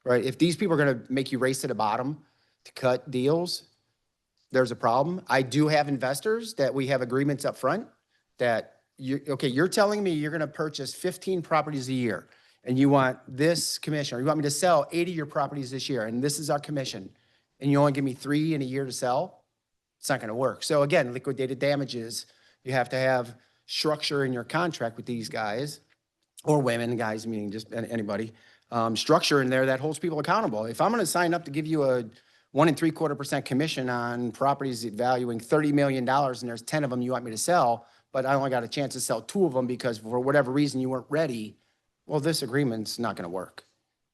right? If these people are gonna make you race to the bottom to cut deals, there's a problem. I do have investors that we have agreements up front that you're telling me you're gonna purchase 15 properties a year and you want this commission, or you want me to sell 80 of your properties this year, and this is our commission, and you only give me 3 in a year to sell, it's not gonna work. So again, liquidated damages, you have to have structure in your contract with these guys, or women, guys, meaning just anybody, structure in there that holds people accountable. If I'm gonna sign up to give you a 1.75% commission on properties valuing $30 million, and there's 10 of them you want me to sell, but I only got a chance to sell 2 of them because for whatever reason you weren't ready, well, this agreement's not gonna work,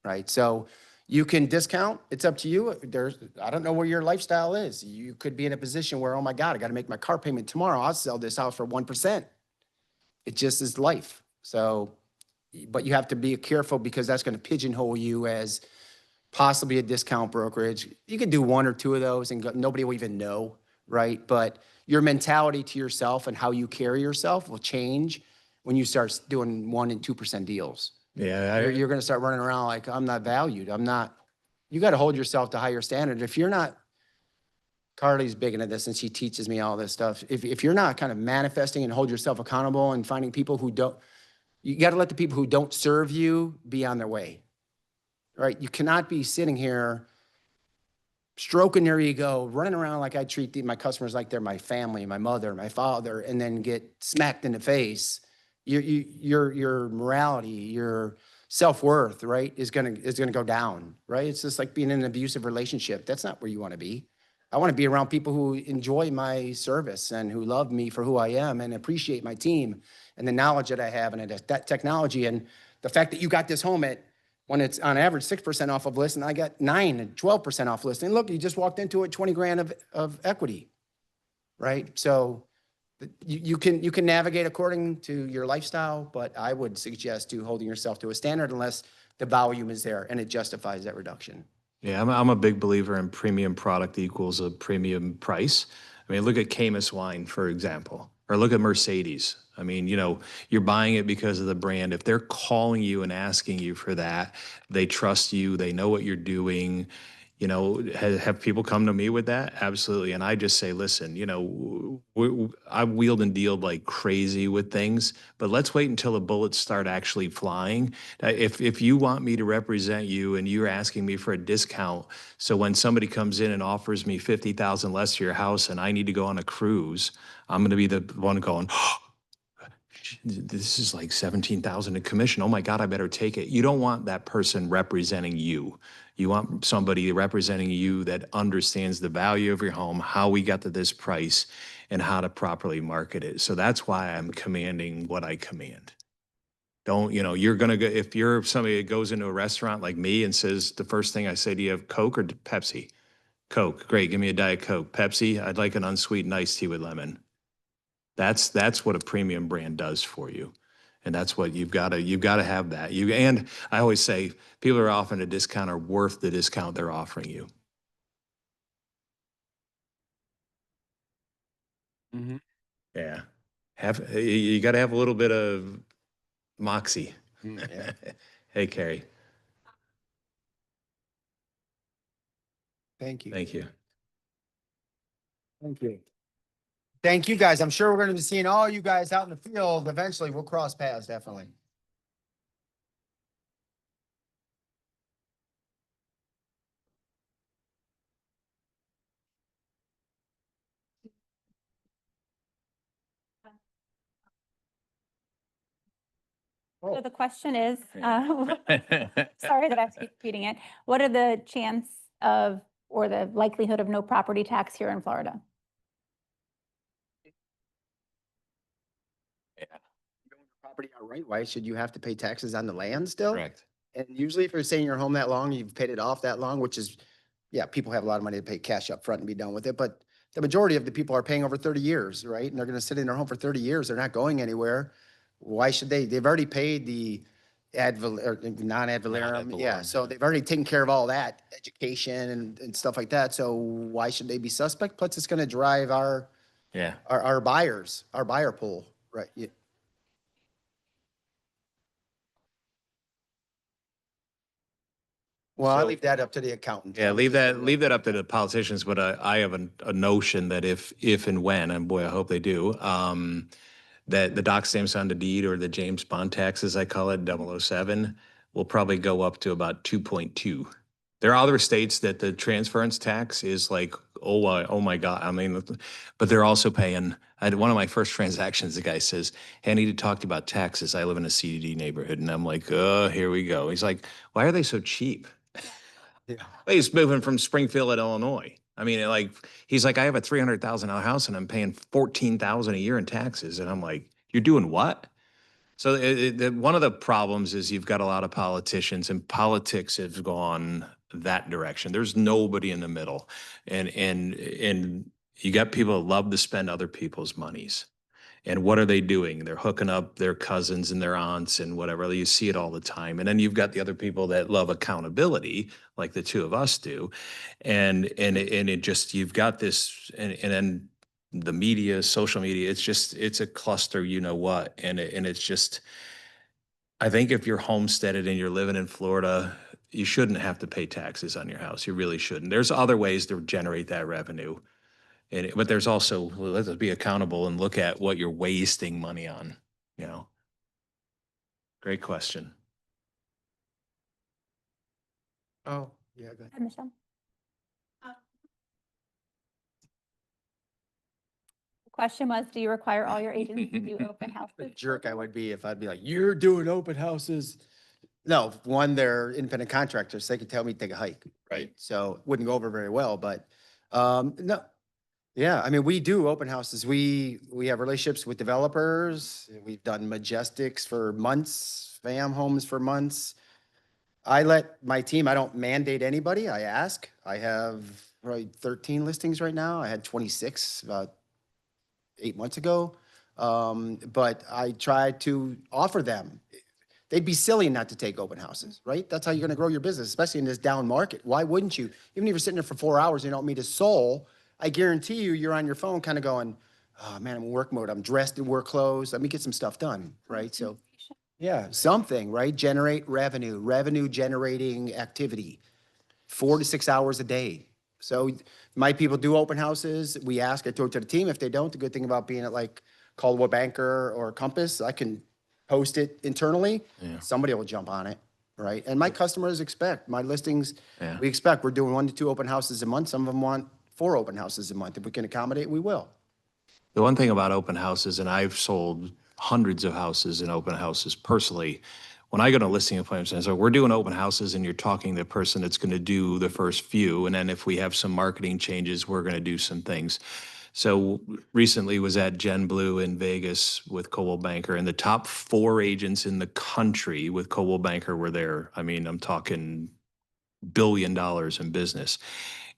right? So you can discount, it's up to you. I don't know where your lifestyle is. You could be in a position where, oh my God, I gotta make my car payment tomorrow. I'll sell this house for 1%. It just is life. So, but you have to be careful because that's gonna pigeonhole you as possibly a discount brokerage. You could do 1 or 2 of those and nobody will even know, right? But your mentality to yourself and how you carry yourself will change when you start doing 1% and 2% deals. Yeah, You're gonna start running around like, I'm not valued. You gotta hold yourself to higher standard. If you're not, Carly's big into this and she teaches me all this stuff. If you're not kind of manifesting and hold yourself accountable and finding people who don't, you gotta let the people who don't serve you be on their way, right? You cannot be sitting here stroking their ego, running around like I treat my customers like they're my family, my mother, my father, and then get smacked in the face. Your morality, your self-worth, right, is gonna go down, right? It's just like being in an abusive relationship. That's not where you want to be. I want to be around people who enjoy my service and who love me for who I am and appreciate my team and the knowledge that I have and that technology and the fact that you got this home at, when it's on average 6% off of list, and I got 9 and 12% off list. And look, you just walked into it 20 grand of equity, right? So you can navigate according to your lifestyle, but I would suggest holding yourself to a standard unless the volume is there and it justifies that reduction. Yeah, I'm a big believer in premium product equals a premium price. I mean, look at Caymus wine, for example, or look at Mercedes. I mean, you're buying it because of the brand. If they're calling you and asking you for that, they trust you, they know what you're doing. Have people come to me with that? Absolutely. And I just say, listen, I've wheeled and dealed like crazy with things, but let's wait until the bullets start actually flying. If you want me to represent you and you're asking me for a discount, so when somebody comes in and offers me 50,000 less to your house and I need to go on a cruise, I'm going to be the one going, this is like 17,000 in commission. Oh my God, I better take it. You don't want that person representing you. You want somebody representing you that understands the value of your home, how we got to this price, and how to properly market it. So that's why I'm commanding what I command. Don't, you're going to go, if you're somebody that goes into a restaurant like me and says, the first thing I say, do you have Coke or Pepsi? Coke, great, give me a Diet Coke. Pepsi, I'd like an unsweetened iced tea with lemon. That's what a premium brand does for you. And that's what you've got to have that. And I always say people are offering a discount are worth the discount they're offering you. Mm-hmm. Yeah. You got to have a little bit of moxie. Yeah. Hey, Carrie. Thank you. Thank you. Thank you. Thank you, guys. I'm sure we're going to be seeing all you guys out in the field. Eventually, we'll cross paths, definitely. So the question is, sorry that I have to keep repeating it. What are the chance of, or the likelihood of no property tax here in Florida? Property outright, why should you have to pay taxes on the land still? Correct. And usually if you're staying in your home that long, you've paid it off that long, which is, yeah, people have a lot of money to pay cash up front and be done with it. But the majority of the people are paying over 30 years, right? And they're going to sit in their home for 30 years. They're not going anywhere. Why should they? They've already paid the or non-ad valorem. Yeah. valorem, So yeah. they've already taken care of all that education and stuff like that. So why should they be suspect? Plus it's going to drive Yeah. our buyers, our buyer pool, right? Yeah. Well, I So- leave that up to the accountant. Yeah, leave that up to the politicians, but I have a notion that if and when, and boy, I hope they do, that the doc stamps on the deed, or the James Bond tax, as I call it, 007, will probably go up to about 2.2. There are other states that the transference tax is like, oh my God. I mean, but they're also paying. I had one of my first transactions, the guy says, "Hey, I need to talk to you about taxes. I live in a CDD neighborhood." And I'm like, oh, here we go. He's like, why are they so cheap? Yeah. Well, he's moving from Springfield, Illinois. I mean, like, he's like, I have a $300,000 house and I'm paying $14,000 a year in taxes. And I'm like, you're doing what? So one of the problems is you've got a lot of politicians, and politics has gone that direction. There's nobody in the middle. And you got people that love to spend other people's monies. And what are they doing? They're hooking up their cousins and their aunts and whatever. You see it all the time. And then you've got the other people that love accountability, like the two of us do. And it just, you've got this, and then the media, social media, it's a cluster, you know what? And it's just, I think if you're homesteaded and you're living in Florida, you shouldn't have to pay taxes on your house. You really shouldn't. There's other ways to generate that revenue. But there's also, well, let's be accountable and look at what you're wasting money on, you know? Great question. Oh, yeah, go ahead. Hi, Michelle. The question was, do you require all your agents to do open The houses? jerk I would be if I'd be like, you're doing open houses. No, one, they're independent contractors. They could tell me to take a hike. Right. So it wouldn't go over very well, but, no. Yeah, I mean, we do open houses. We have relationships with developers. We've done Majestics for months, fam homes for months. I let my team, I don't mandate anybody. I ask. I have probably 13 listings right now. I had 26 about 8 months ago. But I try to offer them. They'd be silly not to take open houses, right? That's how you're gonna grow your business, especially in this down market. Why wouldn't you? Even if you're sitting there for 4 hours and you don't meet a soul, I guarantee you're on your phone kind of going, oh man, I'm in work mode. I'm dressed in work clothes. Let me get some stuff done, right? So yeah, something, right? Generate revenue generating activity, 4 to 6 hours a day. So my people do open houses. We ask, I throw it to the team. If they don't, the good thing about being at like Coldwell Banker or Compass, I can post it internally. Yeah. Somebody will jump on it, right? And my customers expect, my listings, Yeah. we expect, we're doing 1 to 2 open houses a month. Some of them want 4 open houses a month. If we can accommodate, we will. The one thing about open houses, and I've sold hundreds of houses in open houses personally, when I go to listing appointments, and so we're doing open houses and you're talking to the person that's going to do the first few. And then if we have some marketing changes, we're going to do some things. So recently was at Gen Blue in Vegas with Coldwell Banker, and the top 4 agents in the country with Coldwell Banker were there. I mean, I'm talking $1 billion in business.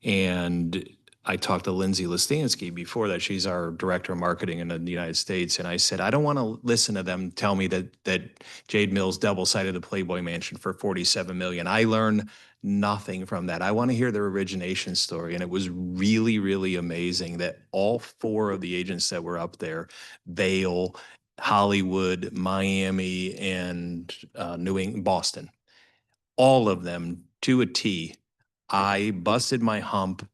And I talked to Lindsay Listansky before that. She's our director of marketing in the United States. And I said, I don't want to listen to them tell me that Jade Mills double-sided the Playboy Mansion for $47 million. I learned nothing from that. I want to hear their origination story. And it was really, really amazing that all 4 of the agents that were up there, Vail, Hollywood, Miami, and New England, Boston, all of them to a T, I busted my hump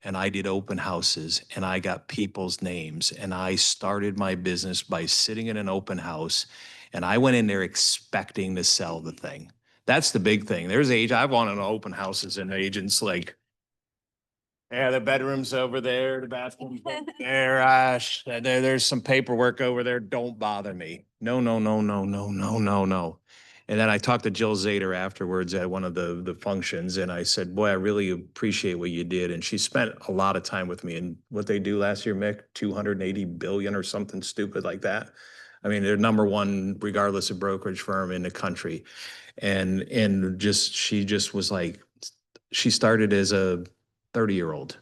and I did open houses and I got people's names, and I started my business by sitting in an open house, and I went in there expecting to sell the thing. That's the big thing. There's I've wanted to open houses and agents like, Yeah, the bedroom's over there, the bathroom's over there. There's some paperwork over there. Don't bother me. No, no, no, no, no, no, no, no. And then I talked to Jill Zader afterwards at one of the functions, and I said, "Boy, I really appreciate what you did." And she spent a lot of time with me. And what they do last year, Mick, 280 billion or something stupid like that. I mean, they're number one, regardless of brokerage firm in the country. And just she just was like, she started as a 30-year-old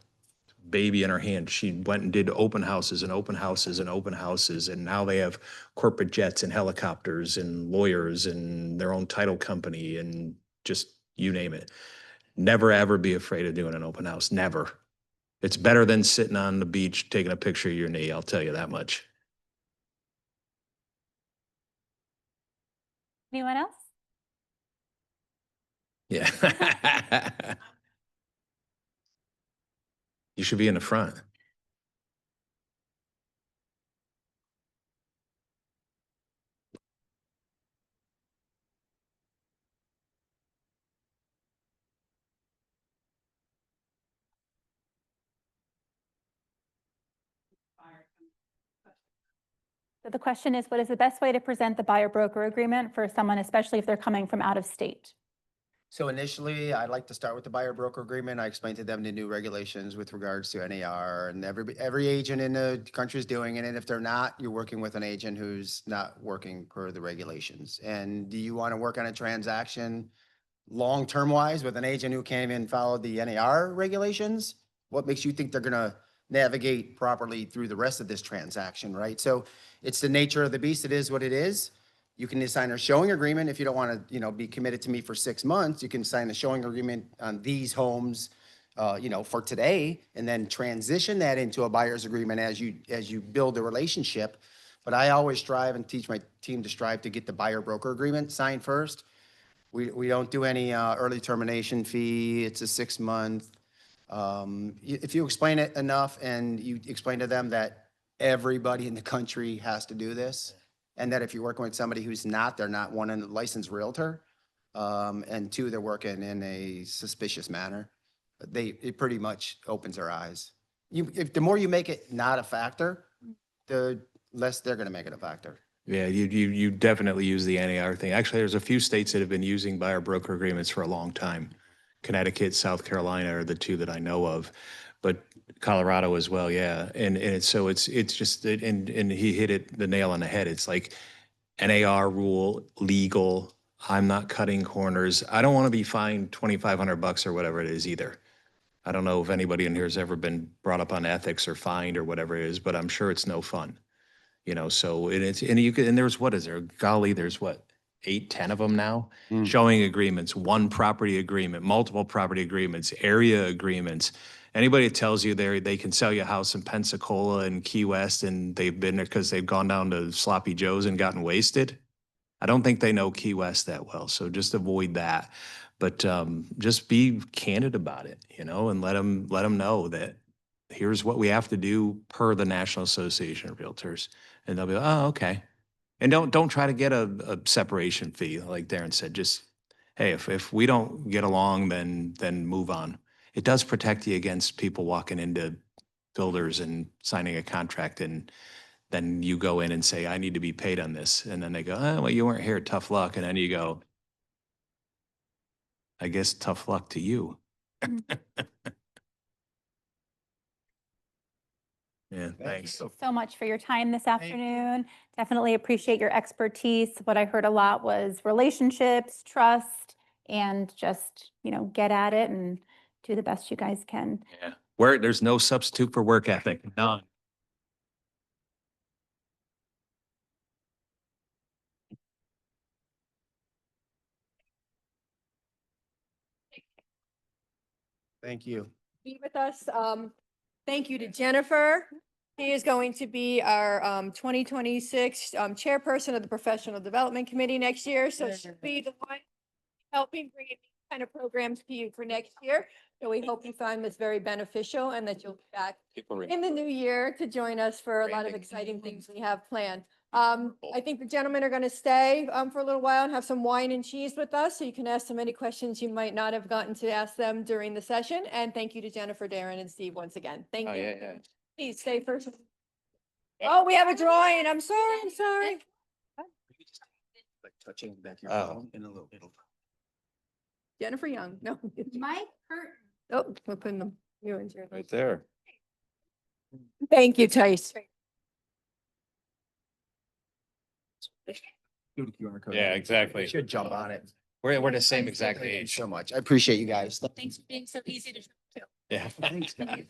baby in her hand. She went and did open houses and open houses and open houses. And now they have corporate jets and helicopters and lawyers and their own title company and just you name it. Never ever be afraid of doing an open house. Never. It's better than sitting on the beach taking a picture of your knee. I'll tell you that much. Anyone else? Yeah. You should be in the front. So the question is, what is the best way to present the buyer broker agreement for someone, especially if they're coming from out of state? So initially, I'd like to start with the buyer broker agreement. I explained to them the new regulations with regards to NAR, and every agent in the country is doing it. And if they're not, you're working with an agent who's not working per the regulations. And do you want to work on a transaction long-term wise with an agent who can't even follow the NAR regulations? What makes you think they're gonna navigate properly through the rest of this transaction, right? So it's the nature of the beast. It is what it is. You can sign a showing agreement if you don't want to, be committed to me for 6 months. You can sign a showing agreement on these homes, for today, and then transition that into a buyer's agreement as you build a relationship. But I always strive and teach my team to strive to get the buyer broker agreement signed first. We don't do any early termination fee. It's a 6-month. If you explain it enough and you explain to them that everybody in the country has to do this, and that if you're working with somebody who's not, they're not one, a licensed realtor, and two, they're working in a suspicious manner, it pretty much opens their eyes. If the more you make it not a factor, the less they're gonna make it a factor. Yeah, you definitely use the NAR thing. Actually, there's a few states that have been using buyer broker agreements for a long time. Connecticut, South Carolina are the two that I know of, but Colorado as well, yeah. And it's just and he hit the nail on the head. It's like NAR rule, legal. I'm not cutting corners. I don't want to be fined $2,500 or whatever it is either. I don't know if anybody in here has ever been brought up on ethics or fined or whatever it is, but I'm sure it's no fun. So and there's, what is there? Golly, there's what, 8, 10 of them now? Showing agreements, one property agreement, multiple property agreements, area agreements. Anybody that tells you they can sell you a house in Pensacola and Key West and they've been there because they've gone down to Sloppy Joe's and gotten wasted, I don't think they know Key West that well. So just avoid that. But just be candid about it, and let them know that here's what we have to do per the National Association of Realtors. And they'll be like, oh, okay. And don't try to get a separation fee, like Darrin said. Just, hey, if we don't get along, then move on. It does protect you against people walking into builders and signing a contract, and then you go in and say, I need to be paid on this. And then they go, oh, well, you weren't here, tough luck. And then you go, I guess tough luck to you. Yeah, thanks. So much for your time this afternoon. Definitely appreciate your expertise. What I heard a lot was relationships, trust, and just, get at it and do the best you guys can. Yeah. There's no substitute for work ethic. None. Thank you. Be with us. Thank you to Jennifer. She is going to be our 2026 chairperson of the Professional Development Committee next year. So she'll be the one helping bring these kind of programs to you for next year. So we hope you find this very beneficial and that you'll be back in the new year to join us for a lot of exciting things we have planned. I think the gentlemen are going to stay for a little while and have some wine and cheese with us, so you can ask them any questions you might not have gotten to ask them during the session. And thank you to Jennifer, Darrin, and Steve once again. Thank Oh, you. yeah, yeah. Please stay first. Oh, we have a drawing. I'm sorry, I'm sorry. Like touching back your Oh. phone in a little. Jennifer Young, no. Mike Curtin. Oh, we're putting them, you in here. Right there. Thank you, Tice. Yeah, exactly. Should jump on it. We're the same exact Thank you age. so much. I appreciate you guys. Thanks for being so easy to. Yeah. Thanks, guys.